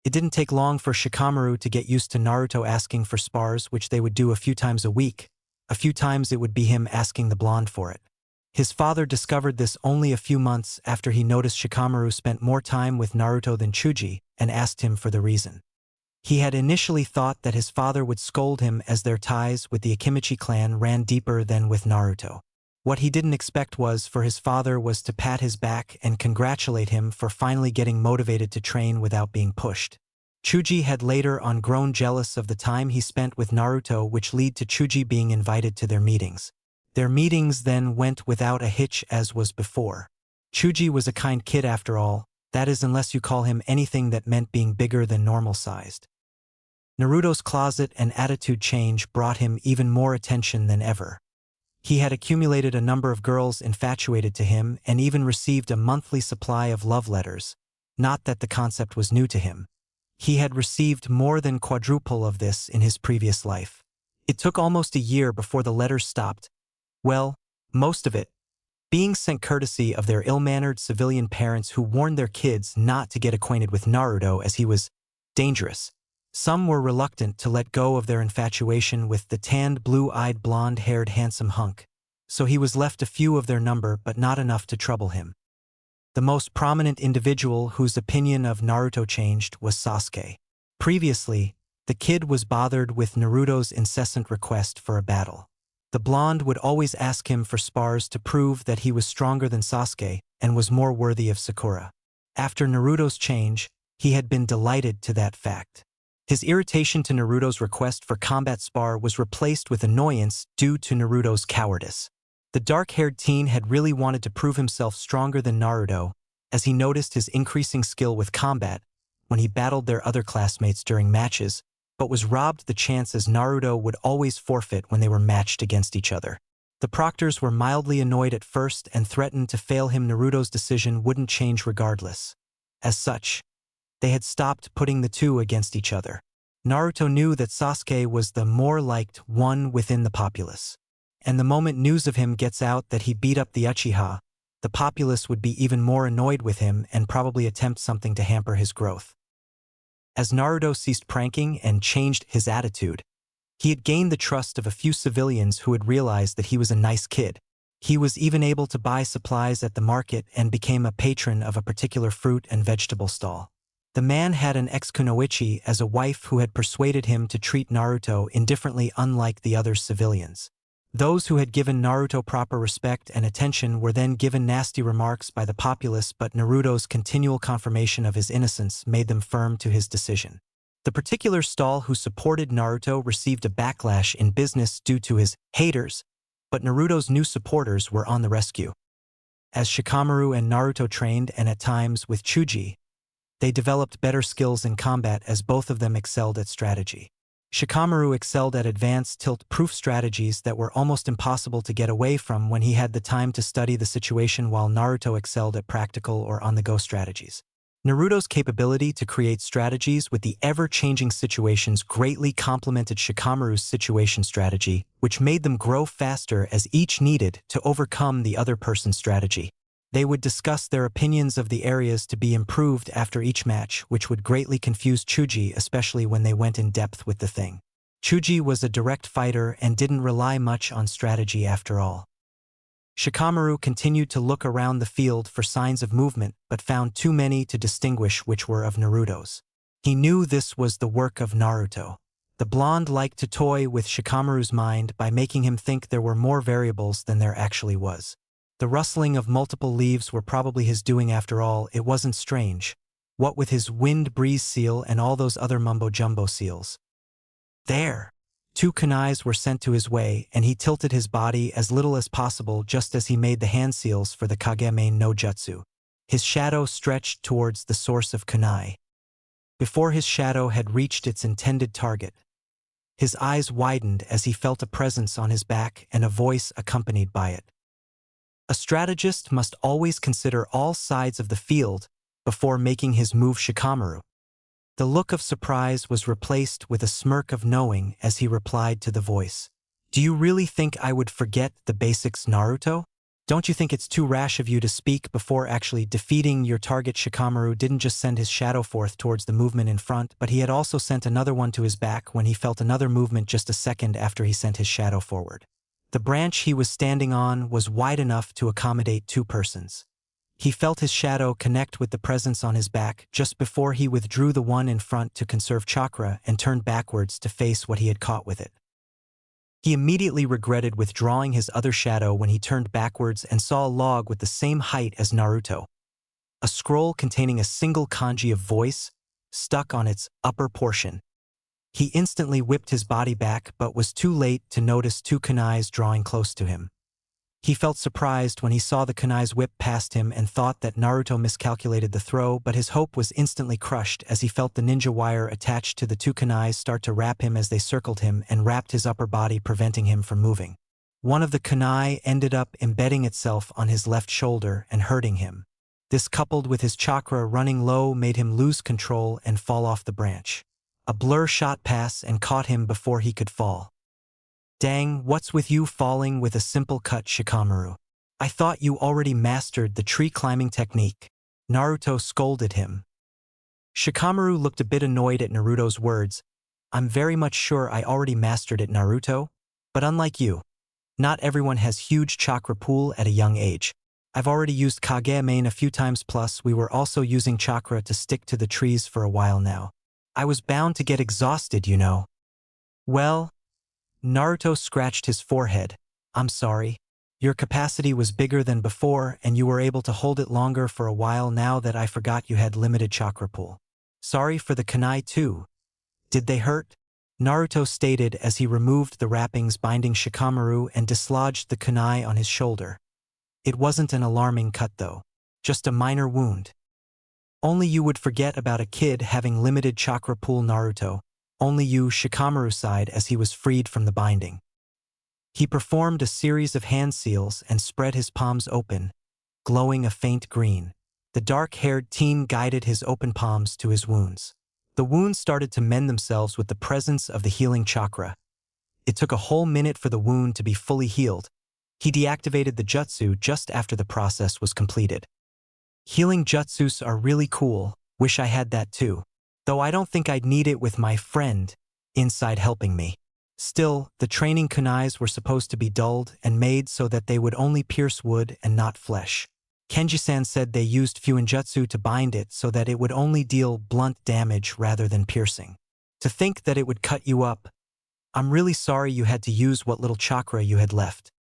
It didn't take long for Shikamaru to get used to Naruto asking for spars, which they would do a few times a week. A few times it would be him asking the blonde for it. His father discovered this only a few months after he noticed Shikamaru spent more time with Naruto than Chuji and asked him for the reason. He had initially thought that his father would scold him as their ties with the Akimichi clan ran deeper than with Naruto. What he didn't expect was for his father was to pat his back and congratulate him for finally getting motivated to train without being pushed. Chuji had later on grown jealous of the time he spent with Naruto, which led to Chuji being invited to their meetings. Their meetings then went without a hitch as was before. Chuji was a kind kid after all, that is unless you call him anything that meant being bigger than normal-sized. Naruto's closet and attitude change brought him even more attention than ever. He had accumulated a number of girls infatuated to him and even received a monthly supply of love letters. Not that the concept was new to him. He had received more than quadruple of this in his previous life. It took almost a year before the letters stopped. Well, most of it being sent courtesy of their ill-mannered civilian parents who warned their kids not to get acquainted with Naruto as he was dangerous. Some were reluctant to let go of their infatuation with the tanned, blue-eyed, blonde-haired handsome hunk, so he was left a few of their number but not enough to trouble him. The most prominent individual whose opinion of Naruto changed was Sasuke. Previously, the kid was bothered with Naruto's incessant request for a battle. The blonde would always ask him for spars to prove that he was stronger than Sasuke and was more worthy of Sakura. After Naruto's change, he had been delighted to that fact. His irritation to Naruto's request for combat spar was replaced with annoyance due to Naruto's cowardice. The dark-haired teen had really wanted to prove himself stronger than Naruto, as he noticed his increasing skill with combat when he battled their other classmates during matches, but was robbed the chance as Naruto would always forfeit when they were matched against each other. The proctors were mildly annoyed at first and threatened to fail him. Naruto's decision wouldn't change regardless. As such, they had stopped putting the two against each other. Naruto knew that Sasuke was the more liked one within the populace. And the moment news of him gets out that he beat up the Uchiha, the populace would be even more annoyed with him and probably attempt something to hamper his growth. As Naruto ceased pranking and changed his attitude, he had gained the trust of a few civilians who had realized that he was a nice kid. He was even able to buy supplies at the market and became a patron of a particular fruit and vegetable stall. The man had an ex-kunoichi as a wife who had persuaded him to treat Naruto indifferently, unlike the other civilians. Those who had given Naruto proper respect and attention were then given nasty remarks by the populace, but Naruto's continual confirmation of his innocence made them firm to his decision. The particular stall who supported Naruto received a backlash in business due to his haters, but Naruto's new supporters were on the rescue. As Shikamaru and Naruto trained, and at times with Chuji, they developed better skills in combat as both of them excelled at strategy. Shikamaru excelled at advanced tilt-proof strategies that were almost impossible to get away from when he had the time to study the situation, while Naruto excelled at practical or on-the-go strategies. Naruto's capability to create strategies with the ever-changing situations greatly complemented Shikamaru's situation strategy, which made them grow faster as each needed to overcome the other person's strategy. They would discuss their opinions of the areas to be improved after each match, which would greatly confuse Chuji, especially when they went in depth with the thing. Chuji was a direct fighter and didn't rely much on strategy after all. Shikamaru continued to look around the field for signs of movement, but found too many to distinguish which were of Naruto's. He knew this was the work of Naruto. The blonde liked to toy with Shikamaru's mind by making him think there were more variables than there actually was. The rustling of multiple leaves were probably his doing after all. It wasn't strange. What with his wind breeze seal and all those other mumbo-jumbo seals. There! 2 kunais were sent to his way, and he tilted his body as little as possible just as he made the hand seals for the Kagame no Jutsu. His shadow stretched towards the source of kunai. Before his shadow had reached its intended target, his eyes widened as he felt a presence on his back and a voice accompanied by it. A strategist must always consider all sides of the field before making his move. Shikamaru. The look of surprise was replaced with a smirk of knowing as he replied to the voice. Do you really think I would forget the basics, Naruto? Don't you think it's too rash of you to speak before actually defeating your target? Shikamaru didn't just send his shadow forth towards the movement in front, but he had also sent another one to his back when he felt another movement just a second after he sent his shadow forward. The branch he was standing on was wide enough to accommodate 2 persons. He felt his shadow connect with the presence on his back just before he withdrew the one in front to conserve chakra and turned backwards to face what he had caught with it. He immediately regretted withdrawing his other shadow when he turned backwards and saw a log with the same height as Naruto. A scroll containing a single kanji of voice stuck on its upper portion. He instantly whipped his body back but was too late to notice two kunais drawing close to him. He felt surprised when he saw the kunais whip past him and thought that Naruto miscalculated the throw, but his hope was instantly crushed as he felt the ninja wire attached to the two kunais start to wrap him as they circled him and wrapped his upper body, preventing him from moving. One of the kunai ended up embedding itself on his left shoulder and hurting him. This, coupled with his chakra running low, made him lose control and fall off the branch. A blur shot past and caught him before he could fall. "Dang, what's with you falling with a simple cut, Shikamaru? I thought you already mastered the tree climbing technique," Naruto scolded him. Shikamaru looked a bit annoyed at Naruto's words. "I'm very much sure I already mastered it, Naruto. But unlike you, not everyone has huge chakra pool at a young age. I've already used Kage main a few times, plus we were also using chakra to stick to the trees for a while now. I was bound to get exhausted, you know." "Well," Naruto scratched his forehead, "I'm sorry. Your capacity was bigger than before and you were able to hold it longer for a while now that I forgot you had limited chakra pool. Sorry for the kunai too. Did they hurt?" Naruto stated as he removed the wrappings binding Shikamaru and dislodged the kunai on his shoulder. "It wasn't an alarming cut though. Just a minor wound. Only you would forget about a kid having limited chakra pool, Naruto. Only you," Shikamaru sighed as he was freed from the binding. He performed a series of hand seals and spread his palms open, glowing a faint green. The dark-haired teen guided his open palms to his wounds. The wounds started to mend themselves with the presence of the healing chakra. It took a whole minute for the wound to be fully healed. He deactivated the jutsu just after the process was completed. "Healing jutsus are really cool. Wish I had that too. Though I don't think I'd need it with my friend inside helping me." Still, the training kunais were supposed to be dulled and made so that they would only pierce wood and not flesh. Kenji-san said they used fuinjutsu to bind it so that it would only deal blunt damage rather than piercing. To think that it would cut you up. I'm really sorry you had to use what little chakra you had left.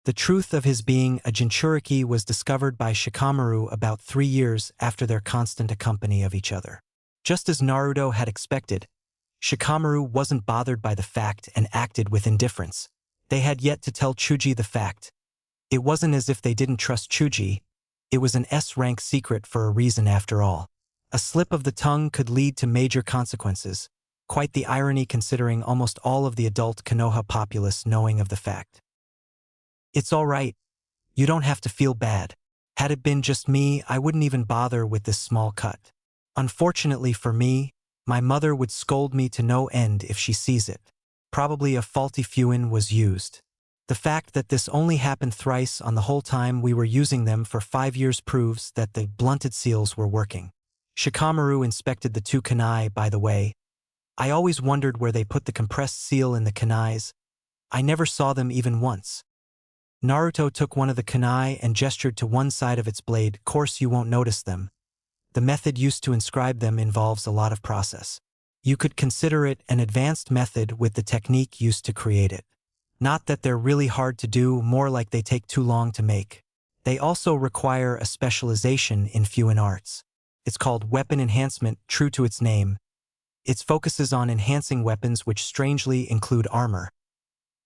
The truth of his being a Jinchuriki was discovered by Shikamaru about 3 years after their constant accompany of each other. Just as Naruto had expected, Shikamaru wasn't bothered by the fact and acted with indifference. They had yet to tell Chuji the fact. It wasn't as if they didn't trust Chuji. It was an S-rank secret for a reason after all. A slip of the tongue could lead to major consequences. Quite the irony considering almost all of the adult Konoha populace knowing of the fact. "It's all right. You don't have to feel bad. Had it been just me, I wouldn't even bother with this small cut. Unfortunately for me, my mother would scold me to no end if she sees it. Probably a faulty fuin was used. The fact that this only happened thrice on the whole time we were using them for 5 years proves that the blunted seals were working." Shikamaru inspected the two kunai, by the way. "I always wondered where they put the compressed seal in the kunais. I never saw them even once." Naruto took one of the kunai and gestured to one side of its blade. "Course you won't notice them. The method used to inscribe them involves a lot of process. You could consider it an advanced method with the technique used to create it. Not that they're really hard to do, more like they take too long to make. They also require a specialization in fuin arts. It's called weapon enhancement, true to its name. It focuses on enhancing weapons which strangely include armor.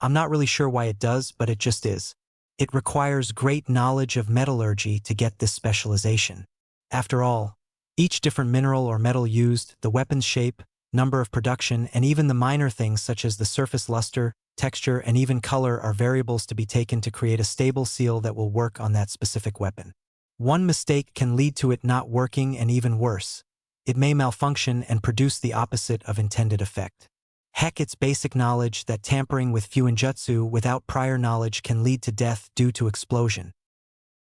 I'm not really sure why it does, but it just is. It requires great knowledge of metallurgy to get this specialization. After all, each different mineral or metal used, the weapon's shape, number of production, and even the minor things such as the surface luster, texture, and even color are variables to be taken to create a stable seal that will work on that specific weapon. One mistake can lead to it not working, and even worse, it may malfunction and produce the opposite of intended effect. Heck, it's basic knowledge that tampering with fuinjutsu without prior knowledge can lead to death due to explosion.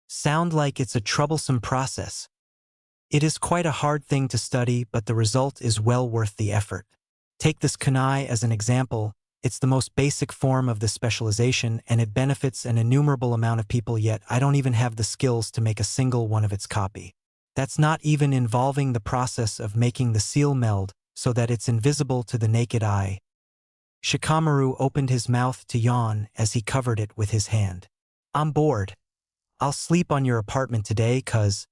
Sound like it's a troublesome process. It is quite a hard thing to study, but the result is well worth the effort. Take this kunai as an example. It's the most basic form of this specialization, and it benefits an innumerable amount of people, yet I don't even have the skills to make a single one of its copy. That's not even involving the process of making the seal meld so that it's invisible to the naked eye. Shikamaru opened his mouth to yawn as he covered it with his hand. I'm bored. I'll sleep on your apartment today 'cause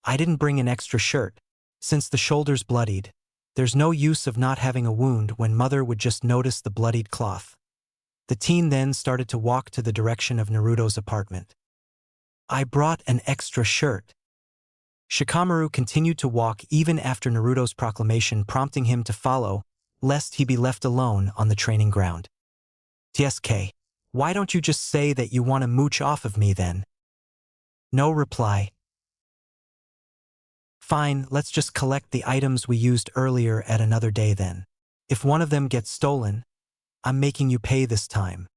I didn't bring an extra shirt. Since the shoulder's bloodied, there's no use of not having a wound when mother would just notice the bloodied cloth. The teen then started to walk to the direction of Naruto's apartment. I brought an extra shirt. Shikamaru continued to walk even after Naruto's proclamation, prompting him to follow, lest he be left alone on the training ground. TSK, why don't you just say that you want to mooch off of me then? No reply. Fine, let's just collect the items we used earlier at another day then. If one of them gets stolen, I'm making you pay this time.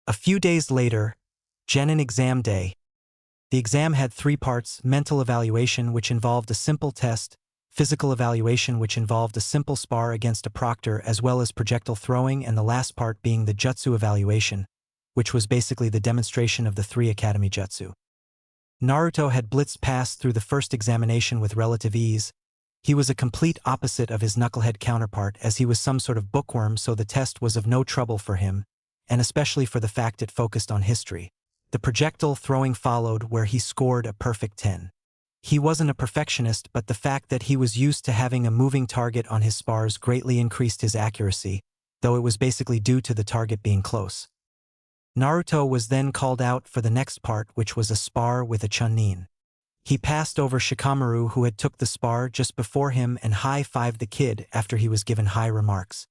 A few days later, Genin exam day. The exam had 3 parts: mental evaluation, which involved a simple test, physical evaluation, which involved a simple spar against a proctor, as well as projectile throwing, and the last part being the jutsu evaluation, which was basically the demonstration of the 3 academy jutsu. Naruto had blitzed past through the first examination with relative ease. He was a complete opposite of his knucklehead counterpart, as he was some sort of bookworm, so the test was of no trouble for him, and especially for the fact it focused on history. The projectile throwing followed, where he scored a perfect 10. He wasn't a perfectionist, but the fact that he was used to having a moving target on his spars greatly increased his accuracy, though it was basically due to the target being close. Naruto was then called out for the next part, which was a spar with a Chunin. He passed over Shikamaru, who had took the spar just before him, and high-fived the kid after he was given high remarks.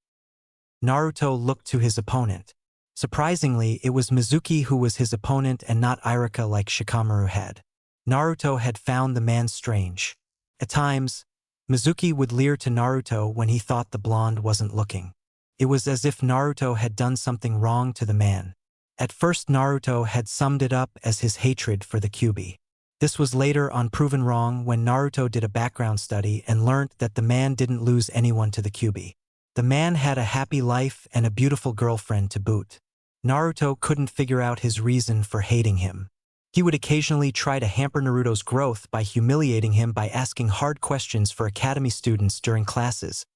Naruto looked to his opponent. Surprisingly, it was Mizuki who was his opponent and not Irika like Shikamaru had. Naruto had found the man strange. At times, Mizuki would leer to Naruto when he thought the blonde wasn't looking. It was as if Naruto had done something wrong to the man. At first, Naruto had summed it up as his hatred for the Kyuubi. This was later on proven wrong when Naruto did a background study and learnt that the man didn't lose anyone to the Kyuubi. The man had a happy life and a beautiful girlfriend to boot. Naruto couldn't figure out his reason for hating him. He would occasionally try to hamper Naruto's growth by humiliating him by asking hard questions for academy students during classes.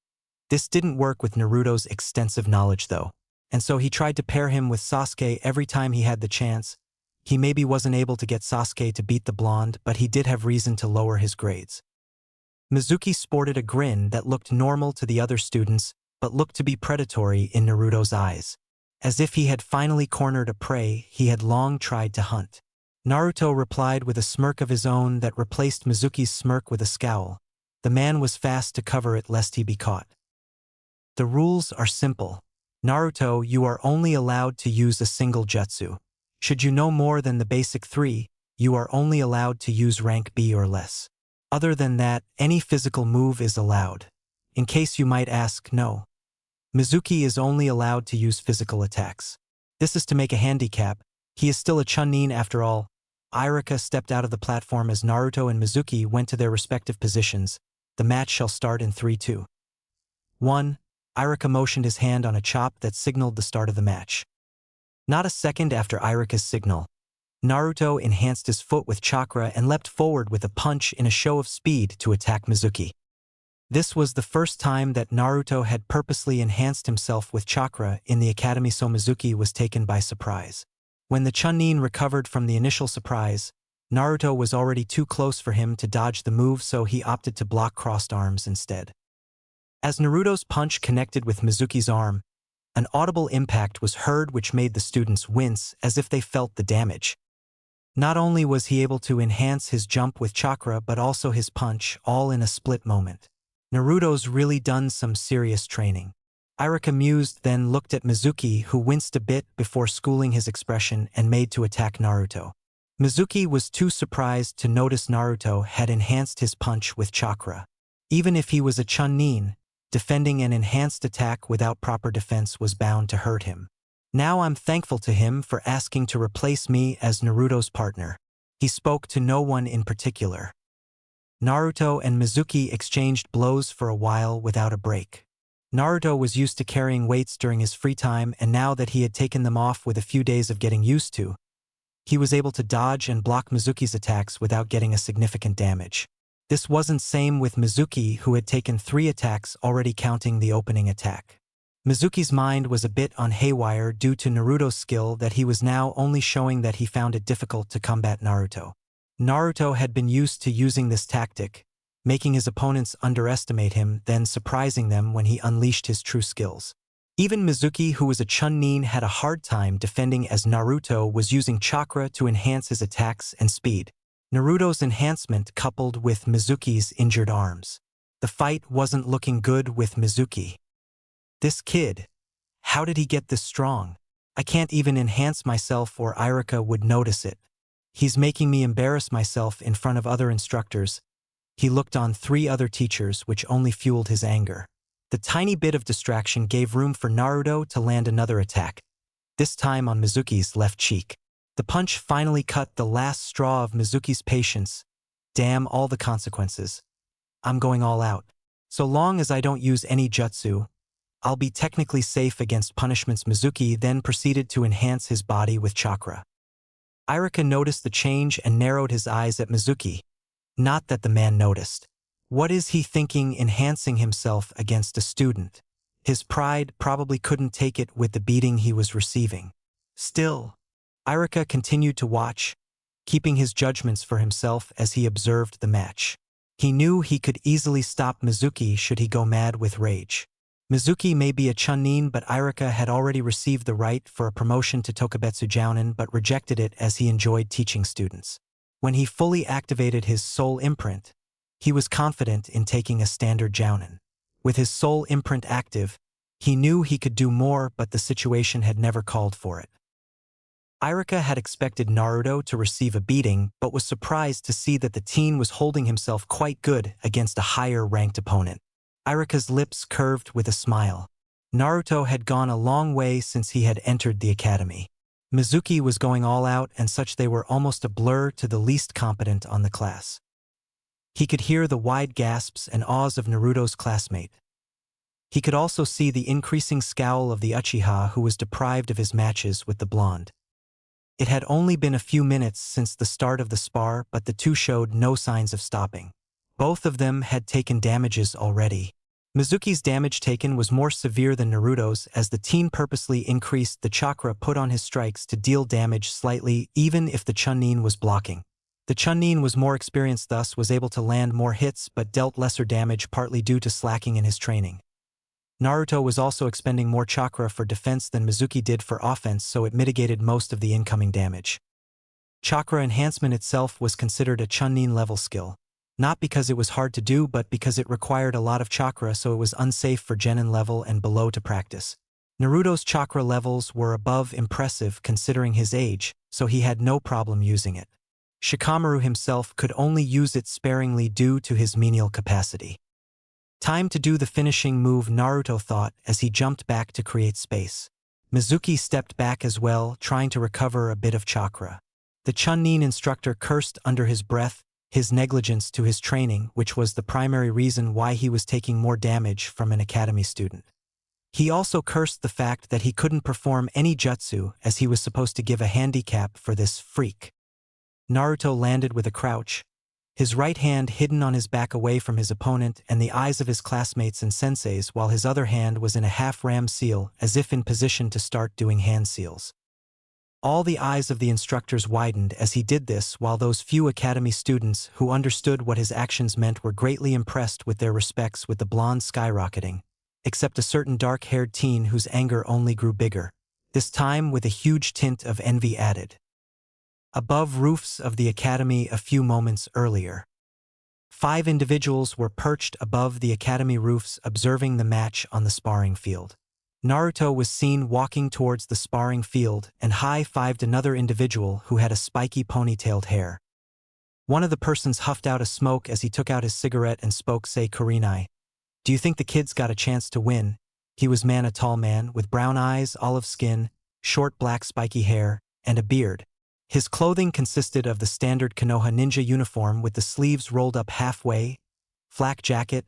This didn't work with Naruto's extensive knowledge though, and so he tried to pair him with Sasuke every time he had the chance. He maybe wasn't able to get Sasuke to beat the blonde, but he did have reason to lower his grades. Mizuki sported a grin that looked normal to the other students, but looked to be predatory in Naruto's eyes. As if he had finally cornered a prey he had long tried to hunt. Naruto replied with a smirk of his own that replaced Mizuki's smirk with a scowl. The man was fast to cover it lest he be caught. The rules are simple. Naruto, you are only allowed to use a single jutsu. Should you know more than the basic 3, you are only allowed to use rank B or less. Other than that, any physical move is allowed. In case you might ask, no. Mizuki is only allowed to use physical attacks. This is to make a handicap. He is still a Chunin after all. Irika stepped out of the platform as Naruto and Mizuki went to their respective positions. The match shall start in 3, 2, 1. Irika motioned his hand on a chop that signaled the start of the match. Not a second after Irika's signal, Naruto enhanced his foot with chakra and leapt forward with a punch in a show of speed to attack Mizuki. This was the first time that Naruto had purposely enhanced himself with chakra in the academy, so Mizuki was taken by surprise. When the Chunin recovered from the initial surprise, Naruto was already too close for him to dodge the move, so he opted to block crossed arms instead. As Naruto's punch connected with Mizuki's arm, an audible impact was heard which made the students wince as if they felt the damage. Not only was he able to enhance his jump with chakra but also his punch, all in a split moment. Naruto's really done some serious training. Irika mused, then looked at Mizuki, who winced a bit before schooling his expression and made to attack Naruto. Mizuki was too surprised to notice Naruto had enhanced his punch with chakra. Even if he was a Chunin, defending an enhanced attack without proper defense was bound to hurt him. Now I'm thankful to him for asking to replace me as Naruto's partner. He spoke to no one in particular. Naruto and Mizuki exchanged blows for a while without a break. Naruto was used to carrying weights during his free time, and now that he had taken them off with a few days of getting used to, he was able to dodge and block Mizuki's attacks without getting a significant damage. This wasn't same with Mizuki, who had taken 3 attacks already counting the opening attack. Mizuki's mind was a bit on haywire due to Naruto's skill that he was now only showing that he found it difficult to combat Naruto. Naruto had been used to using this tactic, making his opponents underestimate him, then surprising them when he unleashed his true skills. Even Mizuki, who was a Chunin, had a hard time defending as Naruto was using chakra to enhance his attacks and speed. Naruto's enhancement coupled with Mizuki's injured arms. The fight wasn't looking good with Mizuki. This kid, how did he get this strong? I can't even enhance myself or Irika would notice it. He's making me embarrass myself in front of other instructors. He looked on 3 other teachers, which only fueled his anger. The tiny bit of distraction gave room for Naruto to land another attack, this time on Mizuki's left cheek. The punch finally cut the last straw of Mizuki's patience. Damn all the consequences. I'm going all out. So long as I don't use any jutsu, I'll be technically safe against punishments. Mizuki then proceeded to enhance his body with chakra. Irika noticed the change and narrowed his eyes at Mizuki. Not that the man noticed. What is he thinking enhancing himself against a student? His pride probably couldn't take it with the beating he was receiving. Still, Irika continued to watch, keeping his judgments for himself as he observed the match. He knew he could easily stop Mizuki should he go mad with rage. Mizuki may be a Chunin, but Irika had already received the right for a promotion to Tokubetsu Jounin but rejected it as he enjoyed teaching students. When he fully activated his soul imprint, he was confident in taking a standard Jounin. With his soul imprint active, he knew he could do more, but the situation had never called for it. Irika had expected Naruto to receive a beating, but was surprised to see that the teen was holding himself quite good against a higher-ranked opponent. Irika's lips curved with a smile. Naruto had gone a long way since he had entered the academy. Mizuki was going all out, and such they were almost a blur to the least competent on the class. He could hear the wide gasps and awes of Naruto's classmate. He could also see the increasing scowl of the Uchiha who was deprived of his matches with the blonde. It had only been a few minutes since the start of the spar, but the two showed no signs of stopping. Both of them had taken damages already. Mizuki's damage taken was more severe than Naruto's, as the teen purposely increased the chakra put on his strikes to deal damage slightly even if the Chunin was blocking. The Chunin was more experienced, thus was able to land more hits but dealt lesser damage, partly due to slacking in his training. Naruto was also expending more chakra for defense than Mizuki did for offense, so it mitigated most of the incoming damage. Chakra enhancement itself was considered a Chunin level skill. Not because it was hard to do, but because it required a lot of chakra, so it was unsafe for genin level and below to practice. Naruto's chakra levels were above impressive considering his age, so he had no problem using it. Shikamaru himself could only use it sparingly due to his menial capacity. Time to do the finishing move, Naruto thought as he jumped back to create space. Mizuki stepped back as well, trying to recover a bit of chakra. The Chunin instructor cursed under his breath his negligence to his training, which was the primary reason why he was taking more damage from an academy student. He also cursed the fact that he couldn't perform any jutsu, as he was supposed to give a handicap for this freak. Naruto landed with a crouch, his right hand hidden on his back away from his opponent and the eyes of his classmates and senseis, while his other hand was in a half-ram seal, as if in position to start doing hand seals. All the eyes of the instructors widened as he did this, while those few academy students who understood what his actions meant were greatly impressed with their respects with the blonde skyrocketing, except a certain dark-haired teen whose anger only grew bigger, this time with a huge tint of envy added. Above roofs of the academy a few moments earlier, 5 individuals were perched above the academy roofs observing the match on the sparring field. Naruto was seen walking towards the sparring field and high-fived another individual who had a spiky ponytailed hair. One of the persons huffed out a smoke as he took out his cigarette and spoke, "Say, Kurenai, do you think the kid's got a chance to win?" He was a tall man with brown eyes, olive skin, short black spiky hair, and a beard. His clothing consisted of the standard Konoha ninja uniform with the sleeves rolled up halfway, flak jacket,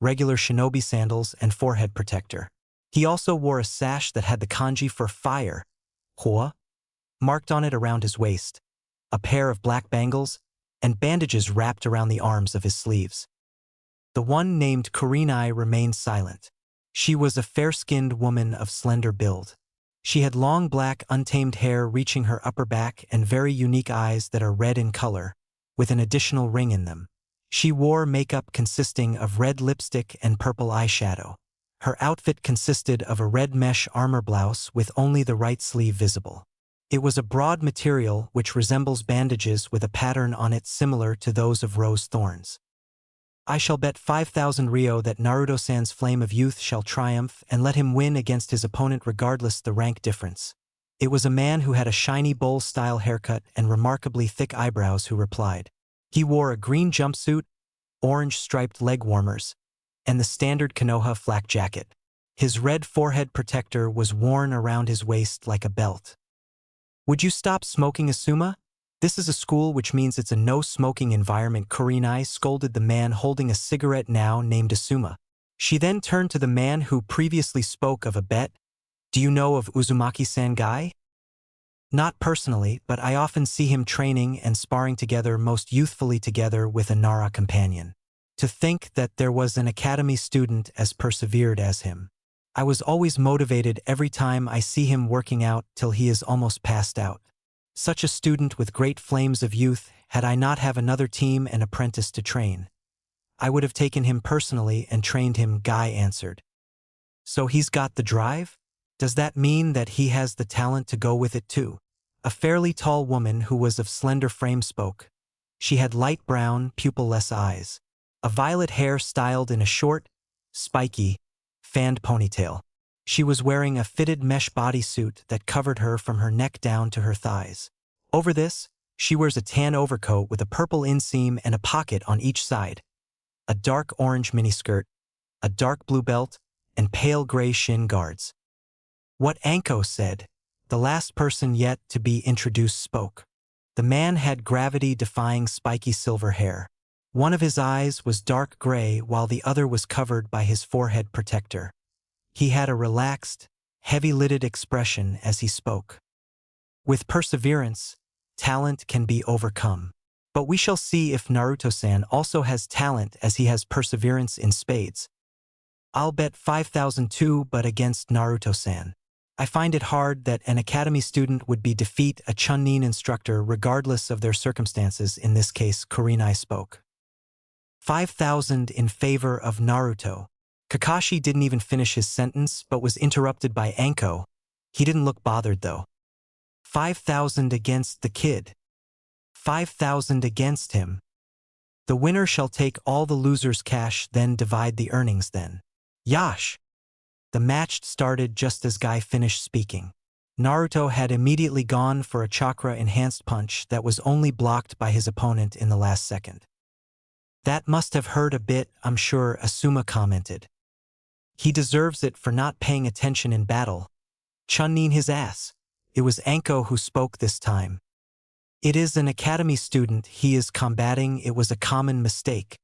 regular shinobi sandals, and forehead protector. He also wore a sash that had the kanji for fire, Hua, marked on it around his waist, a pair of black bangles, and bandages wrapped around the arms of his sleeves. The one named Kurenai remained silent. She was a fair-skinned woman of slender build. She had long black untamed hair reaching her upper back and very unique eyes that are red in color, with an additional ring in them. She wore makeup consisting of red lipstick and purple eyeshadow. Her outfit consisted of a red mesh armor blouse with only the right sleeve visible. It was a broad material which resembles bandages with a pattern on it similar to those of rose thorns. I shall bet 5,000 Rio that Naruto-san's flame of youth shall triumph and let him win against his opponent regardless the rank difference. It was a man who had a shiny bowl-style haircut and remarkably thick eyebrows who replied. He wore a green jumpsuit, orange striped leg warmers, and the standard Konoha flak jacket. His red forehead protector was worn around his waist like a belt. Would you stop smoking, Asuma? This is a school, which means it's a no-smoking environment, Kurenai scolded the man holding a cigarette now named Asuma. She then turned to the man who previously spoke of a bet. Do you know of Uzumaki-san guy? Not personally, but I often see him training and sparring together most youthfully together with a Nara companion. To think that there was an academy student as persevered as him. I was always motivated every time I see him working out till he is almost passed out. Such a student with great flames of youth, had I not have another team and apprentice to train. I would have taken him personally and trained him, Guy answered. So he's got the drive? Does that mean that he has the talent to go with it too? A fairly tall woman who was of slender frame spoke. She had light brown, pupil-less eyes. A violet hair styled in a short, spiky, fanned ponytail. She was wearing a fitted mesh bodysuit that covered her from her neck down to her thighs. Over this, she wears a tan overcoat with a purple inseam and a pocket on each side, a dark orange miniskirt, a dark blue belt, and pale gray shin guards. What Anko said, the last person yet to be introduced spoke. The man had gravity-defying spiky silver hair. One of his eyes was dark gray while the other was covered by his forehead protector. He had a relaxed, heavy-lidded expression as he spoke. With perseverance, talent can be overcome. But we shall see if Naruto-san also has talent as he has perseverance in spades. I'll bet 5,000 too, but against Naruto-san. I find it hard that an academy student would defeat a Chunin instructor regardless of their circumstances. In this case, Kurenai spoke. 5,000 in favor of Naruto. Kakashi didn't even finish his sentence but was interrupted by Anko. He didn't look bothered though. 5,000 against the kid. 5,000 against him. The winner shall take all the losers' cash, then divide the earnings then. Yash! The match started just as Guy finished speaking. Naruto had immediately gone for a chakra-enhanced punch that was only blocked by his opponent in the last second. That must have hurt a bit, I'm sure, Asuma commented. He deserves it for not paying attention in battle. Chunin his ass. It was Anko who spoke this time. It is an academy student he is combating. It was a common mistake.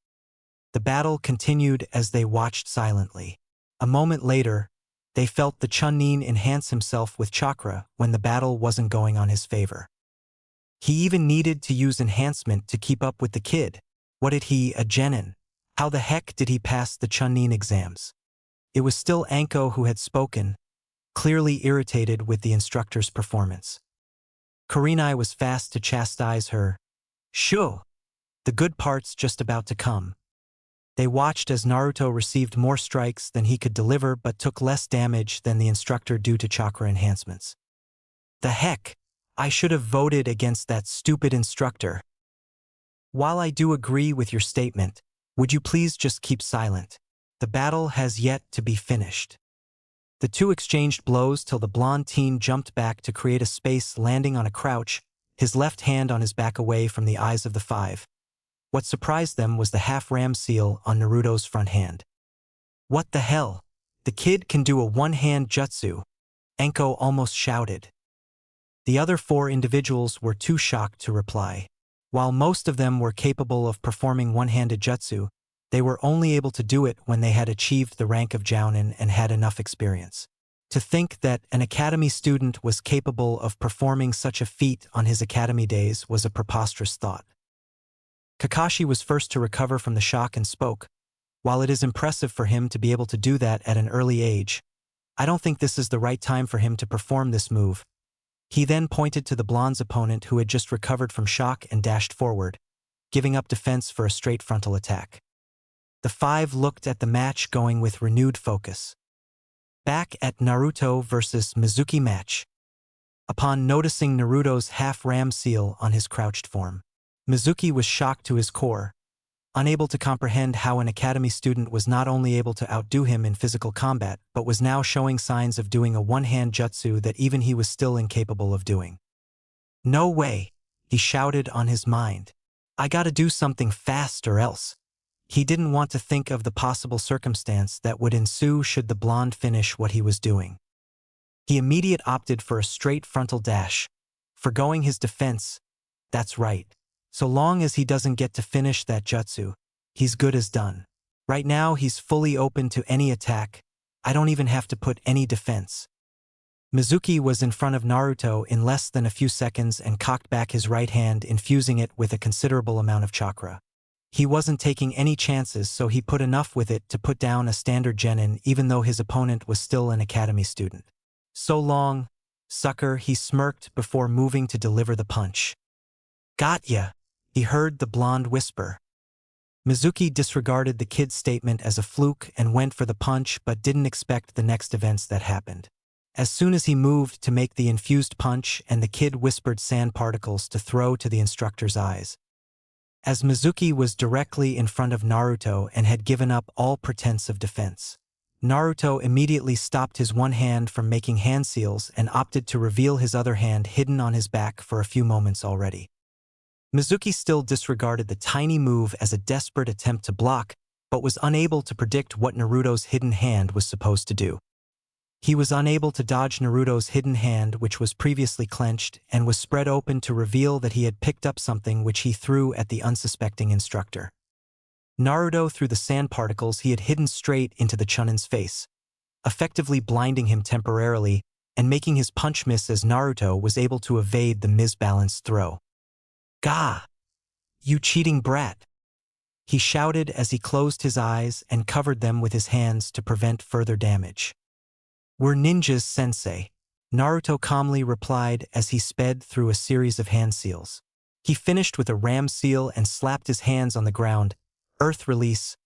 The battle continued as they watched silently. A moment later, they felt the Chunin enhance himself with chakra when the battle wasn't going on his favor. He even needed to use enhancement to keep up with the kid. What did he, a genin? How the heck did he pass the Chunin exams? It was still Anko who had spoken, clearly irritated with the instructor's performance. Kurenai was fast to chastise her. Shoo! The good part's just about to come. They watched as Naruto received more strikes than he could deliver but took less damage than the instructor due to chakra enhancements. The heck! I should have voted against that stupid instructor. While I do agree with your statement, would you please just keep silent? The battle has yet to be finished. The two exchanged blows till the blonde teen jumped back to create a space, landing on a crouch, his left hand on his back away from the eyes of the five. What surprised them was the half-ram seal on Naruto's front hand. What the hell? The kid can do a one-hand jutsu, Anko almost shouted. The other four individuals were too shocked to reply. While most of them were capable of performing one-handed jutsu, They were only able to do it when they had achieved the rank of Jounin and had enough experience. To think that an academy student was capable of performing such a feat on his academy days was a preposterous thought. Kakashi was first to recover from the shock and spoke. While it is impressive for him to be able to do that at an early age, I don't think this is the right time for him to perform this move. He then pointed to the blonde's opponent who had just recovered from shock and dashed forward, giving up defense for a straight frontal attack. The five looked at the match going with renewed focus. Back at Naruto vs. Mizuki match. Upon noticing Naruto's half-ram seal on his crouched form, Mizuki was shocked to his core, unable to comprehend how an academy student was not only able to outdo him in physical combat but was now showing signs of doing a one-hand jutsu that even he was still incapable of doing. "No way," he shouted on his mind. "I gotta do something fast or else." He didn't want to think of the possible circumstance that would ensue should the blonde finish what he was doing. He immediately opted for a straight frontal dash, forgoing his defense. That's right. So long as he doesn't get to finish that jutsu, he's good as done. Right now he's fully open to any attack. I don't even have to put any defense. Mizuki was in front of Naruto in less than a few seconds and cocked back his right hand, infusing it with a considerable amount of chakra. He wasn't taking any chances, so he put enough with it to put down a standard genin even though his opponent was still an academy student. "So long, sucker," he smirked before moving to deliver the punch. "Got ya," he heard the blonde whisper. Mizuki disregarded the kid's statement as a fluke and went for the punch but didn't expect the next events that happened. As soon as he moved to make the infused punch and the kid whispered sand particles to throw to the instructor's eyes. As Mizuki was directly in front of Naruto and had given up all pretense of defense, Naruto immediately stopped his one hand from making hand seals and opted to reveal his other hand hidden on his back for a few moments already. Mizuki still disregarded the tiny move as a desperate attempt to block, but was unable to predict what Naruto's hidden hand was supposed to do. He was unable to dodge Naruto's hidden hand, which was previously clenched, and was spread open to reveal that he had picked up something which he threw at the unsuspecting instructor. Naruto threw the sand particles he had hidden straight into the Chunin's face, effectively blinding him temporarily and making his punch miss as Naruto was able to evade the misbalanced throw. "Gah! You cheating brat!" he shouted as he closed his eyes and covered them with his hands to prevent further damage. "We're ninjas, sensei," Naruto calmly replied as he sped through a series of hand seals. He finished with a ram seal and slapped his hands on the ground. Earth release.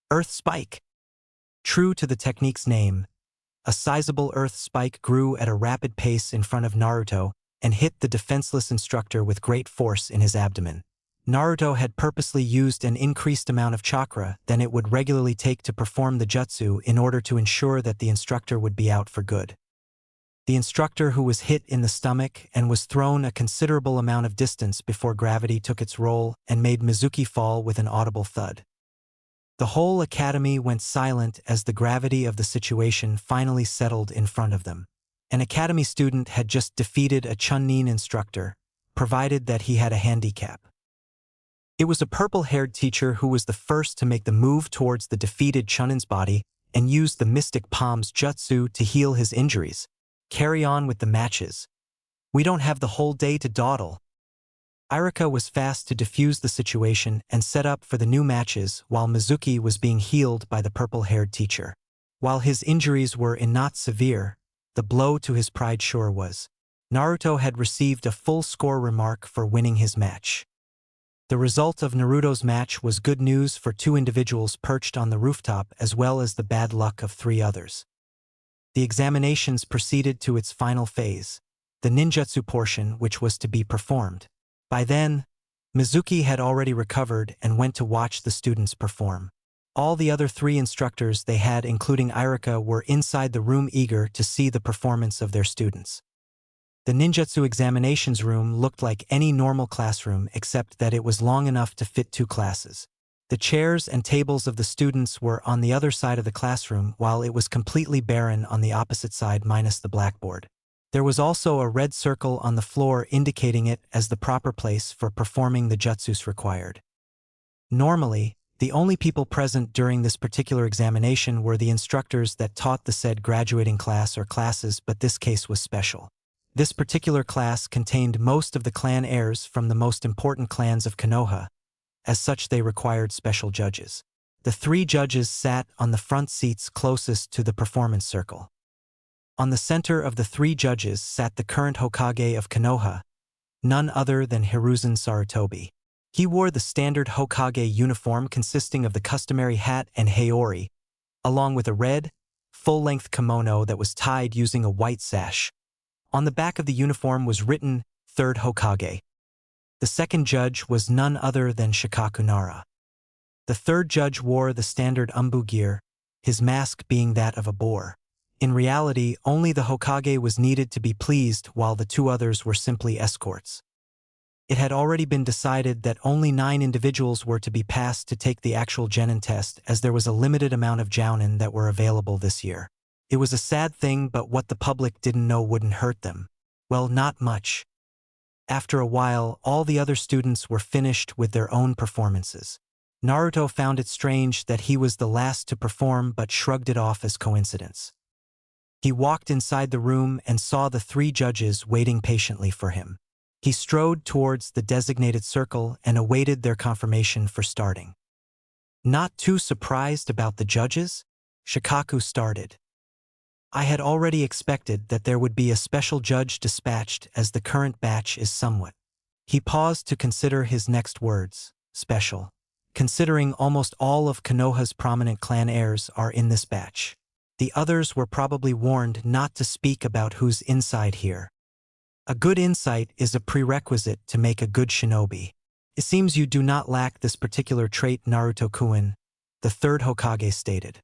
Earth spike. True to the technique's name, a sizable earth spike grew at a rapid pace in front of Naruto and hit the defenseless instructor with great force in his abdomen. Naruto had purposely used an increased amount of chakra than it would regularly take to perform the jutsu in order to ensure that the instructor would be out for good. The instructor, who was hit in the stomach and was thrown a considerable amount of distance before gravity took its role and made Mizuki fall with an audible thud. The whole academy went silent as the gravity of the situation finally settled in front of them. An academy student had just defeated a Chunin instructor, provided that he had a handicap. It was a purple-haired teacher who was the first to make the move towards the defeated Chunin's body and used the Mystic Palm's jutsu to heal his injuries. "Carry on with the matches. We don't have the whole day to dawdle." Irika was fast to defuse the situation and set up for the new matches while Mizuki was being healed by the purple-haired teacher. While his injuries were not severe, the blow to his pride sure was. Naruto had received a full score remark for winning his match. The result of Naruto's match was good news for two individuals perched on the rooftop as well as the bad luck of three others. The examinations proceeded to its final phase, the ninjutsu portion, which was to be performed. By then, Mizuki had already recovered and went to watch the students perform. All the other three instructors they had, including Irika, were inside the room eager to see the performance of their students. The ninjutsu examinations room looked like any normal classroom except that it was long enough to fit two classes. The chairs and tables of the students were on the other side of the classroom, while it was completely barren on the opposite side minus the blackboard. There was also a red circle on the floor indicating it as the proper place for performing the jutsus required. Normally, The only people present during this particular examination were the instructors that taught the said graduating class or classes, but this case was special. This particular class contained most of the clan heirs from the most important clans of Konoha. As such, they required special judges. The 3 judges sat on the front seats closest to the performance circle. On the center of the 3 judges sat the current Hokage of Konoha, none other than Hiruzen Sarutobi. He wore the standard Hokage uniform consisting of the customary hat and haori, along with a red, full-length kimono that was tied using a white sash. On the back of the uniform was written, Third Hokage. The second judge was none other than Shikaku Nara. The third judge wore the standard umbu gear, his mask being that of a boar. In reality, only the Hokage was needed to be pleased, while the 2 others were simply escorts. It had already been decided that only 9 individuals were to be passed to take the actual Genin test, as there was a limited amount of Jounin that were available this year. It was a sad thing, but what the public didn't know wouldn't hurt them. Well, not much. After a while, all the other students were finished with their own performances. Naruto found it strange that he was the last to perform, but shrugged it off as coincidence. He walked inside the room and saw the 3 judges waiting patiently for him. He strode towards the designated circle and awaited their confirmation for starting. Not too surprised about the judges, Shikaku started. I had already expected that there would be a special judge dispatched, as the current batch is somewhat. He paused to consider his next words. Special. Considering almost all of Konoha's prominent clan heirs are in this batch. The others were probably warned not to speak about who's inside here. A good insight is a prerequisite to make a good shinobi. It seems you do not lack this particular trait, Naruto-kun, the 3rd Hokage stated.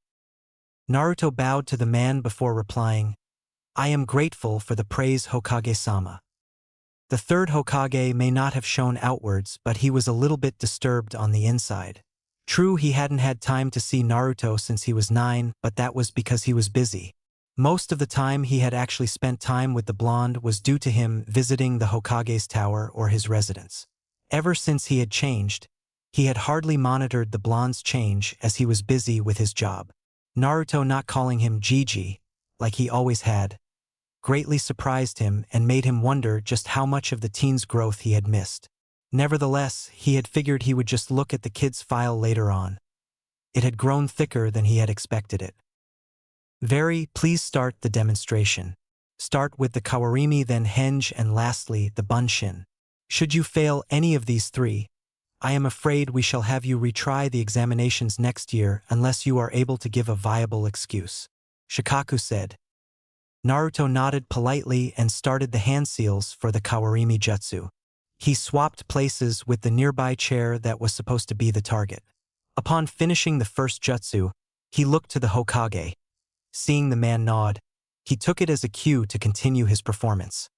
Naruto bowed to the man before replying, I am grateful for the praise, Hokage-sama. The 3rd Hokage may not have shown outwards, but he was a little bit disturbed on the inside. True, he hadn't had time to see Naruto since he was 9, but that was because he was busy. Most of the time he had actually spent time with the blonde was due to him visiting the Hokage's tower or his residence. Ever since he had changed, he had hardly monitored the blonde's change, as he was busy with his job. Naruto not calling him Gigi, like he always had, greatly surprised him and made him wonder just how much of the teen's growth he had missed. Nevertheless, he had figured he would just look at the kid's file later on. It had grown thicker than he had expected it. Please start the demonstration. Start with the Kawarimi, then Henge, and lastly the Bunshin. Should you fail any of these 3, I am afraid we shall have you retry the examinations next year unless you are able to give a viable excuse, Shikaku said. Naruto nodded politely and started the hand seals for the Kawarimi jutsu. He swapped places with the nearby chair that was supposed to be the target. Upon finishing the first jutsu, he looked to the Hokage. Seeing the man nod, he took it as a cue to continue his performance.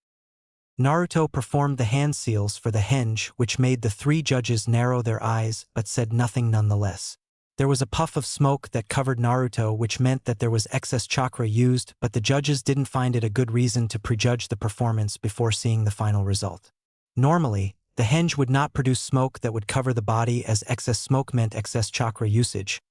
Naruto performed the hand seals for the henge, which made the 3 judges narrow their eyes but said nothing nonetheless. There was a puff of smoke that covered Naruto, which meant that there was excess chakra used, but the judges didn't find it a good reason to prejudge the performance before seeing the final result. Normally, the henge would not produce smoke that would cover the body, as excess smoke meant excess chakra usage.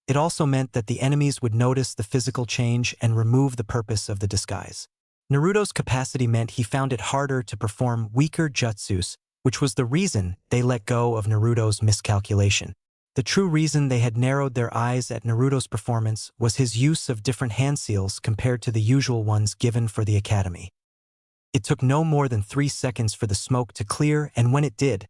It also meant that the enemies would notice the physical change and remove the purpose of the disguise. Naruto's capacity meant he found it harder to perform weaker jutsus, which was the reason they let go of Naruto's miscalculation. The true reason they had narrowed their eyes at Naruto's performance was his use of different hand seals compared to the usual ones given for the academy. It took no more than 3 seconds for the smoke to clear, and when it did,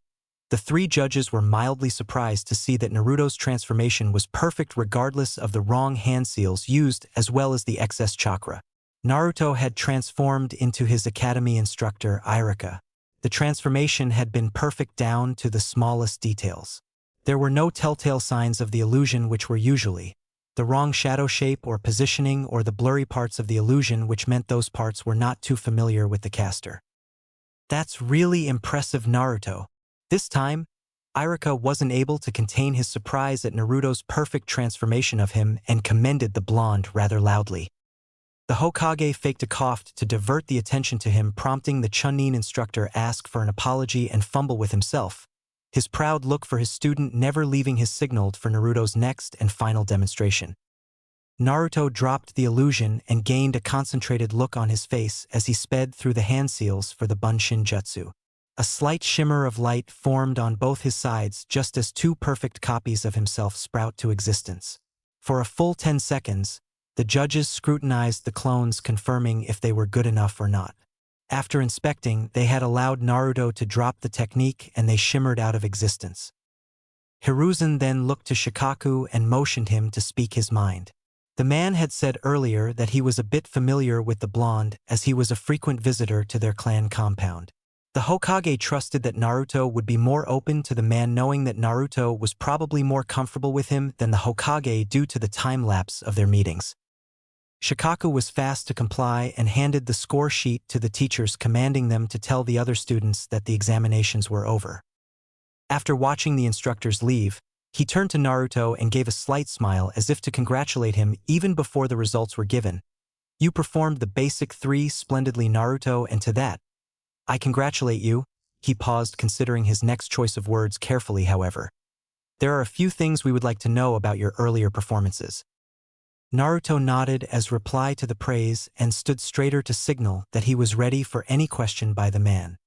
the 3 judges were mildly surprised to see that Naruto's transformation was perfect regardless of the wrong hand seals used as well as the excess chakra. Naruto had transformed into his academy instructor, Irika. The transformation had been perfect down to the smallest details. There were no telltale signs of the illusion, which were usually the wrong shadow shape or positioning or the blurry parts of the illusion, which meant those parts were not too familiar with the caster. That's really impressive, Naruto. This time, Irika wasn't able to contain his surprise at Naruto's perfect transformation of him and commended the blonde rather loudly. The Hokage faked a cough to divert the attention to him, prompting the Chunin instructor ask for an apology and fumble with himself. his proud look for his student never leaving his signaled for Naruto's next and final demonstration. Naruto dropped the illusion and gained a concentrated look on his face as he sped through the hand seals for the Bunshin Jutsu. A slight shimmer of light formed on both his sides just as two perfect copies of himself sprout to existence. For a full 10 seconds, the judges scrutinized the clones, confirming if they were good enough or not. After inspecting, they had allowed Naruto to drop the technique and they shimmered out of existence. Hiruzen then looked to Shikaku and motioned him to speak his mind. The man had said earlier that he was a bit familiar with the blonde as he was a frequent visitor to their clan compound. The Hokage trusted that Naruto would be more open to the man, knowing that Naruto was probably more comfortable with him than the Hokage due to the time lapse of their meetings. Shikaku was fast to comply and handed the score sheet to the teachers, commanding them to tell the other students that the examinations were over. After watching the instructors leave, he turned to Naruto and gave a slight smile as if to congratulate him even before the results were given. "You performed the basic 3 splendidly, Naruto, and to that, I congratulate you." He paused, considering his next choice of words carefully, however. "There are a few things we would like to know about your earlier performances." Naruto nodded as reply to the praise and stood straighter to signal that he was ready for any question by the man.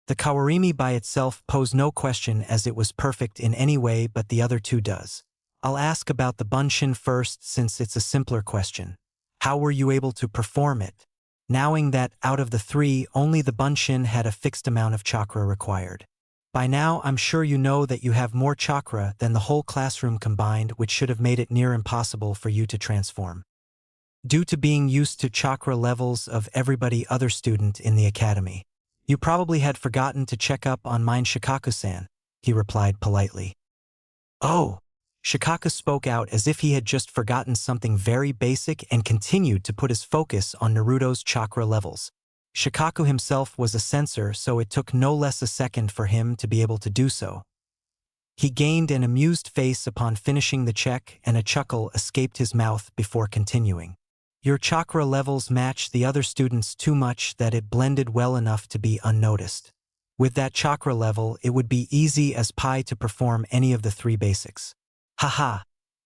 The Kawarimi by itself posed no question as it was perfect in any way but the other two does. I'll ask about the Bunshin first since it's a simpler question. How were you able to perform it? Knowing that out of the 3, only the Bunshin had a fixed amount of chakra required. By now, I'm sure you know that you have more chakra than the whole classroom combined, which should have made it near impossible for you to transform. Due to being used to chakra levels of everybody other student in the academy. You probably had forgotten to check up on mine, Shikaku-san, he replied politely. Oh! Shikaku spoke out as if he had just forgotten something very basic and continued to put his focus on Naruto's chakra levels. Shikaku himself was a censor, so it took no less a second for him to be able to do so. He gained an amused face upon finishing the check, and a chuckle escaped his mouth before continuing. Your chakra levels match the other students too much that it blended well enough to be unnoticed. With that chakra level, it would be easy as pie to perform any of the 3 basics. Haha,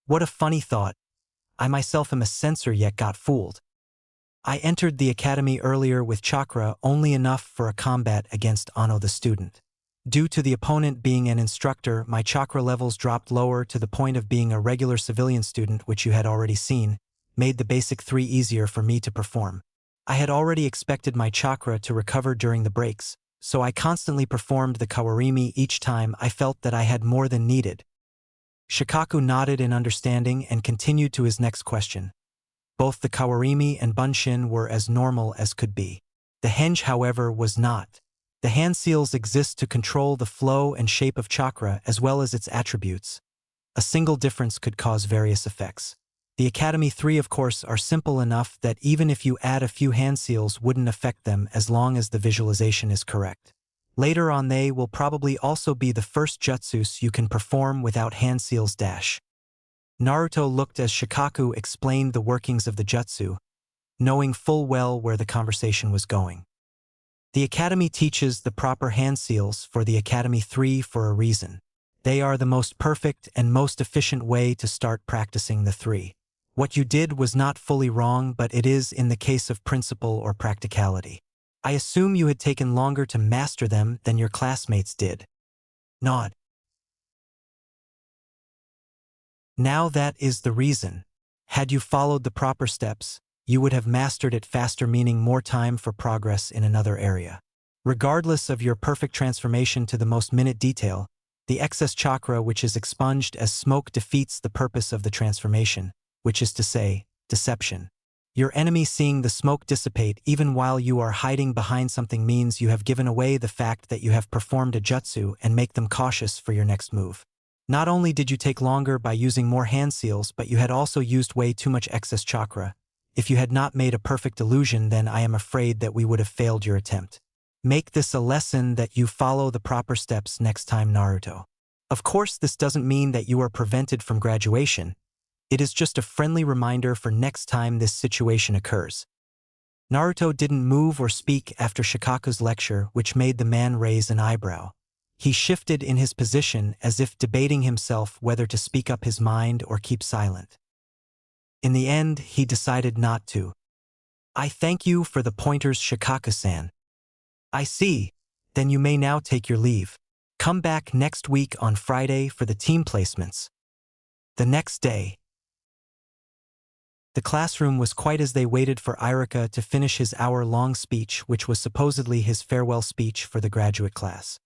what a funny thought. I myself am a censor yet got fooled. I entered the academy earlier with chakra only enough for a combat against Ano the student. Due to the opponent being an instructor, my chakra levels dropped lower to the point of being a regular civilian student, which you had already seen, made the basic 3 easier for me to perform. I had already expected my chakra to recover during the breaks, so I constantly performed the Kawarimi each time I felt that I had more than needed. Shikaku nodded in understanding and continued to his next question. Both the Kawarimi and Bunshin were as normal as could be. The henge, however, was not. The hand seals exist to control the flow and shape of chakra as well as its attributes. A single difference could cause various effects. The Academy 3, of course, are simple enough that even if you add a few hand seals wouldn't affect them as long as the visualization is correct. Later on they will probably also be the first jutsus you can perform without hand seals. Naruto looked as Shikaku explained the workings of the jutsu, knowing full well where the conversation was going. The Academy teaches the proper hand seals for the Academy 3 for a reason. They are the most perfect and most efficient way to start practicing the 3. What you did was not fully wrong, but it is in the case of principle or practicality. I assume you had taken longer to master them than your classmates did. Nod. Now that is the reason. Had you followed the proper steps, you would have mastered it faster, meaning more time for progress in another area. Regardless of your perfect transformation to the most minute detail, the excess chakra which is expunged as smoke defeats the purpose of the transformation, which is to say, deception. Your enemy seeing the smoke dissipate even while you are hiding behind something means you have given away the fact that you have performed a jutsu and make them cautious for your next move. Not only did you take longer by using more hand seals, but you had also used way too much excess chakra. If you had not made a perfect illusion, then I am afraid that we would have failed your attempt. Make this a lesson that you follow the proper steps next time, Naruto. Of course, this doesn't mean that you are prevented from graduation. It is just a friendly reminder for next time this situation occurs. Naruto didn't move or speak after Shikaku's lecture, which made the man raise an eyebrow. He shifted in his position as if debating himself whether to speak up his mind or keep silent. In the end, he decided not to. "I thank you for the pointers, Shikaka-san." "I see. Then you may now take your leave. Come back next week on Friday for the team placements." The next day, the classroom was quiet as they waited for Irika to finish his hour-long speech, which was supposedly his farewell speech for the graduate class.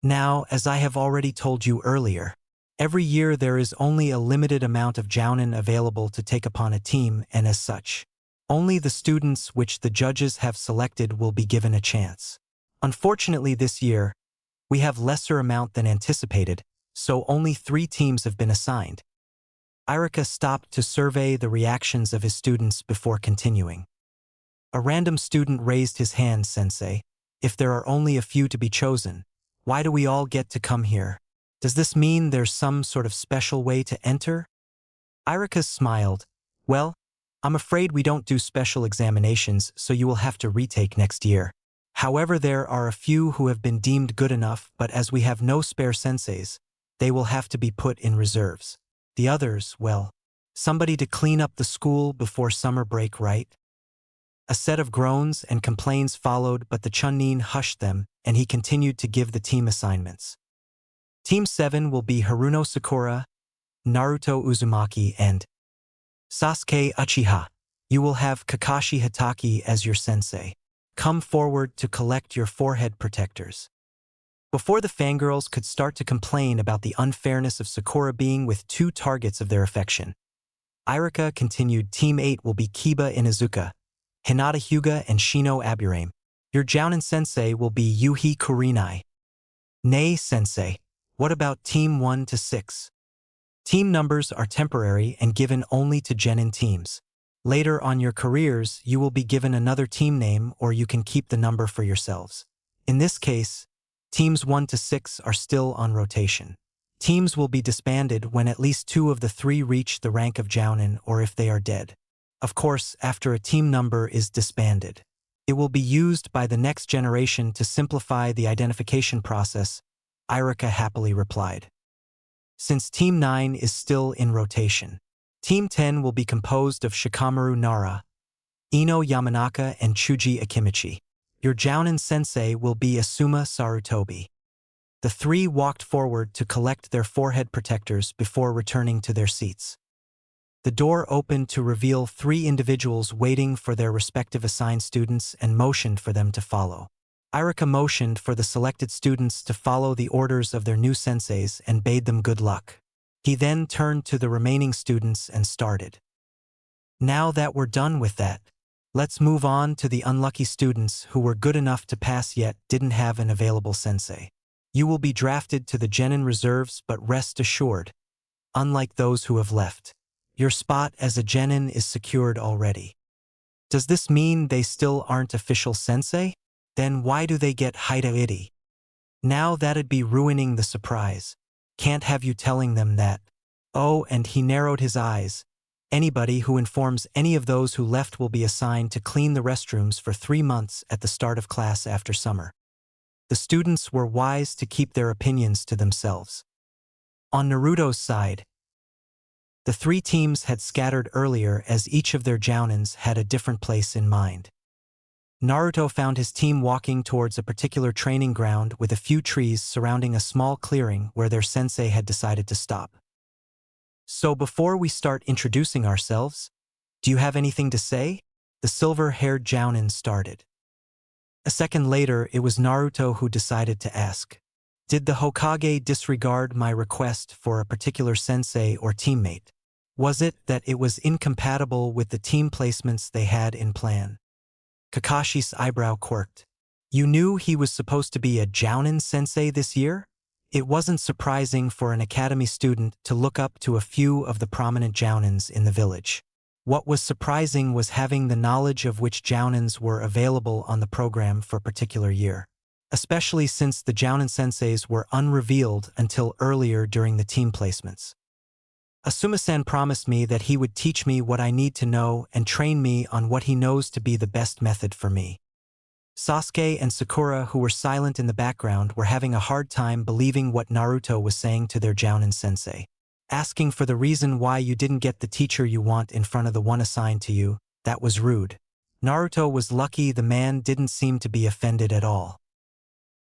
"Now, as I have already told you earlier, every year there is only a limited amount of jounin available to take upon a team, and as such, only the students which the judges have selected will be given a chance. Unfortunately this year, we have lesser amount than anticipated, so only 3 teams have been assigned." Irika stopped to survey the reactions of his students before continuing. A random student raised his hand. "Sensei, if there are only a few to be chosen, why do we all get to come here? Does this mean there's some sort of special way to enter?" Irika smiled. "Well, I'm afraid we don't do special examinations, so you will have to retake next year. However, there are a few who have been deemed good enough, but as we have no spare senseis, they will have to be put in reserves. The others, well, somebody to clean up the school before summer break, right?" A set of groans and complaints followed, but the Chunin hushed them, and he continued to give the team assignments. Team 7 will be Haruno Sakura, Naruto Uzumaki, and Sasuke Uchiha. You will have Kakashi Hatake as your sensei. Come forward to collect your forehead protectors. Before the fangirls could start to complain about the unfairness of Sakura being with 2 targets of their affection, Irika continued. Team 8 will be Kiba Inazuka, Hinata Hyuga, and Shino Aburame. Your jounin sensei will be Yuhi Kurinai. "Nay, sensei, what about Team 1 to 6? Team numbers are temporary and given only to genin teams. Later on your careers, you will be given another team name, or you can keep the number for yourselves. In this case, Teams 1 to 6 are still on rotation. Teams will be disbanded when at least 2 of the 3 reach the rank of jounin, or if they are dead. Of course, after a team number is disbanded, it will be used by the next generation to simplify the identification process," Irika happily replied. Since Team 9 is still in rotation, Team 10 will be composed of Shikamaru Nara, Ino Yamanaka, and Chuji Akimichi. Your jounin sensei will be Asuma Sarutobi. The 3 walked forward to collect their forehead protectors before returning to their seats. The door opened to reveal 3 individuals waiting for their respective assigned students and motioned for them to follow. Irika motioned for the selected students to follow the orders of their new senseis and bade them good luck. He then turned to the remaining students and started. "Now that we're done with that, let's move on to the unlucky students who were good enough to pass yet didn't have an available sensei. You will be drafted to the genin reserves, but rest assured, unlike those who have left, your spot as a genin is secured already." Does this mean they still aren't official sensei? Then why do they get Haida-iti? Now that'd be ruining the surprise. Can't have you telling them that. Oh, and he narrowed his eyes. Anybody who informs any of those who left will be assigned to clean the restrooms for 3 months at the start of class after summer. The students were wise to keep their opinions to themselves. On Naruto's side, the 3 teams had scattered earlier as each of their jounins had a different place in mind. Naruto found his team walking towards a particular training ground with a few trees surrounding a small clearing where their sensei had decided to stop. "So before we start introducing ourselves, do you have anything to say?" the silver-haired jounin started. A second later, it was Naruto who decided to ask, "Did the Hokage disregard my request for a particular sensei or teammate? Was it that it was incompatible with the team placements they had in plan?" Kakashi's eyebrow quirked. "You knew he was supposed to be a jounin sensei this year?" It wasn't surprising for an academy student to look up to a few of the prominent jounins in the village. What was surprising was having the knowledge of which jounins were available on the program for a particular year, especially since the jounin senseis were unrevealed until earlier during the team placements. "Asuma-san promised me that he would teach me what I need to know and train me on what he knows to be the best method for me. Sasuke and Sakura, who were silent in the background, were having a hard time believing what Naruto was saying to their Jounin sensei. Asking for the reason why you didn't get the teacher you want in front of the one assigned to you, that was rude. Naruto was lucky the man didn't seem to be offended at all.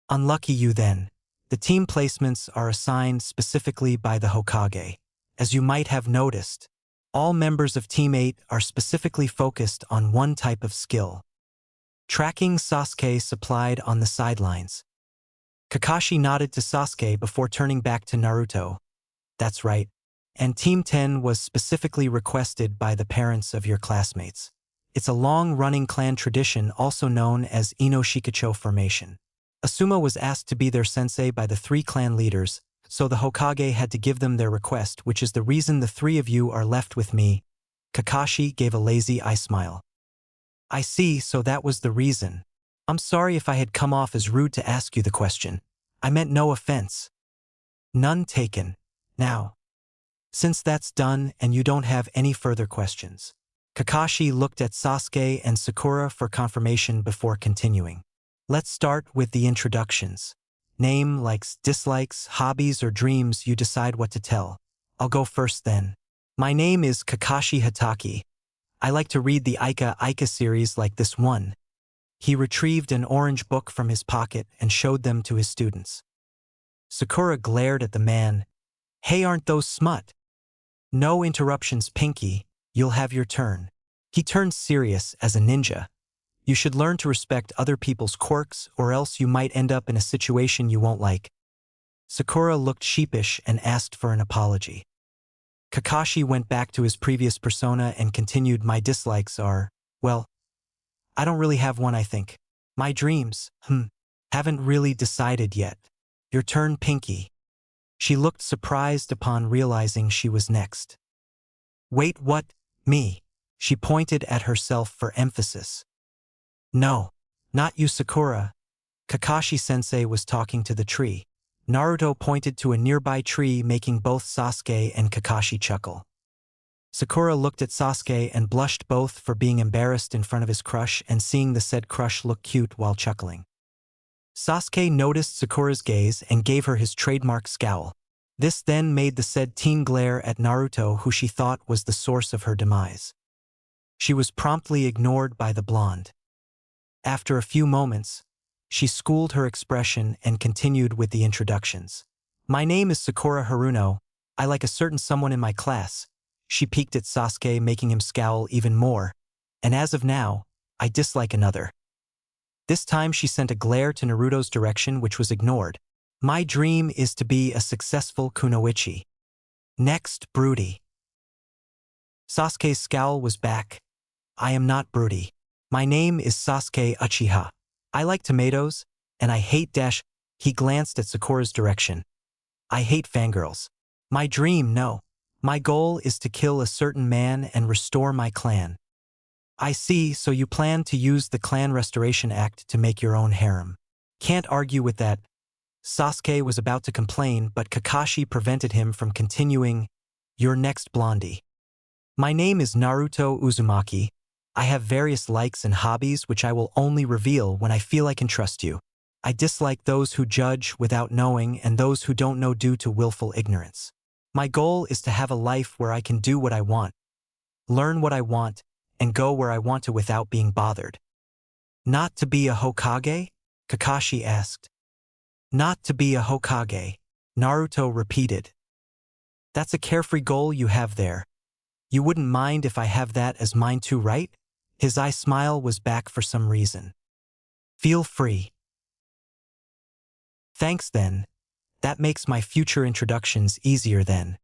Unlucky you then. The team placements are assigned specifically by the Hokage. As you might have noticed, all members of Team 8 are specifically focused on one type of skill. Tracking Sasuke supplied on the sidelines. Kakashi nodded to Sasuke before turning back to Naruto. That's right. And Team 10 was specifically requested by the parents of your classmates. It's a long-running clan tradition also known as Ino-Shikacho formation. Asuma was asked to be their sensei by the 3 clan leaders, so the Hokage had to give them their request, which is the reason the 3 of you are left with me. Kakashi gave a lazy eye smile. I see, so that was the reason. I'm sorry if I had come off as rude to ask you the question. I meant no offense. None taken. Now, since that's done and you don't have any further questions. Kakashi looked at Sasuke and Sakura for confirmation before continuing. Let's start with the introductions. Name, likes, dislikes, hobbies, or dreams, you decide what to tell. I'll go first then. My name is Kakashi Hatake. I like to read the Aika series like this one. He retrieved an orange book from his pocket and showed them to his students. Sakura glared at the man. Hey, aren't those smut? No interruptions, Pinky. You'll have your turn. He turned serious as a ninja. You should learn to respect other people's quirks, or else you might end up in a situation you won't like. Sakura looked sheepish and asked for an apology. Kakashi went back to his previous persona and continued. My dislikes are, well, I don't really have one, I think. My dreams, haven't really decided yet. Your turn, Pinky. She looked surprised upon realizing she was next. Wait, what? Me? She pointed at herself for emphasis. No, not you, Sakura. Kakashi-sensei was talking to the tree. Naruto pointed to a nearby tree, making both Sasuke and Kakashi chuckle. Sakura looked at Sasuke and blushed, both for being embarrassed in front of his crush and seeing the said crush look cute while chuckling. Sasuke noticed Sakura's gaze and gave her his trademark scowl. This then made the said teen glare at Naruto, who she thought was the source of her demise. She was promptly ignored by the blonde. After a few moments, she schooled her expression and continued with the introductions. My name is Sakura Haruno. I like a certain someone in my class. She peeked at Sasuke, making him scowl even more. And as of now, I dislike another. This time she sent a glare to Naruto's direction, which was ignored. My dream is to be a successful kunoichi. Next, broody. Sasuke's scowl was back. I am not broody. My name is Sasuke Uchiha. I like tomatoes, and I hate dash. He glanced at Sakura's direction. I hate fangirls. My dream, no. My goal is to kill a certain man and restore my clan. I see, so you plan to use the Clan Restoration Act to make your own harem. Can't argue with that. Sasuke was about to complain, but Kakashi prevented him from continuing. You're next, blondie. My name is Naruto Uzumaki. I have various likes and hobbies which I will only reveal when I feel I can trust you. I dislike those who judge without knowing and those who don't know due to willful ignorance. My goal is to have a life where I can do what I want, learn what I want, and go where I want to without being bothered. Not to be a Hokage? Kakashi asked. Not to be a Hokage, Naruto repeated. That's a carefree goal you have there. You wouldn't mind if I have that as mine too, right? His eye smile was back for some reason. Feel free. Thanks then. That makes my future introductions easier then.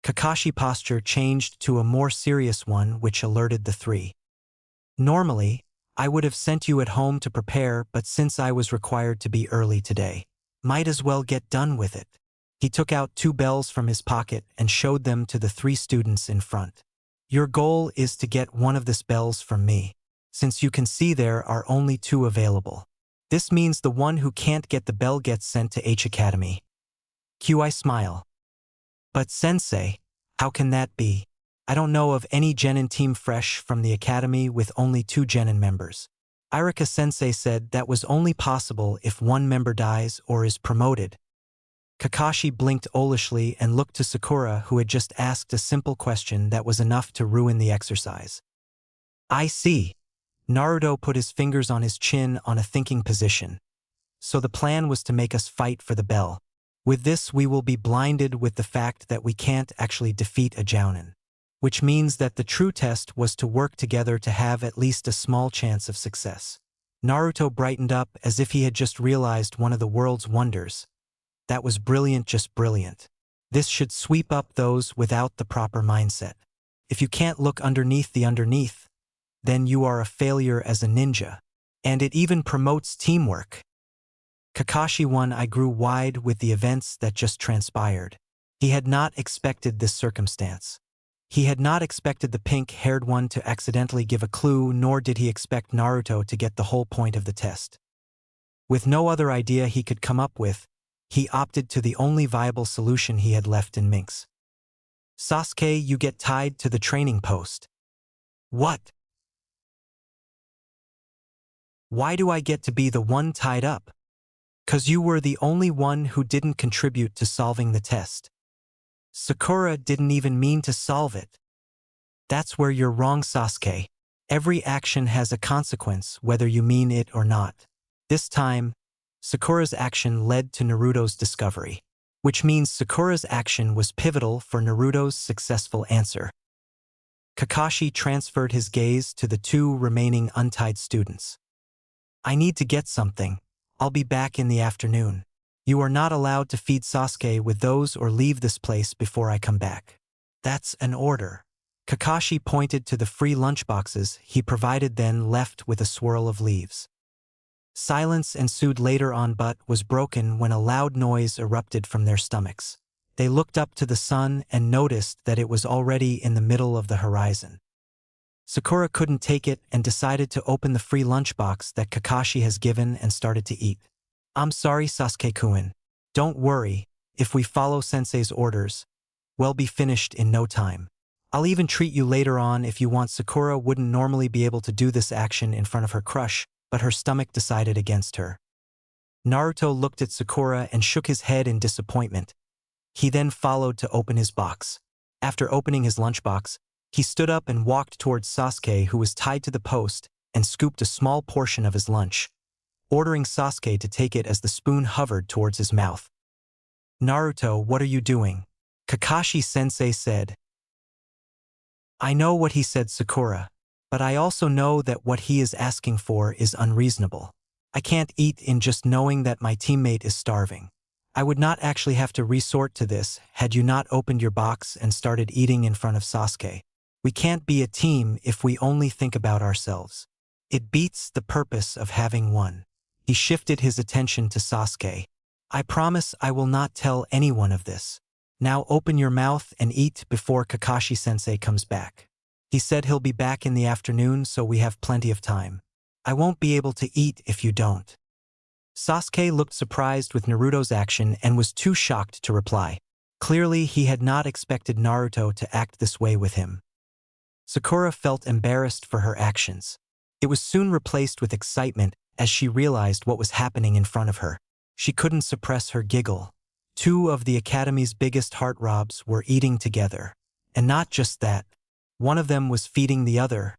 Kakashi's posture changed to a more serious one, which alerted the 3. Normally, I would have sent you at home to prepare, but since I was required to be early today, might as well get done with it. He took out 2 bells from his pocket and showed them to the 3 students in front. Your goal is to get one of these bells from me, since you can see there are only 2 available. This means the one who can't get the bell gets sent to H Academy. QI smile. But sensei, how can that be? I don't know of any Genin team fresh from the academy with only 2 Genin members. Irika-sensei said that was only possible if one member dies or is promoted. Kakashi blinked owlishly and looked to Sakura, who had just asked a simple question that was enough to ruin the exercise. I see. Naruto put his fingers on his chin on a thinking position. So the plan was to make us fight for the bell. With this, we will be blinded with the fact that we can't actually defeat a Jounin. Which means that the true test was to work together to have at least a small chance of success. Naruto brightened up as if he had just realized one of the world's wonders. That was brilliant, just brilliant. This should sweep up those without the proper mindset. If you can't look underneath the underneath, then you are a failure as a ninja. And it even promotes teamwork. Kakashi 1. I grew wide with the events that just transpired. He had not expected this circumstance. He had not expected the pink-haired one to accidentally give a clue, nor did he expect Naruto to get the whole point of the test. With no other idea he could come up with, he opted to the only viable solution he had left in Minx. Sasuke, you get tied to the training post. What? Why do I get to be the one tied up? 'Cause you were the only one who didn't contribute to solving the test. Sakura didn't even mean to solve it. That's where you're wrong, Sasuke. Every action has a consequence, whether you mean it or not. This time, Sakura's action led to Naruto's discovery, which means Sakura's action was pivotal for Naruto's successful answer. Kakashi transferred his gaze to the 2 remaining untied students. I need to get something. I'll be back in the afternoon. You are not allowed to feed Sasuke with those or leave this place before I come back. That's an order. Kakashi pointed to the free lunchboxes he provided, then left with a swirl of leaves. Silence ensued later on, but was broken when a loud noise erupted from their stomachs. They looked up to the sun and noticed that it was already in the middle of the horizon. Sakura couldn't take it and decided to open the free lunchbox that Kakashi has given and started to eat. I'm sorry, Sasuke-kun. Don't worry, if we follow Sensei's orders, we'll be finished in no time. I'll even treat you later on if you want. Sakura wouldn't normally be able to do this action in front of her crush, but her stomach decided against her. Naruto looked at Sakura and shook his head in disappointment. He then followed to open his box. After opening his lunchbox, he stood up and walked towards Sasuke, who was tied to the post, and scooped a small portion of his lunch, ordering Sasuke to take it as the spoon hovered towards his mouth. Naruto, what are you doing? Kakashi-sensei said. I know what he said, Sakura, but I also know that what he is asking for is unreasonable. I can't eat in just knowing that my teammate is starving. I would not actually have to resort to this had you not opened your box and started eating in front of Sasuke. We can't be a team if we only think about ourselves. It beats the purpose of having one. He shifted his attention to Sasuke. I promise I will not tell anyone of this. Now open your mouth and eat before Kakashi-sensei comes back. He said he'll be back in the afternoon, so we have plenty of time. I won't be able to eat if you don't. Sasuke looked surprised with Naruto's action and was too shocked to reply. Clearly, he had not expected Naruto to act this way with him. Sakura felt embarrassed for her actions. It was soon replaced with excitement as she realized what was happening in front of her. She couldn't suppress her giggle. 2 of the Academy's biggest heartthrobs were eating together. And not just that. One of them was feeding the other.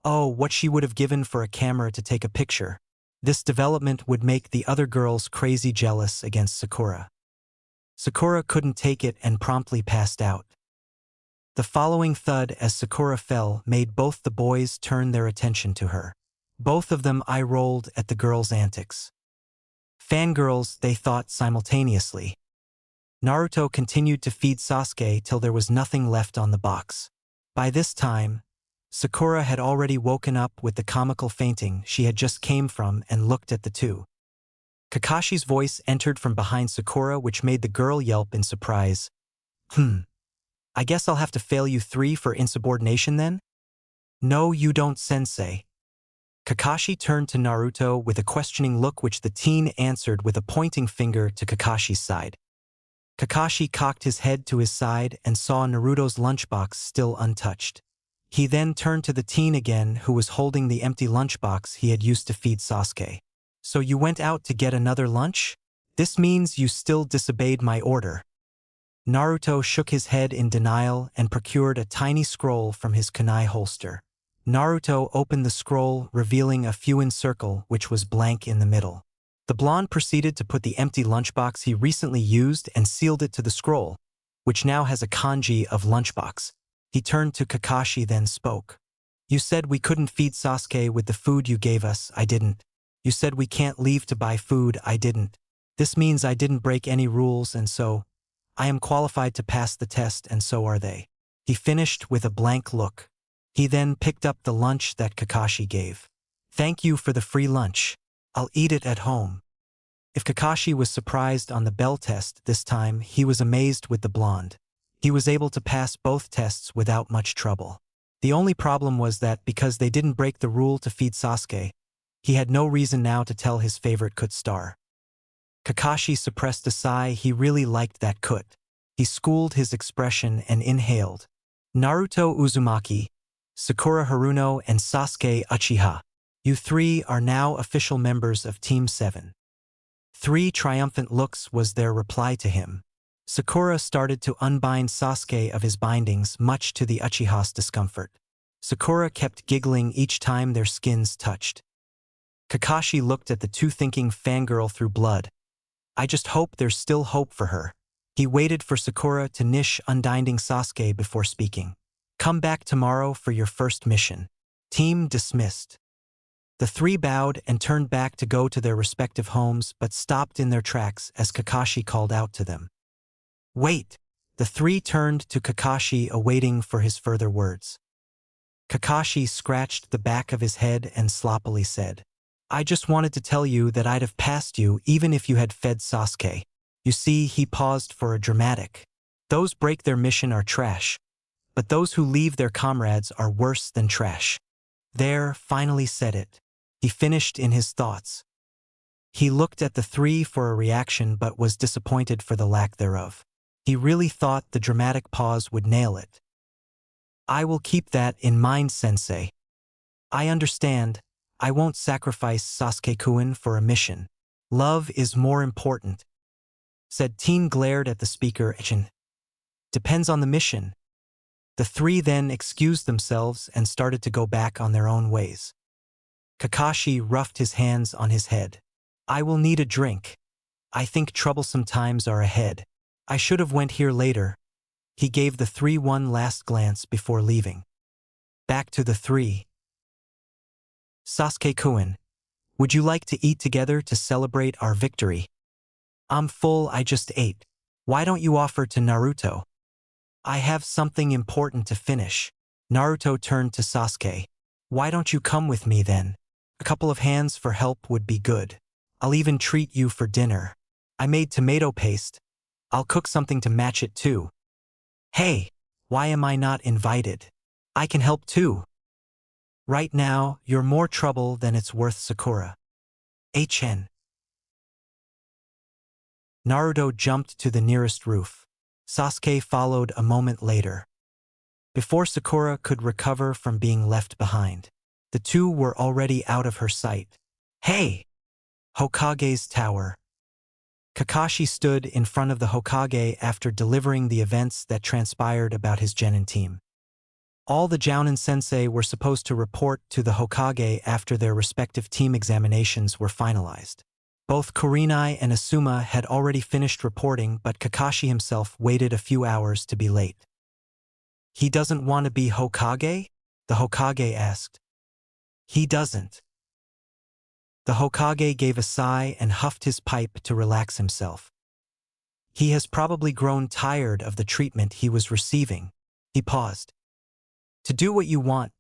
Oh, what she would have given for a camera to take a picture. This development would make the other girls crazy jealous against Sakura. Sakura couldn't take it and promptly passed out. The following thud as Sakura fell made both the boys turn their attention to her. Both of them eye-rolled at the girls' antics. Fangirls, they thought simultaneously. Naruto continued to feed Sasuke till there was nothing left on the box. By this time, Sakura had already woken up with the comical fainting she had just came from and looked at the 2. Kakashi's voice entered from behind Sakura, which made the girl yelp in surprise. I guess I'll have to fail you 3 for insubordination then? No, you don't, sensei. Kakashi turned to Naruto with a questioning look, which the teen answered with a pointing finger to Kakashi's side. Kakashi cocked his head to his side and saw Naruto's lunchbox still untouched. He then turned to the teen again who was holding the empty lunchbox he had used to feed Sasuke. So you went out to get another lunch? This means you still disobeyed my order. Naruto shook his head in denial and procured a tiny scroll from his kunai holster. Naruto opened the scroll, revealing a Fuin circle which was blank in the middle. The blonde proceeded to put the empty lunchbox he recently used and sealed it to the scroll, which now has a kanji of lunchbox. He turned to Kakashi then spoke. You said we couldn't feed Sasuke with the food you gave us, I didn't. You said we can't leave to buy food, I didn't. This means I didn't break any rules and so, I am qualified to pass the test and so are they. He finished with a blank look. He then picked up the lunch that Kakashi gave. Thank you for the free lunch. I'll eat it at home. If Kakashi was surprised on the bell test this time, he was amazed with the blonde. He was able to pass both tests without much trouble. The only problem was that because they didn't break the rule to feed Sasuke, he had no reason now to tell his favorite Kut star. Kakashi suppressed a sigh. He really liked that Kut. He schooled his expression and inhaled. Naruto Uzumaki, Sakura Haruno and Sasuke Uchiha. You three are now official members of Team 7. 3 triumphant looks was their reply to him. Sakura started to unbind Sasuke of his bindings, much to the Uchiha's discomfort. Sakura kept giggling each time their skins touched. Kakashi looked at the two thinking fangirl through blood. I just hope there's still hope for her. He waited for Sakura to finish unbinding Sasuke before speaking. Come back tomorrow for your first mission. Team dismissed. The 3 bowed and turned back to go to their respective homes but stopped in their tracks as Kakashi called out to them. Wait! The 3 turned to Kakashi awaiting for his further words. Kakashi scratched the back of his head and sloppily said, I just wanted to tell you that I'd have passed you even if you had fed Sasuke. You see, he paused for a dramatic. Those break their mission are trash, but those who leave their comrades are worse than trash. There, finally said it. He finished in his thoughts. He looked at the 3 for a reaction but was disappointed for the lack thereof. He really thought the dramatic pause would nail it. I will keep that in mind, sensei. I understand. I won't sacrifice Sasuke-kun for a mission. Love is more important. Said Teen glared at the speaker. Depends on the mission. The 3 then excused themselves and started to go back on their own ways. Kakashi roughed his hands on his head. I will need a drink. I think troublesome times are ahead. I should have went here later. He gave the 3 one last glance before leaving. Back to the 3. Sasuke-kun, would you like to eat together to celebrate our victory? I'm full, I just ate. Why don't you offer to Naruto? I have something important to finish. Naruto turned to Sasuke. Why don't you come with me then? A couple of hands for help would be good. I'll even treat you for dinner. I made tomato paste. I'll cook something to match it too. Hey, why am I not invited? I can help too. Right now, you're more trouble than it's worth, Sakura. HN. Naruto jumped to the nearest roof. Sasuke followed a moment later. Before Sakura could recover from being left behind, the 2 were already out of her sight. Hey! Hokage's tower. Kakashi stood in front of the Hokage after delivering the events that transpired about his genin team. All the Jounin sensei were supposed to report to the Hokage after their respective team examinations were finalized. Both Kurenai and Asuma had already finished reporting, but Kakashi himself waited a few hours to be late. He doesn't want to be Hokage? The Hokage asked. He doesn't. The Hokage gave a sigh and huffed his pipe to relax himself. He has probably grown tired of the treatment he was receiving. He paused. To do what you want,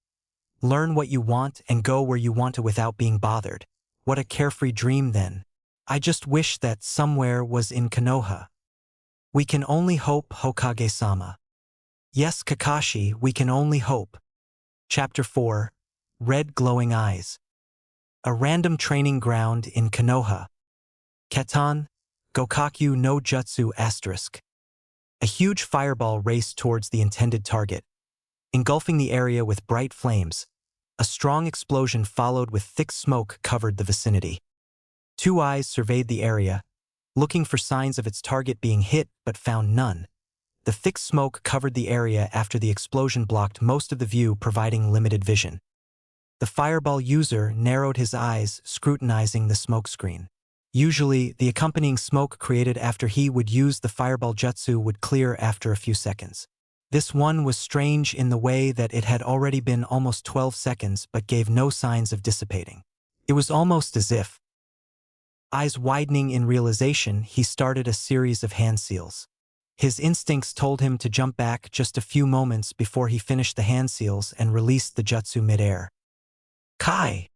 learn what you want, and go where you want to without being bothered. What a carefree dream then. I just wish that somewhere was in Konoha. We can only hope, Hokage-sama. Yes, Kakashi, we can only hope. Chapter 4. Red Glowing Eyes. A random training ground in Konoha. Ketan, Gokakyu no Jutsu ***. A huge fireball raced towards the intended target. engulfing the area with bright flames. A strong explosion followed with thick smoke covered the vicinity. Two eyes surveyed the area, looking for signs of its target being hit but found none. The thick smoke covered the area after the explosion blocked most of the view, providing limited vision. The fireball user narrowed his eyes, scrutinizing the smokescreen. Usually, the accompanying smoke created after he would use the fireball jutsu would clear after a few seconds. This one was strange in the way that it had already been almost 12 seconds but gave no signs of dissipating. It was almost as if, eyes widening in realization, he started a series of hand seals. His instincts told him to jump back just a few moments before he finished the hand seals and released the jutsu mid-air. Kai!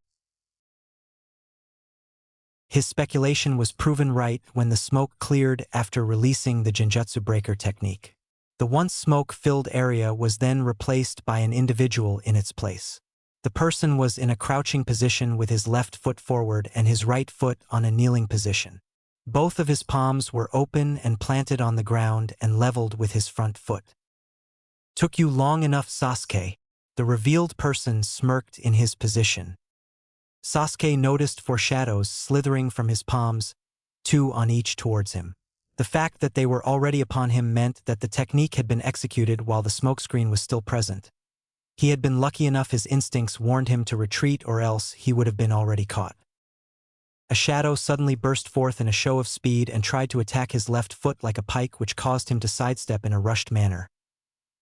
His speculation was proven right when the smoke cleared after releasing the Genjutsu breaker technique. The once smoke-filled area was then replaced by an individual in its place. The person was in a crouching position with his left foot forward and his right foot on a kneeling position. Both of his palms were open and planted on the ground and leveled with his front foot. "Took you long enough, Sasuke." The revealed person smirked in his position. Sasuke noticed foreshadows slithering from his palms, two on each towards him. The fact that they were already upon him meant that the technique had been executed while the smokescreen was still present. He had been lucky enough his instincts warned him to retreat, or else he would have been already caught. A shadow suddenly burst forth in a show of speed and tried to attack his left foot like a pike, which caused him to sidestep in a rushed manner.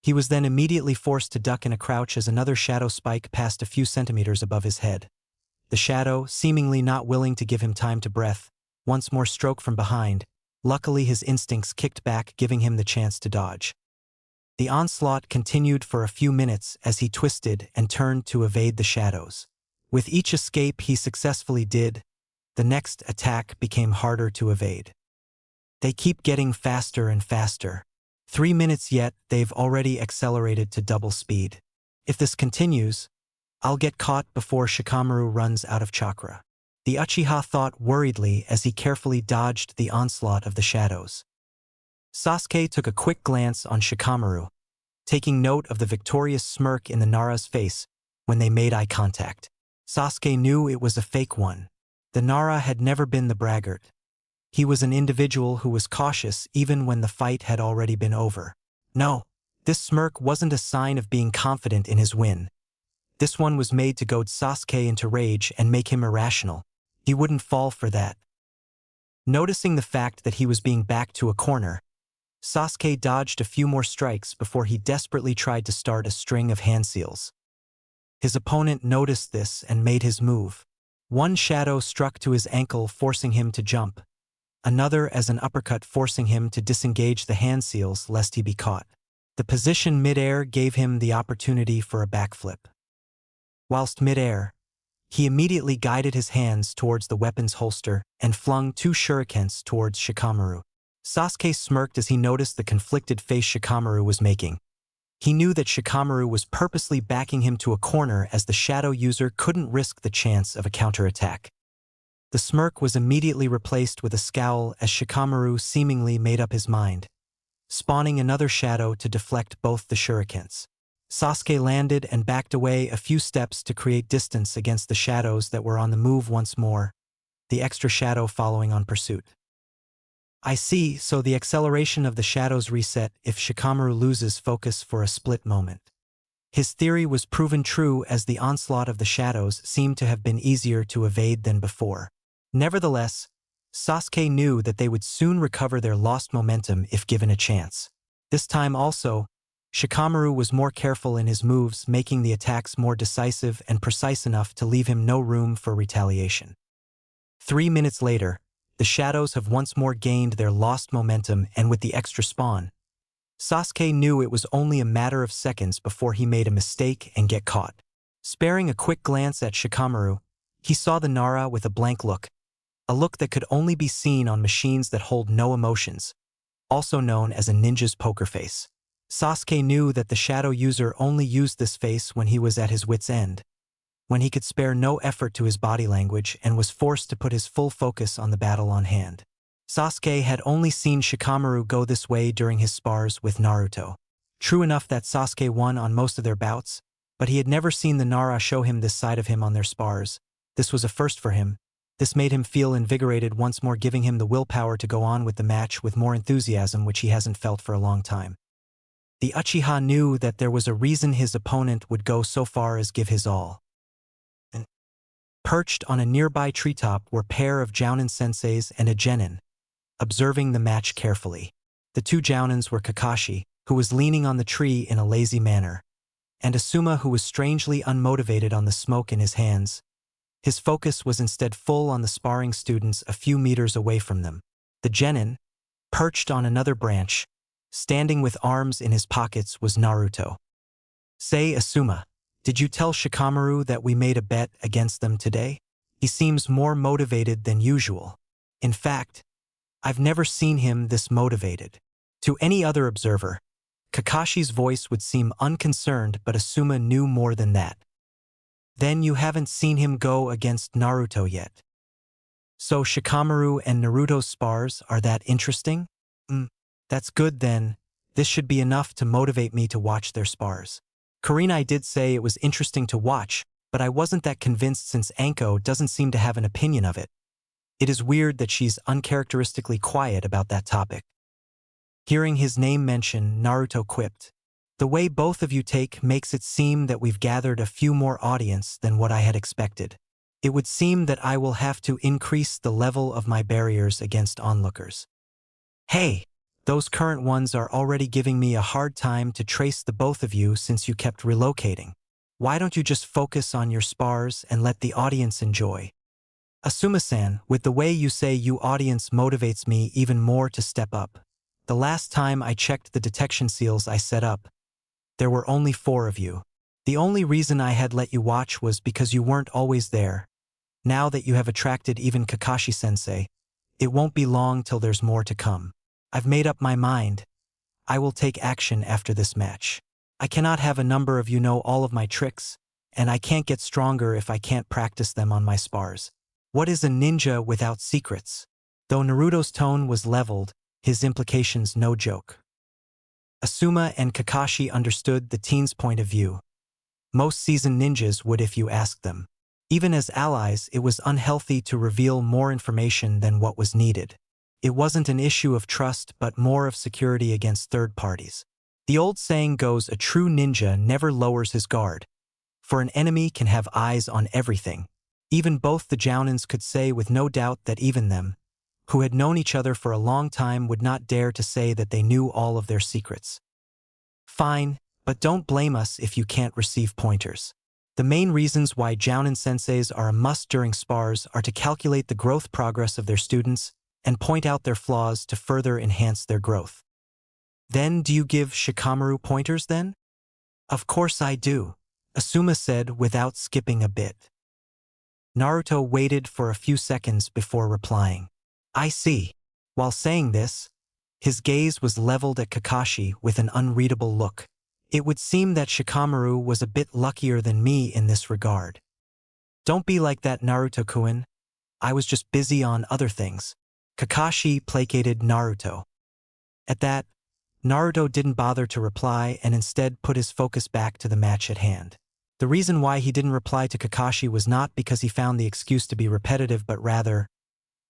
He was then immediately forced to duck in a crouch as another shadow spike passed a few centimeters above his head. The shadow, seemingly not willing to give him time to breath, once more struck from behind. Luckily, his instincts kicked back, giving him the chance to dodge. The onslaught continued for a few minutes as he twisted and turned to evade the shadows. With each escape he successfully did, the next attack became harder to evade. They keep getting faster and faster. 3 minutes yet, they've already accelerated to double speed. If this continues, I'll get caught before Shikamaru runs out of chakra. The Uchiha thought worriedly as he carefully dodged the onslaught of the shadows. Sasuke took a quick glance on Shikamaru, taking note of the victorious smirk in the Nara's face when they made eye contact. Sasuke knew it was a fake one. The Nara had never been the braggart. He was an individual who was cautious even when the fight had already been over. No, this smirk wasn't a sign of being confident in his win. This one was made to goad Sasuke into rage and make him irrational. He wouldn't fall for that. Noticing the fact that he was being backed to a corner, Sasuke dodged a few more strikes before he desperately tried to start a string of hand seals. His opponent noticed this and made his move. One shadow struck to his ankle, forcing him to jump. Another as an uppercut, forcing him to disengage the hand seals lest he be caught. The position mid-air gave him the opportunity for a backflip. Whilst mid-air, he immediately guided his hands towards the weapon's holster and flung 2 shurikens towards Shikamaru. Sasuke smirked as he noticed the conflicted face Shikamaru was making. He knew that Shikamaru was purposely backing him to a corner as the shadow user couldn't risk the chance of a counterattack. The smirk was immediately replaced with a scowl as Shikamaru seemingly made up his mind, spawning another shadow to deflect both the shurikens. Sasuke landed and backed away a few steps to create distance against the shadows that were on the move once more, the extra shadow following on pursuit. I see, so the acceleration of the shadows reset if Shikamaru loses focus for a split moment. His theory was proven true as the onslaught of the shadows seemed to have been easier to evade than before. Nevertheless, Sasuke knew that they would soon recover their lost momentum if given a chance. This time also, Shikamaru was more careful in his moves, making the attacks more decisive and precise enough to leave him no room for retaliation. 3 minutes later, the shadows have once more gained their lost momentum, and with the extra spawn, Sasuke knew it was only a matter of seconds before he made a mistake and get caught. Sparing a quick glance at Shikamaru, he saw the Nara with a blank look, a look that could only be seen on machines that hold no emotions, also known as a ninja's poker face. Sasuke knew that the shadow user only used this face when he was at his wit's end, when he could spare no effort to his body language and was forced to put his full focus on the battle on hand. Sasuke had only seen Shikamaru go this way during his spars with Naruto. True enough that Sasuke won on most of their bouts, but he had never seen the Nara show him this side of him on their spars. This was a first for him. This made him feel invigorated once more, giving him the willpower to go on with the match with more enthusiasm, which he hasn't felt for a long time. The Uchiha knew that there was a reason his opponent would go so far as give his all. And perched on a nearby treetop were a pair of Jounin senseis and a genin, observing the match carefully. The two Jounins were Kakashi, who was leaning on the tree in a lazy manner, and Asuma, who was strangely unmotivated on the smoke in his hands. His focus was instead full on the sparring students a few meters away from them. The genin, perched on another branch, standing with arms in his pockets, was Naruto. "Say, Asuma, did you tell Shikamaru that we made a bet against them today? He seems more motivated than usual. In fact, I've never seen him this motivated." To any other observer, Kakashi's voice would seem unconcerned, but Asuma knew more than that. "Then you haven't seen him go against Naruto yet. So Shikamaru and Naruto's spars are that interesting? That's good then. This should be enough to motivate me to watch their spars." Kurenai did say it was interesting to watch, but I wasn't that convinced since Anko doesn't seem to have an opinion of it. It is weird that she's uncharacteristically quiet about that topic. Hearing his name mentioned, Naruto quipped, "The way both of you take makes it seem that we've gathered a few more audience than what I had expected. It would seem that I will have to increase the level of my barriers against onlookers. Hey, those current ones are already giving me a hard time to trace the both of you since you kept relocating. Why don't you just focus on your spars and let the audience enjoy? Asuma-san, with the way you say you audience motivates me even more to step up. The last time I checked the detection seals I set up, there were only 4 of you. The only reason I had let you watch was because you weren't always there. Now that you have attracted even Kakashi-sensei, it won't be long till there's more to come. I've made up my mind. I will take action after this match. I cannot have a number of you know all of my tricks, and I can't get stronger if I can't practice them on my spars. What is a ninja without secrets?" Though Naruto's tone was leveled, his implications no joke. Asuma and Kakashi understood the teen's point of view. Most seasoned ninjas would if you asked them. Even as allies, it was unhealthy to reveal more information than what was needed. It wasn't an issue of trust but more of security against third parties. The old saying goes, a true ninja never lowers his guard, for an enemy can have eyes on everything. Even both the Jounins could say with no doubt that even them, who had known each other for a long time, would not dare to say that they knew all of their secrets. Fine, but don't blame us if you can't receive pointers. The main reasons why Jounin senseis are a must during spars are to calculate the growth progress of their students and point out their flaws to further enhance their growth. Then do you give Shikamaru pointers then? Of course I do, Asuma said without skipping a bit. Naruto waited for a few seconds before replying. I see. While saying this, his gaze was leveled at Kakashi with an unreadable look. It would seem that Shikamaru was a bit luckier than me in this regard. Don't be like that, Naruto-kun. I was just busy on other things. Kakashi placated Naruto. At that, Naruto didn't bother to reply and instead put his focus back to the match at hand. The reason why he didn't reply to Kakashi was not because he found the excuse to be repetitive, but rather,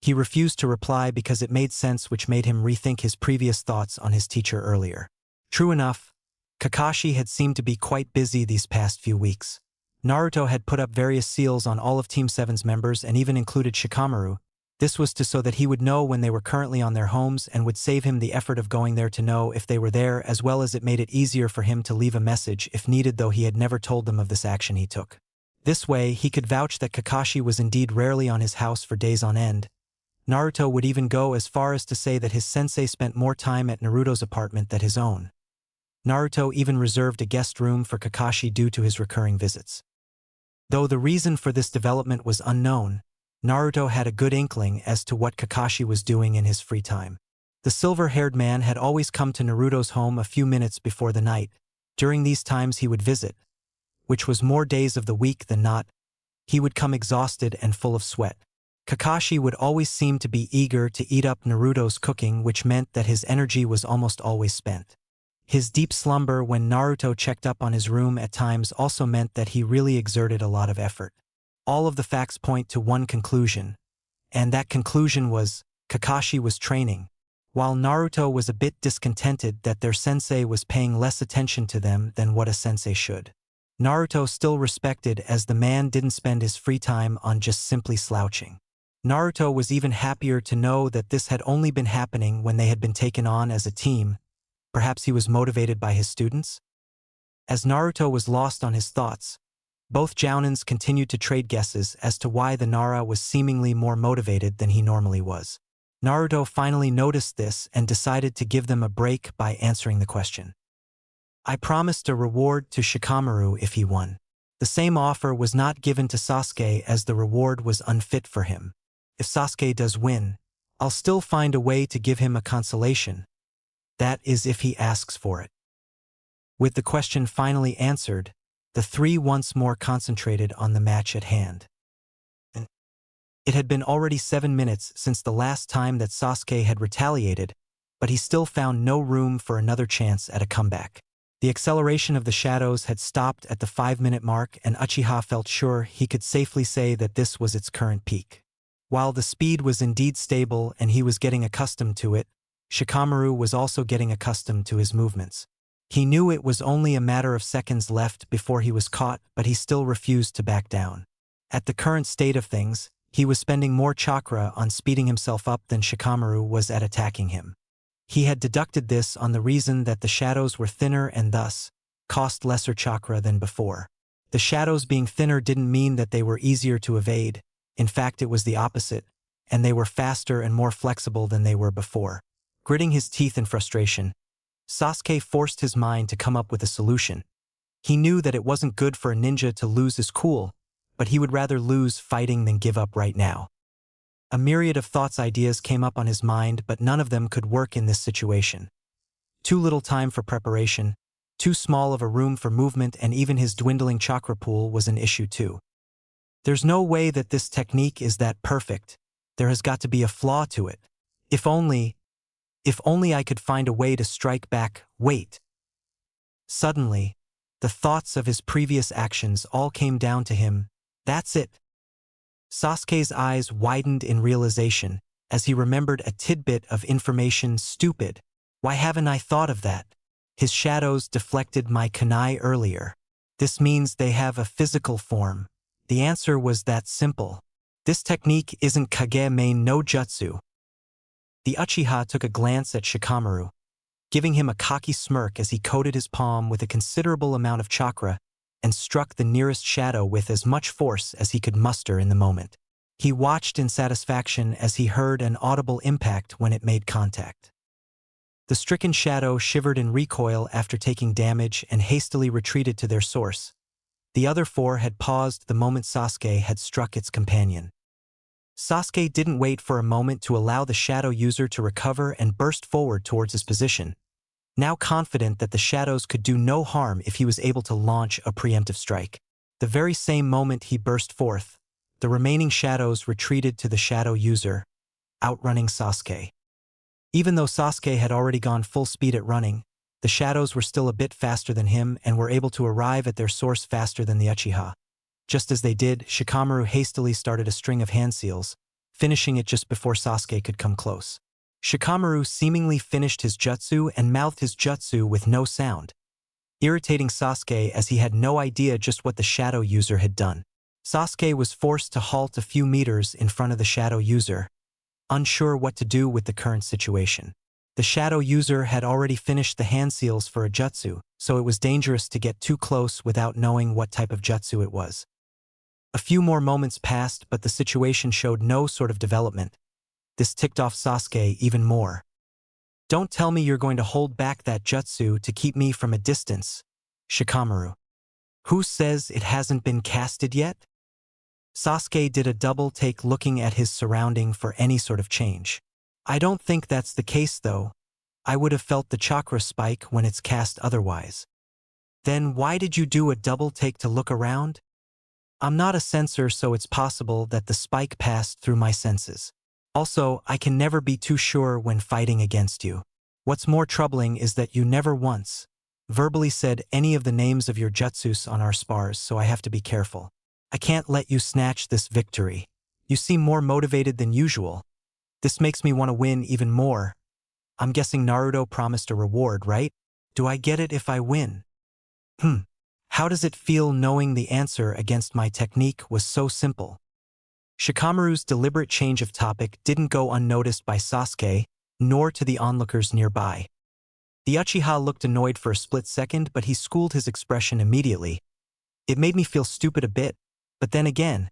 he refused to reply because it made sense, which made him rethink his previous thoughts on his teacher earlier. True enough, Kakashi had seemed to be quite busy these past few weeks. Naruto had put up various seals on all of Team 7's members and even included Shikamaru. This was so that he would know when they were currently on their homes and would save him the effort of going there to know if they were there, as well as it made it easier for him to leave a message if needed, though he had never told them of this action he took. This way, he could vouch that Kakashi was indeed rarely on his house for days on end. Naruto would even go as far as to say that his sensei spent more time at Naruto's apartment than his own. Naruto even reserved a guest room for Kakashi due to his recurring visits. Though the reason for this development was unknown, Naruto had a good inkling as to what Kakashi was doing in his free time. The silver-haired man had always come to Naruto's home a few minutes before the night. During these times he would visit, which was more days of the week than not. He would come exhausted and full of sweat. Kakashi would always seem to be eager to eat up Naruto's cooking, which meant that his energy was almost always spent. His deep slumber when Naruto checked up on his room at times also meant that he really exerted a lot of effort. All of the facts point to one conclusion, and that conclusion was Kakashi was training, while Naruto was a bit discontented that their sensei was paying less attention to them than what a sensei should. Naruto still respected as the man didn't spend his free time on just simply slouching. Naruto was even happier to know that this had only been happening when they had been taken on as a team. Perhaps he was motivated by his students? As Naruto was lost on his thoughts, both Jounins continued to trade guesses as to why the Nara was seemingly more motivated than he normally was. Naruto finally noticed this and decided to give them a break by answering the question. I promised a reward to Shikamaru if he won. The same offer was not given to Sasuke as the reward was unfit for him. If Sasuke does win, I'll still find a way to give him a consolation. That is if he asks for it. With the question finally answered, the three once more concentrated on the match at hand. It had been already 7 minutes since the last time that Sasuke had retaliated, but he still found no room for another chance at a comeback. The acceleration of the shadows had stopped at the 5-minute mark, and Uchiha felt sure he could safely say that this was its current peak. While the speed was indeed stable and he was getting accustomed to it, Shikamaru was also getting accustomed to his movements. He knew it was only a matter of seconds left before he was caught, but he still refused to back down. At the current state of things, he was spending more chakra on speeding himself up than Shikamaru was at attacking him. He had deducted this on the reason that the shadows were thinner and thus cost lesser chakra than before. The shadows being thinner didn't mean that they were easier to evade. In fact, it was the opposite, and they were faster and more flexible than they were before. Gritting his teeth in frustration, Sasuke forced his mind to come up with a solution. He knew that it wasn't good for a ninja to lose his cool, but he would rather lose fighting than give up right now. A myriad of ideas came up on his mind, but none of them could work in this situation. Too little time for preparation, too small of a room for movement, and even his dwindling chakra pool was an issue too. There's no way that this technique is that perfect. There has got to be a flaw to it. If only I could find a way to strike back. Wait. Suddenly, the thoughts of his previous actions all came down to him. That's it. Sasuke's eyes widened in realization as he remembered a tidbit of information. Stupid. Why haven't I thought of that? His shadows deflected my kunai earlier. This means they have a physical form. The answer was that simple. This technique isn't Kage main no Jutsu. The Uchiha took a glance at Shikamaru, giving him a cocky smirk as he coated his palm with a considerable amount of chakra and struck the nearest shadow with as much force as he could muster in the moment. He watched in satisfaction as he heard an audible impact when it made contact. The stricken shadow shivered in recoil after taking damage and hastily retreated to their source. The other four had paused the moment Sasuke had struck its companion. Sasuke didn't wait for a moment to allow the shadow user to recover and burst forward towards his position, now confident that the shadows could do no harm if he was able to launch a preemptive strike. The very same moment he burst forth, the remaining shadows retreated to the shadow user, outrunning Sasuke. Even though Sasuke had already gone full speed at running, the shadows were still a bit faster than him and were able to arrive at their source faster than the Uchiha. Just as they did, Shikamaru hastily started a string of hand seals, finishing it just before Sasuke could come close. Shikamaru seemingly finished his jutsu and mouthed his jutsu with no sound, irritating Sasuke as he had no idea just what the shadow user had done. Sasuke was forced to halt a few meters in front of the shadow user, unsure what to do with the current situation. The shadow user had already finished the hand seals for a jutsu, so it was dangerous to get too close without knowing what type of jutsu it was. A few more moments passed, but the situation showed no sort of development. This ticked off Sasuke even more. Don't tell me you're going to hold back that jutsu to keep me from a distance, Shikamaru. Who says it hasn't been casted yet? Sasuke did a double take looking at his surrounding for any sort of change. I don't think that's the case though. I would have felt the chakra spike when it's cast otherwise. Then why did you do a double take to look around? I'm not a sensor, so it's possible that the spike passed through my senses. Also, I can never be too sure when fighting against you. What's more troubling is that you never once verbally said any of the names of your jutsus on our spars, so I have to be careful. I can't let you snatch this victory. You seem more motivated than usual. This makes me want to win even more. I'm guessing Naruto promised a reward, right? Do I get it if I win? How does it feel knowing the answer against my technique was so simple? Shikamaru's deliberate change of topic didn't go unnoticed by Sasuke, nor to the onlookers nearby. The Uchiha looked annoyed for a split second, but he schooled his expression immediately. It made me feel stupid a bit, but then again,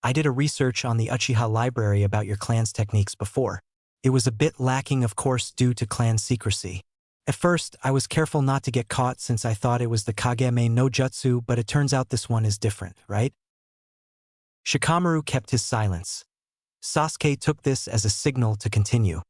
I did a research on the Uchiha library about your clan's techniques before. It was a bit lacking, of course, due to clan secrecy. At first, I was careful not to get caught since I thought it was the Kagame no Jutsu, but it turns out this one is different, right? Shikamaru kept his silence. Sasuke took this as a signal to continue.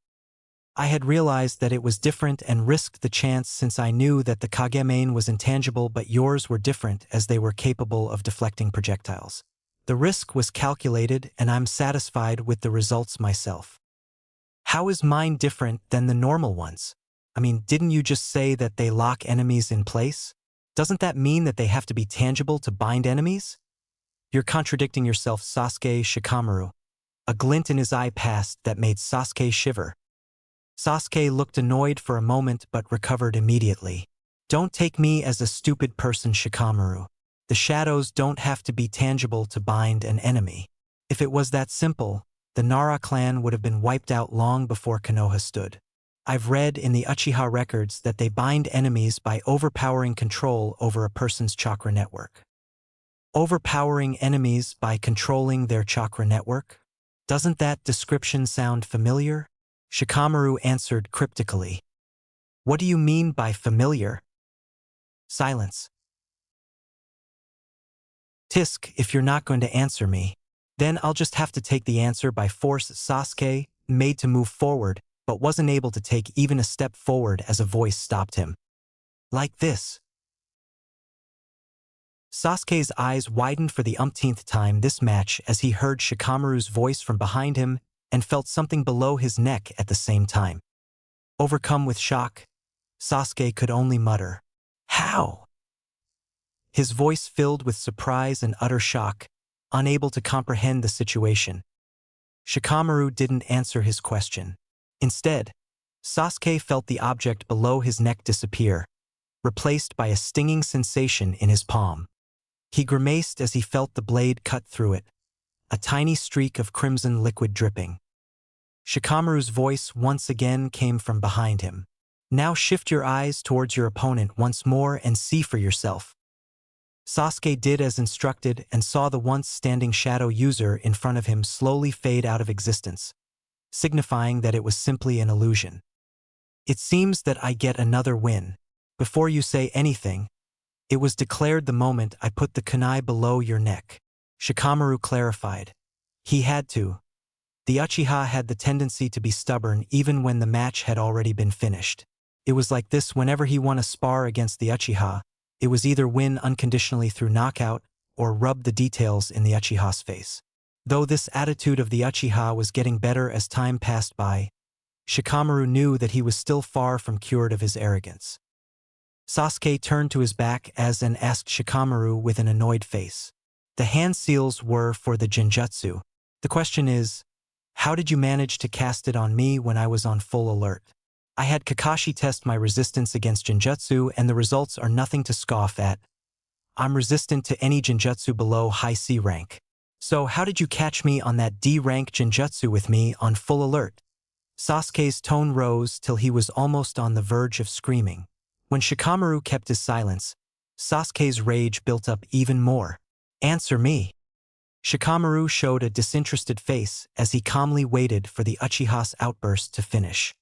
I had realized that it was different and risked the chance since I knew that the Kagame was intangible, but yours were different as they were capable of deflecting projectiles. The risk was calculated and I'm satisfied with the results myself. How is mine different than the normal ones? I mean, didn't you just say that they lock enemies in place? Doesn't that mean that they have to be tangible to bind enemies? You're contradicting yourself, Sasuke. Shikamaru. A glint in his eye passed that made Sasuke shiver. Sasuke looked annoyed for a moment but recovered immediately. Don't take me as a stupid person, Shikamaru. The shadows don't have to be tangible to bind an enemy. If it was that simple, the Nara clan would have been wiped out long before Konoha stood. I've read in the Uchiha records that they bind enemies by overpowering control over a person's chakra network. Overpowering enemies by controlling their chakra network? Doesn't that description sound familiar? Shikamaru answered cryptically. What do you mean by familiar? Silence. Tisk, if you're not going to answer me, then I'll just have to take the answer by force. Sasuke, made to move forward, but wasn't able to take even a step forward as a voice stopped him. Like this. Sasuke's eyes widened for the umpteenth time this match as he heard Shikamaru's voice from behind him and felt something below his neck at the same time. Overcome with shock, Sasuke could only mutter, "How?" His voice filled with surprise and utter shock, unable to comprehend the situation. Shikamaru didn't answer his question. Instead, Sasuke felt the object below his neck disappear, replaced by a stinging sensation in his palm. He grimaced as he felt the blade cut through it, a tiny streak of crimson liquid dripping. Shikamaru's voice once again came from behind him. Now shift your eyes towards your opponent once more and see for yourself. Sasuke did as instructed and saw the once standing shadow user in front of him slowly fade out of existence, signifying that it was simply an illusion. It seems that I get another win. Before you say anything, it was declared the moment I put the kunai below your neck. Shikamaru clarified. He had to. The Uchiha had the tendency to be stubborn even when the match had already been finished. It was like this whenever he won a spar against the Uchiha. It was either win unconditionally through knockout or rub the details in the Uchiha's face. Though this attitude of the Uchiha was getting better as time passed by, Shikamaru knew that he was still far from cured of his arrogance. Sasuke turned to his back as and asked Shikamaru with an annoyed face. The hand seals were for the Genjutsu. The question is, how did you manage to cast it on me when I was on full alert? I had Kakashi test my resistance against Genjutsu and the results are nothing to scoff at. I'm resistant to any Genjutsu below high C rank. So how did you catch me on that D rank Genjutsu with me on full alert? Sasuke's tone rose till he was almost on the verge of screaming. When Shikamaru kept his silence, Sasuke's rage built up even more. Answer me. Shikamaru showed a disinterested face as he calmly waited for the Uchiha's outburst to finish.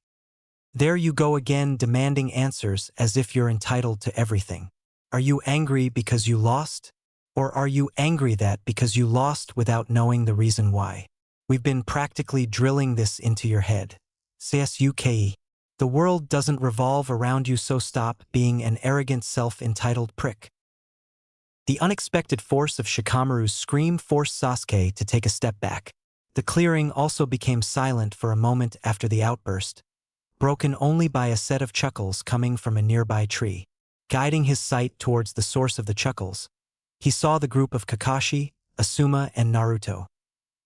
There you go again, demanding answers as if you're entitled to everything. Are you angry because you lost? Or are you angry that because you lost without knowing the reason why? We've been practically drilling this into your head. Sasuke. The world doesn't revolve around you, so stop being an arrogant, self-entitled prick. The unexpected force of Shikamaru's scream forced Sasuke to take a step back. The clearing also became silent for a moment after the outburst, broken only by a set of chuckles coming from a nearby tree. Guiding his sight towards the source of the chuckles, he saw the group of Kakashi, Asuma, and Naruto,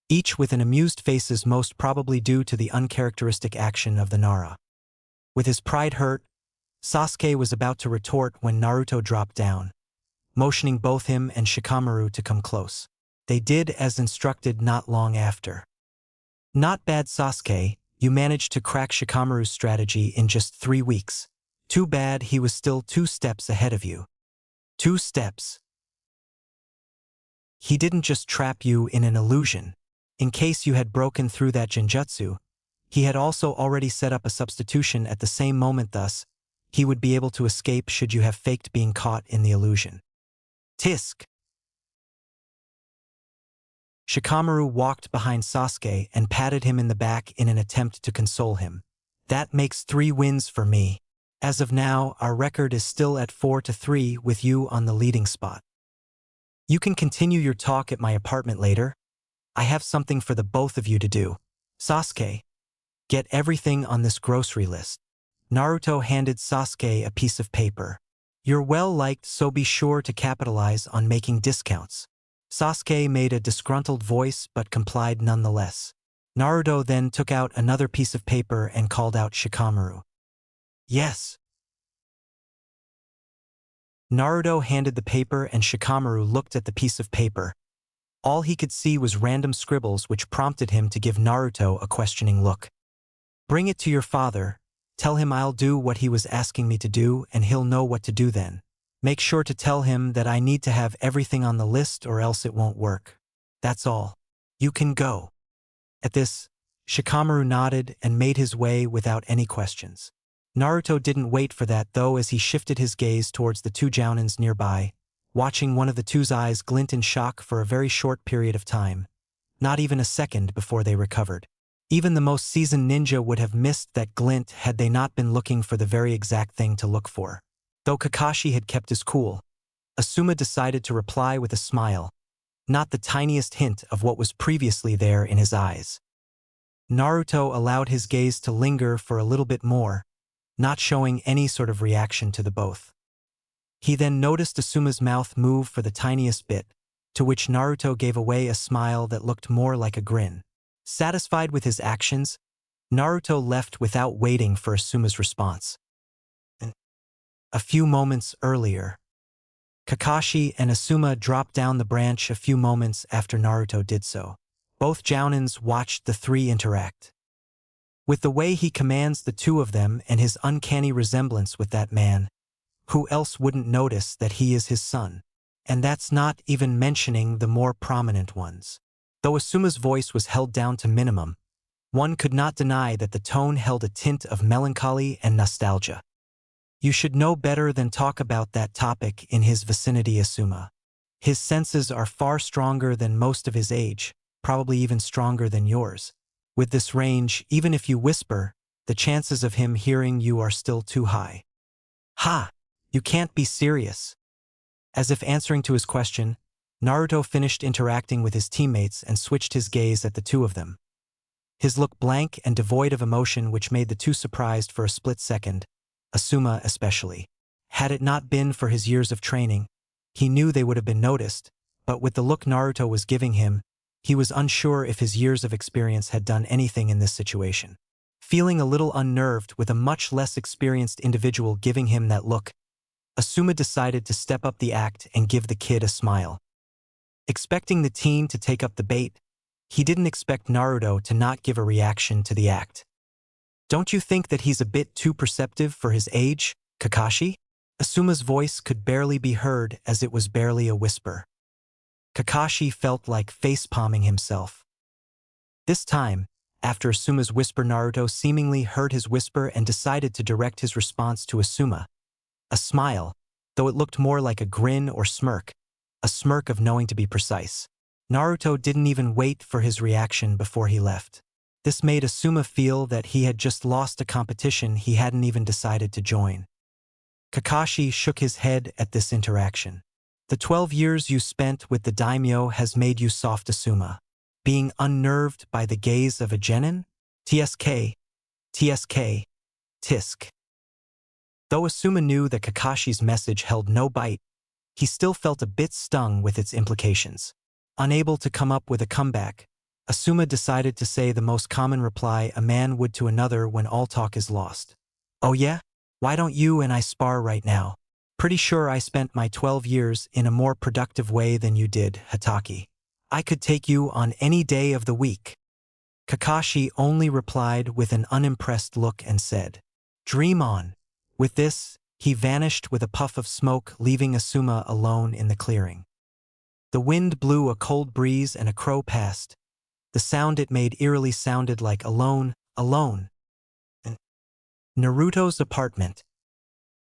each with an amused faces most probably due to the uncharacteristic action of the Nara. With his pride hurt, Sasuke was about to retort when Naruto dropped down, motioning both him and Shikamaru to come close. They did as instructed not long after. Not bad, Sasuke, you managed to crack Shikamaru's strategy in just 3 weeks. Too bad he was still 2 steps ahead of you. 2 steps. He didn't just trap you in an illusion. In case you had broken through that genjutsu, he had also already set up a substitution at the same moment, thus, he would be able to escape should you have faked being caught in the illusion. Tisk. Shikamaru walked behind Sasuke and patted him in the back in an attempt to console him. That makes 3 wins for me. As of now, our record is still at 4-3 with you on the leading spot. You can continue your talk at my apartment later. I have something for the both of you to do. Sasuke, get everything on this grocery list. Naruto handed Sasuke a piece of paper. You're well liked, so be sure to capitalize on making discounts. Sasuke made a disgruntled voice but complied nonetheless. Naruto then took out another piece of paper and called out Shikamaru. Yes. Naruto handed the paper and Shikamaru looked at the piece of paper. All he could see was random scribbles which prompted him to give Naruto a questioning look. Bring it to your father. Tell him I'll do what he was asking me to do and he'll know what to do then. Make sure to tell him that I need to have everything on the list or else it won't work. That's all. You can go. At this, Shikamaru nodded and made his way without any questions. Naruto didn't wait for that though, as he shifted his gaze towards the 2 jounins nearby, watching one of the 2's eyes glint in shock for a very short period of time, not even a second before they recovered. Even the most seasoned ninja would have missed that glint had they not been looking for the very exact thing to look for. Though Kakashi had kept his cool, Asuma decided to reply with a smile, not the tiniest hint of what was previously there in his eyes. Naruto allowed his gaze to linger for a little bit more, not showing any sort of reaction to the both. He then noticed Asuma's mouth move for the tiniest bit, to which Naruto gave away a smile that looked more like a grin. Satisfied with his actions, Naruto left without waiting for Asuma's response. A few moments earlier, Kakashi and Asuma dropped down the branch a few moments after Naruto did so. Both jounins watched the 3 interact. With the way he commands the 2 of them and his uncanny resemblance with that man, who else wouldn't notice that he is his son? And that's not even mentioning the more prominent ones. Though Asuma's voice was held down to minimum, one could not deny that the tone held a tint of melancholy and nostalgia. You should know better than talk about that topic in his vicinity, Asuma. His senses are far stronger than most of his age, probably even stronger than yours. With this range, even if you whisper, the chances of him hearing you are still too high. Ha! You can't be serious. As if answering to his question, Naruto finished interacting with his teammates and switched his gaze at the 2 of them. His look blank and devoid of emotion, which made the 2 surprised for a split second, Asuma especially. Had it not been for his years of training, he knew they would have been noticed, but with the look Naruto was giving him, he was unsure if his years of experience had done anything in this situation. Feeling a little unnerved with a much less experienced individual giving him that look, Asuma decided to step up the act and give the kid a smile. Expecting the teen to take up the bait, he didn't expect Naruto to not give a reaction to the act. Don't you think that he's a bit too perceptive for his age, Kakashi? Asuma's voice could barely be heard as it was barely a whisper. Kakashi felt like face-palming himself. This time, after Asuma's whisper, Naruto seemingly heard his whisper and decided to direct his response to Asuma. A smile, though it looked more like a grin or smirk, a smirk of knowing to be precise. Naruto didn't even wait for his reaction before he left. This made Asuma feel that he had just lost a competition he hadn't even decided to join. Kakashi shook his head at this interaction. The 12 years you spent with the daimyo has made you soft, Asuma. Being unnerved by the gaze of a genin? TSK. Tisk. Though Asuma knew that Kakashi's message held no bite, he still felt a bit stung with its implications. Unable to come up with a comeback, Asuma decided to say the most common reply a man would to another when all talk is lost. "Oh yeah? Why don't you and I spar right now? Pretty sure I spent my 12 years in a more productive way than you did, Hataki. I could take you on any day of the week." Kakashi only replied with an unimpressed look and said, "Dream on." With this, he vanished with a puff of smoke, leaving Asuma alone in the clearing. The wind blew a cold breeze and a crow passed. The sound it made eerily sounded like alone, alone. Naruto's apartment.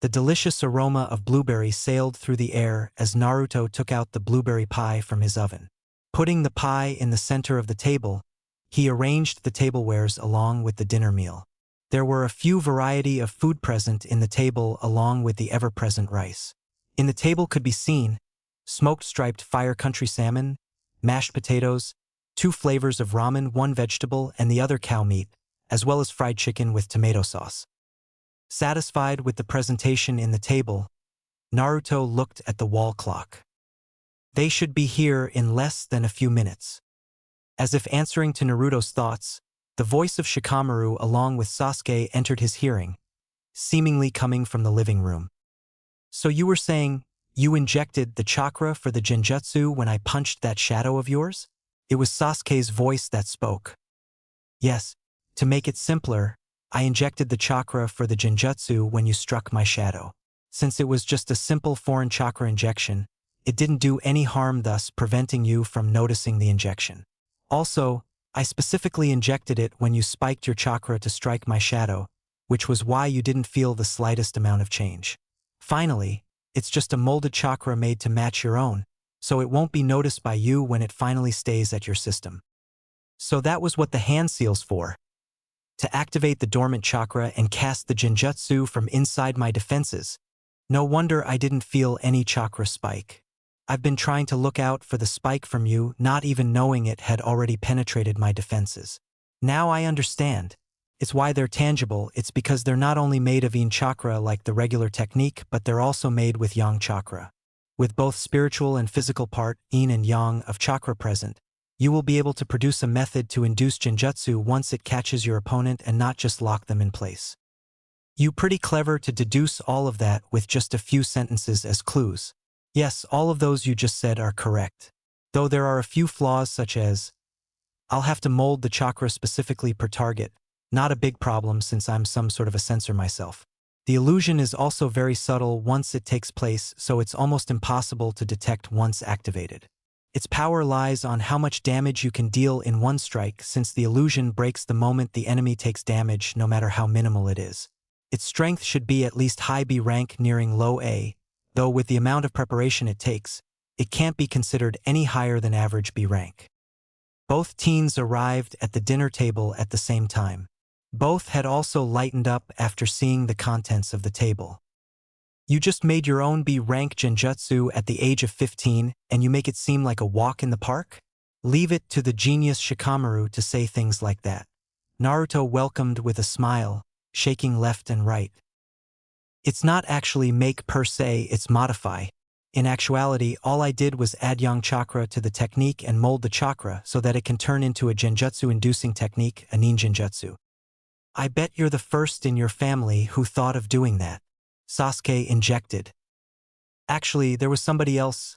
The delicious aroma of blueberry sailed through the air as Naruto took out the blueberry pie from his oven. Putting the pie in the center of the table, he arranged the tablewares along with the dinner meal. There were a few variety of food present in the table along with the ever-present rice. In the table could be seen smoked striped fire country salmon, mashed potatoes, 2 flavors of ramen, 1 vegetable and the other cow meat, as well as fried chicken with tomato sauce. Satisfied with the presentation in the table, Naruto looked at the wall clock. They should be here in less than a few minutes. As if answering to Naruto's thoughts, the voice of Shikamaru along with Sasuke entered his hearing, seemingly coming from the living room. "So you were saying you injected the chakra for the genjutsu when I punched that shadow of yours?" It was Sasuke's voice that spoke. "Yes, to make it simpler, I injected the chakra for the genjutsu when you struck my shadow. Since it was just a simple foreign chakra injection, it didn't do any harm, thus preventing you from noticing the injection. Also, I specifically injected it when you spiked your chakra to strike my shadow, which was why you didn't feel the slightest amount of change. Finally, it's just a molded chakra made to match your own, so it won't be noticed by you when it finally stays at your system. So that was what the hand seal's for. To activate the dormant chakra and cast the genjutsu from inside my defenses. No wonder I didn't feel any chakra spike. I've been trying to look out for the spike from you, not even knowing it had already penetrated my defenses. Now I understand. It's why they're tangible. It's because they're not only made of yin chakra like the regular technique, but they're also made with yang chakra. With both spiritual and physical part, yin and yang, of chakra present, you will be able to produce a method to induce genjutsu once it catches your opponent and not just lock them in place. You pretty clever to deduce all of that with just a few sentences as clues. Yes, all of those you just said are correct. Though there are a few flaws such as, I'll have to mold the chakra specifically per target. Not a big problem since I'm some sort of a sensor myself. The illusion is also very subtle once it takes place, so it's almost impossible to detect once activated. Its power lies on how much damage you can deal in one strike, since the illusion breaks the moment the enemy takes damage, no matter how minimal it is. Its strength should be at least high B rank nearing low A, though with the amount of preparation it takes, it can't be considered any higher than average B rank. Both teens arrived at the dinner table at the same time. Both had also lightened up after seeing the contents of the table. You just made your own B-rank genjutsu at the age of 15, and you make it seem like a walk in the park? Leave it to the genius Shikamaru to say things like that. Naruto welcomed with a smile, shaking left and right. It's not actually make per se, it's modify. In actuality, all I did was add yang chakra to the technique and mold the chakra so that it can turn into a genjutsu-inducing technique, a nin genjutsu. I bet you're the first in your family who thought of doing that. Sasuke injected. Actually, there was somebody else.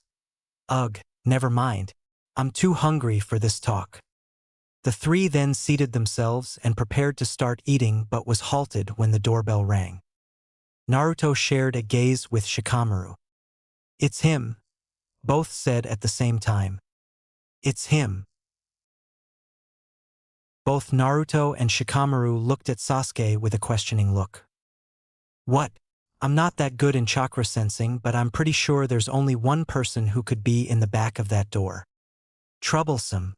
Ugh, never mind. I'm too hungry for this talk. The three then seated themselves and prepared to start eating, but was halted when the doorbell rang. Naruto shared a gaze with Shikamaru. It's him, both said at the same time. It's him. Both Naruto and Shikamaru looked at Sasuke with a questioning look. What? I'm not that good in chakra sensing, but I'm pretty sure there's only one person who could be in the back of that door. Troublesome.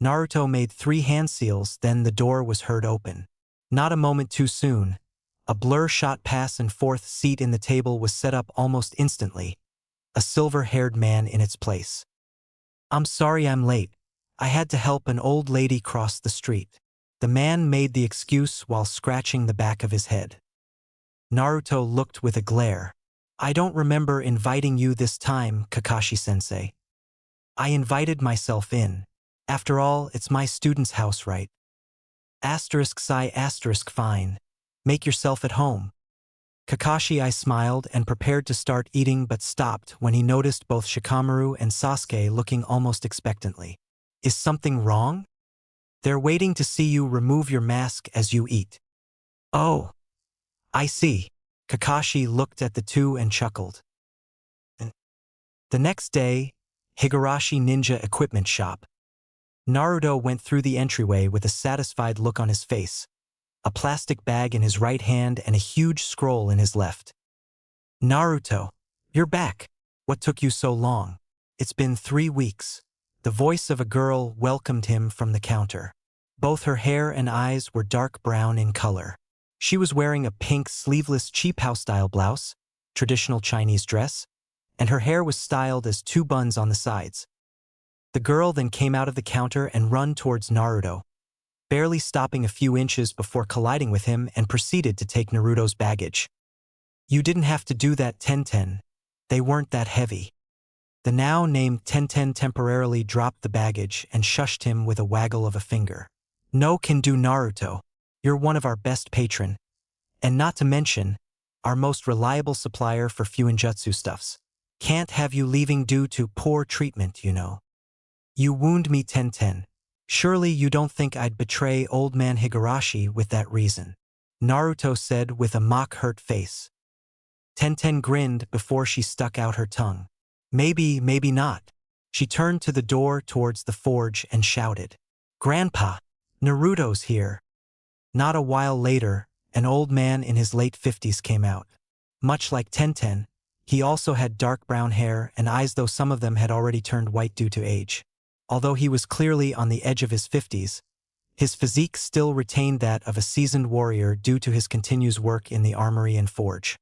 Naruto made 3 hand seals, then the door was heard open. Not a moment too soon. A blur shot past and 4th seat in the table was set up almost instantly. A silver-haired man in its place. I'm sorry I'm late. I had to help an old lady cross the street. The man made the excuse while scratching the back of his head. Naruto looked with a glare. I don't remember inviting you this time, Kakashi-sensei. I invited myself in. After all, it's my student's house, right? Asterisk sigh asterisk fine. Make yourself at home. Kakashi I smiled and prepared to start eating but stopped when he noticed both Shikamaru and Sasuke looking almost expectantly. Is something wrong? They're waiting to see you remove your mask as you eat. Oh, I see. Kakashi looked at the two and chuckled. The next day, Higurashi Ninja Equipment Shop. Naruto went through the entryway with a satisfied look on his face, a plastic bag in his right hand and a huge scroll in his left. Naruto, you're back. What took you so long? It's been 3 weeks. The voice of a girl welcomed him from the counter. Both her hair and eyes were dark brown in color. She was wearing a pink sleeveless cheap house-style blouse, traditional Chinese dress, and her hair was styled as 2 buns on the sides. The girl then came out of the counter and ran towards Naruto, barely stopping a few inches before colliding with him and proceeded to take Naruto's baggage. You didn't have to do that, Tenten. They weren't that heavy. The now named Tenten temporarily dropped the baggage and shushed him with a waggle of a finger. No can do, Naruto. You're one of our best patron. And not to mention, our most reliable supplier for Fuinjutsu stuffs. Can't have you leaving due to poor treatment, you know. You wound me, Tenten. Surely you don't think I'd betray old man Higurashi with that reason. Naruto said with a mock-hurt face. Tenten grinned before she stuck out her tongue. Maybe, maybe not. She turned to the door towards the forge and shouted. Grandpa, Naruto's here. Not a while later, an old man in his late 50s came out. Much like Tenten, he also had dark brown hair and eyes, though some of them had already turned white due to age. Although he was clearly on the edge of his 50s, his physique still retained that of a seasoned warrior due to his continuous work in the armory and forge.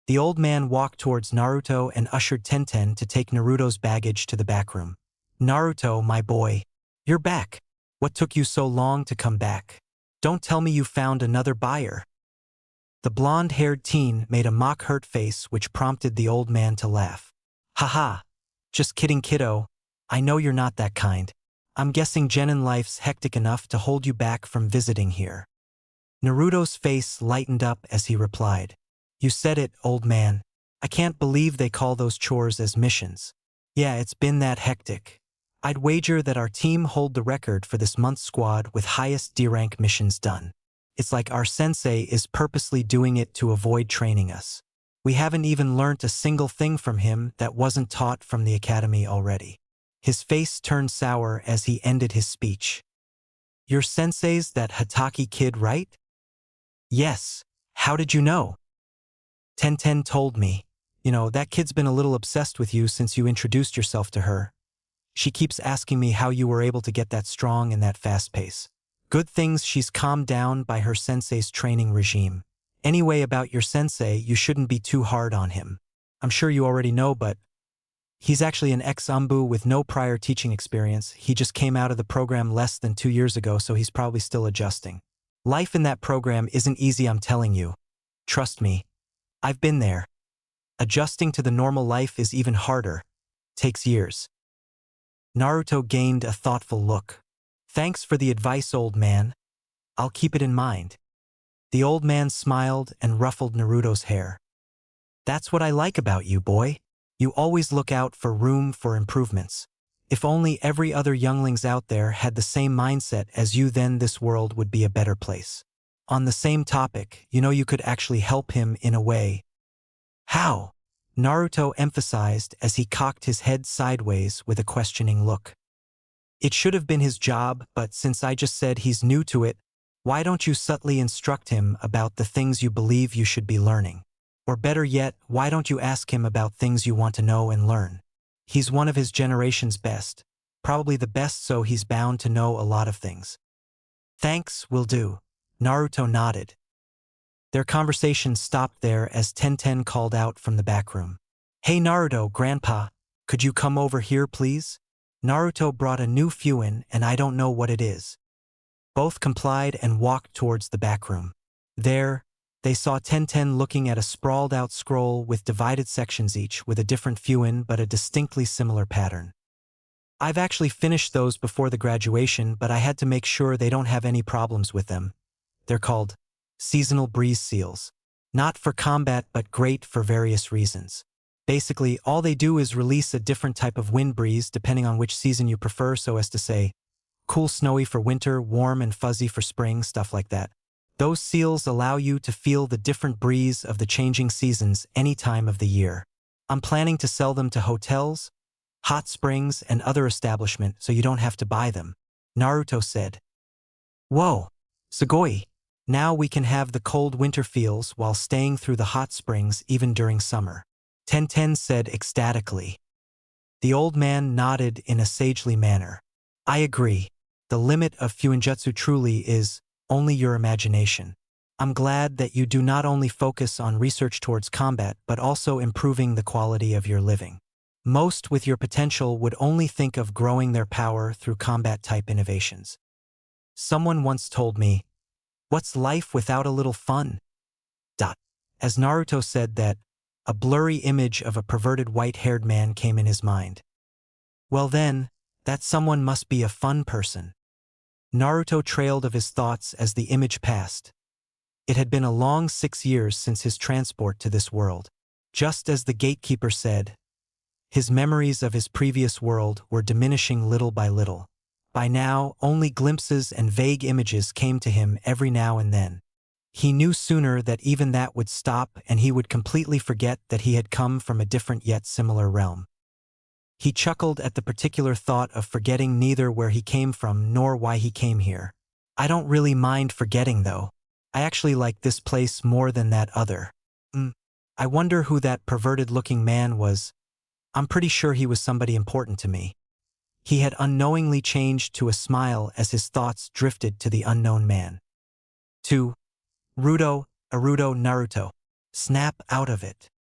The old man walked towards Naruto and ushered Tenten to take Naruto's baggage to the back room. Naruto, my boy, you're back. What took you so long to come back? Don't tell me you found another buyer. The blonde-haired teen made a mock-hurt face which prompted the old man to laugh. Haha, just kidding, kiddo. I know you're not that kind. I'm guessing genin life's hectic enough to hold you back from visiting here. Naruto's face lightened up as he replied. You said it, old man. I can't believe they call those chores as missions. Yeah, it's been that hectic. I'd wager that our team hold the record for this month's squad with highest D-rank missions done. It's like our sensei is purposely doing it to avoid training us. We haven't even learnt a single thing from him that wasn't taught from the academy already. His face turned sour as he ended his speech. Your sensei's that Hatake kid, right? Yes. How did you know? Tenten told me. You know, that kid's been a little obsessed with you since you introduced yourself to her. She keeps asking me how you were able to get that strong and that fast pace. Good things she's calmed down by her sensei's training regime. Anyway, about your sensei, you shouldn't be too hard on him. I'm sure you already know, but he's actually an ex-umbu with no prior teaching experience. He just came out of the program less than 2 years ago, so he's probably still adjusting. Life in that program isn't easy, I'm telling you. Trust me. I've been there. Adjusting to the normal life is even harder. Takes years. Naruto gained a thoughtful look. Thanks for the advice, old man. I'll keep it in mind. The old man smiled and ruffled Naruto's hair. That's what I like about you, boy. You always look out for room for improvements. If only every other younglings out there had the same mindset as you, then this world would be a better place. On the same topic, you know, you could actually help him in a way. How? Naruto emphasized as he cocked his head sideways with a questioning look. It should have been his job, but since I just said he's new to it, why don't you subtly instruct him about the things you believe you should be learning? Or better yet, why don't you ask him about things you want to know and learn? He's one of his generation's best, probably the best, so he's bound to know a lot of things. Thanks, will do. Naruto nodded. Their conversation stopped there as Tenten called out from the back room. Hey Naruto, Grandpa, could you come over here please? Naruto brought a new Fuin and I don't know what it is. Both complied and walked towards the back room. There, they saw Tenten looking at a sprawled-out scroll with divided sections each with a different fuin but a distinctly similar pattern. I've actually finished those before the graduation, but I had to make sure they don't have any problems with them. They're called seasonal breeze seals. Not for combat, but great for various reasons. Basically, all they do is release a different type of wind breeze depending on which season you prefer, so as to say, cool snowy for winter, warm and fuzzy for spring, stuff like that. Those seals allow you to feel the different breeze of the changing seasons any time of the year. I'm planning to sell them to hotels, hot springs, and other establishments so you don't have to buy them, Naruto said. Whoa, Sugoi. Now we can have the cold winter feels while staying through the hot springs even during summer, Tenten said ecstatically. The old man nodded in a sagely manner. I agree. The limit of Fuinjutsu truly is only your imagination. I'm glad that you do not only focus on research towards combat but also improving the quality of your living. Most with your potential would only think of growing their power through combat-type innovations. Someone once told me, "What's life without a little fun?" As Naruto said that, a blurry image of a perverted white-haired man came in his mind. Well then, that someone must be a fun person. Naruto trailed of his thoughts as the image passed. It had been a long 6 years since his transport to this world. Just as the gatekeeper said, his memories of his previous world were diminishing little by little. By now, only glimpses and vague images came to him every now and then. He knew sooner that even that would stop and he would completely forget that he had come from a different yet similar realm. He chuckled at the particular thought of forgetting neither where he came from nor why he came here. I don't really mind forgetting though. I actually like this place more than that other. I wonder who that perverted-looking man was. I'm pretty sure he was somebody important to me. He had unknowingly changed to a smile as his thoughts drifted to the unknown man. To Naruto, snap out of it.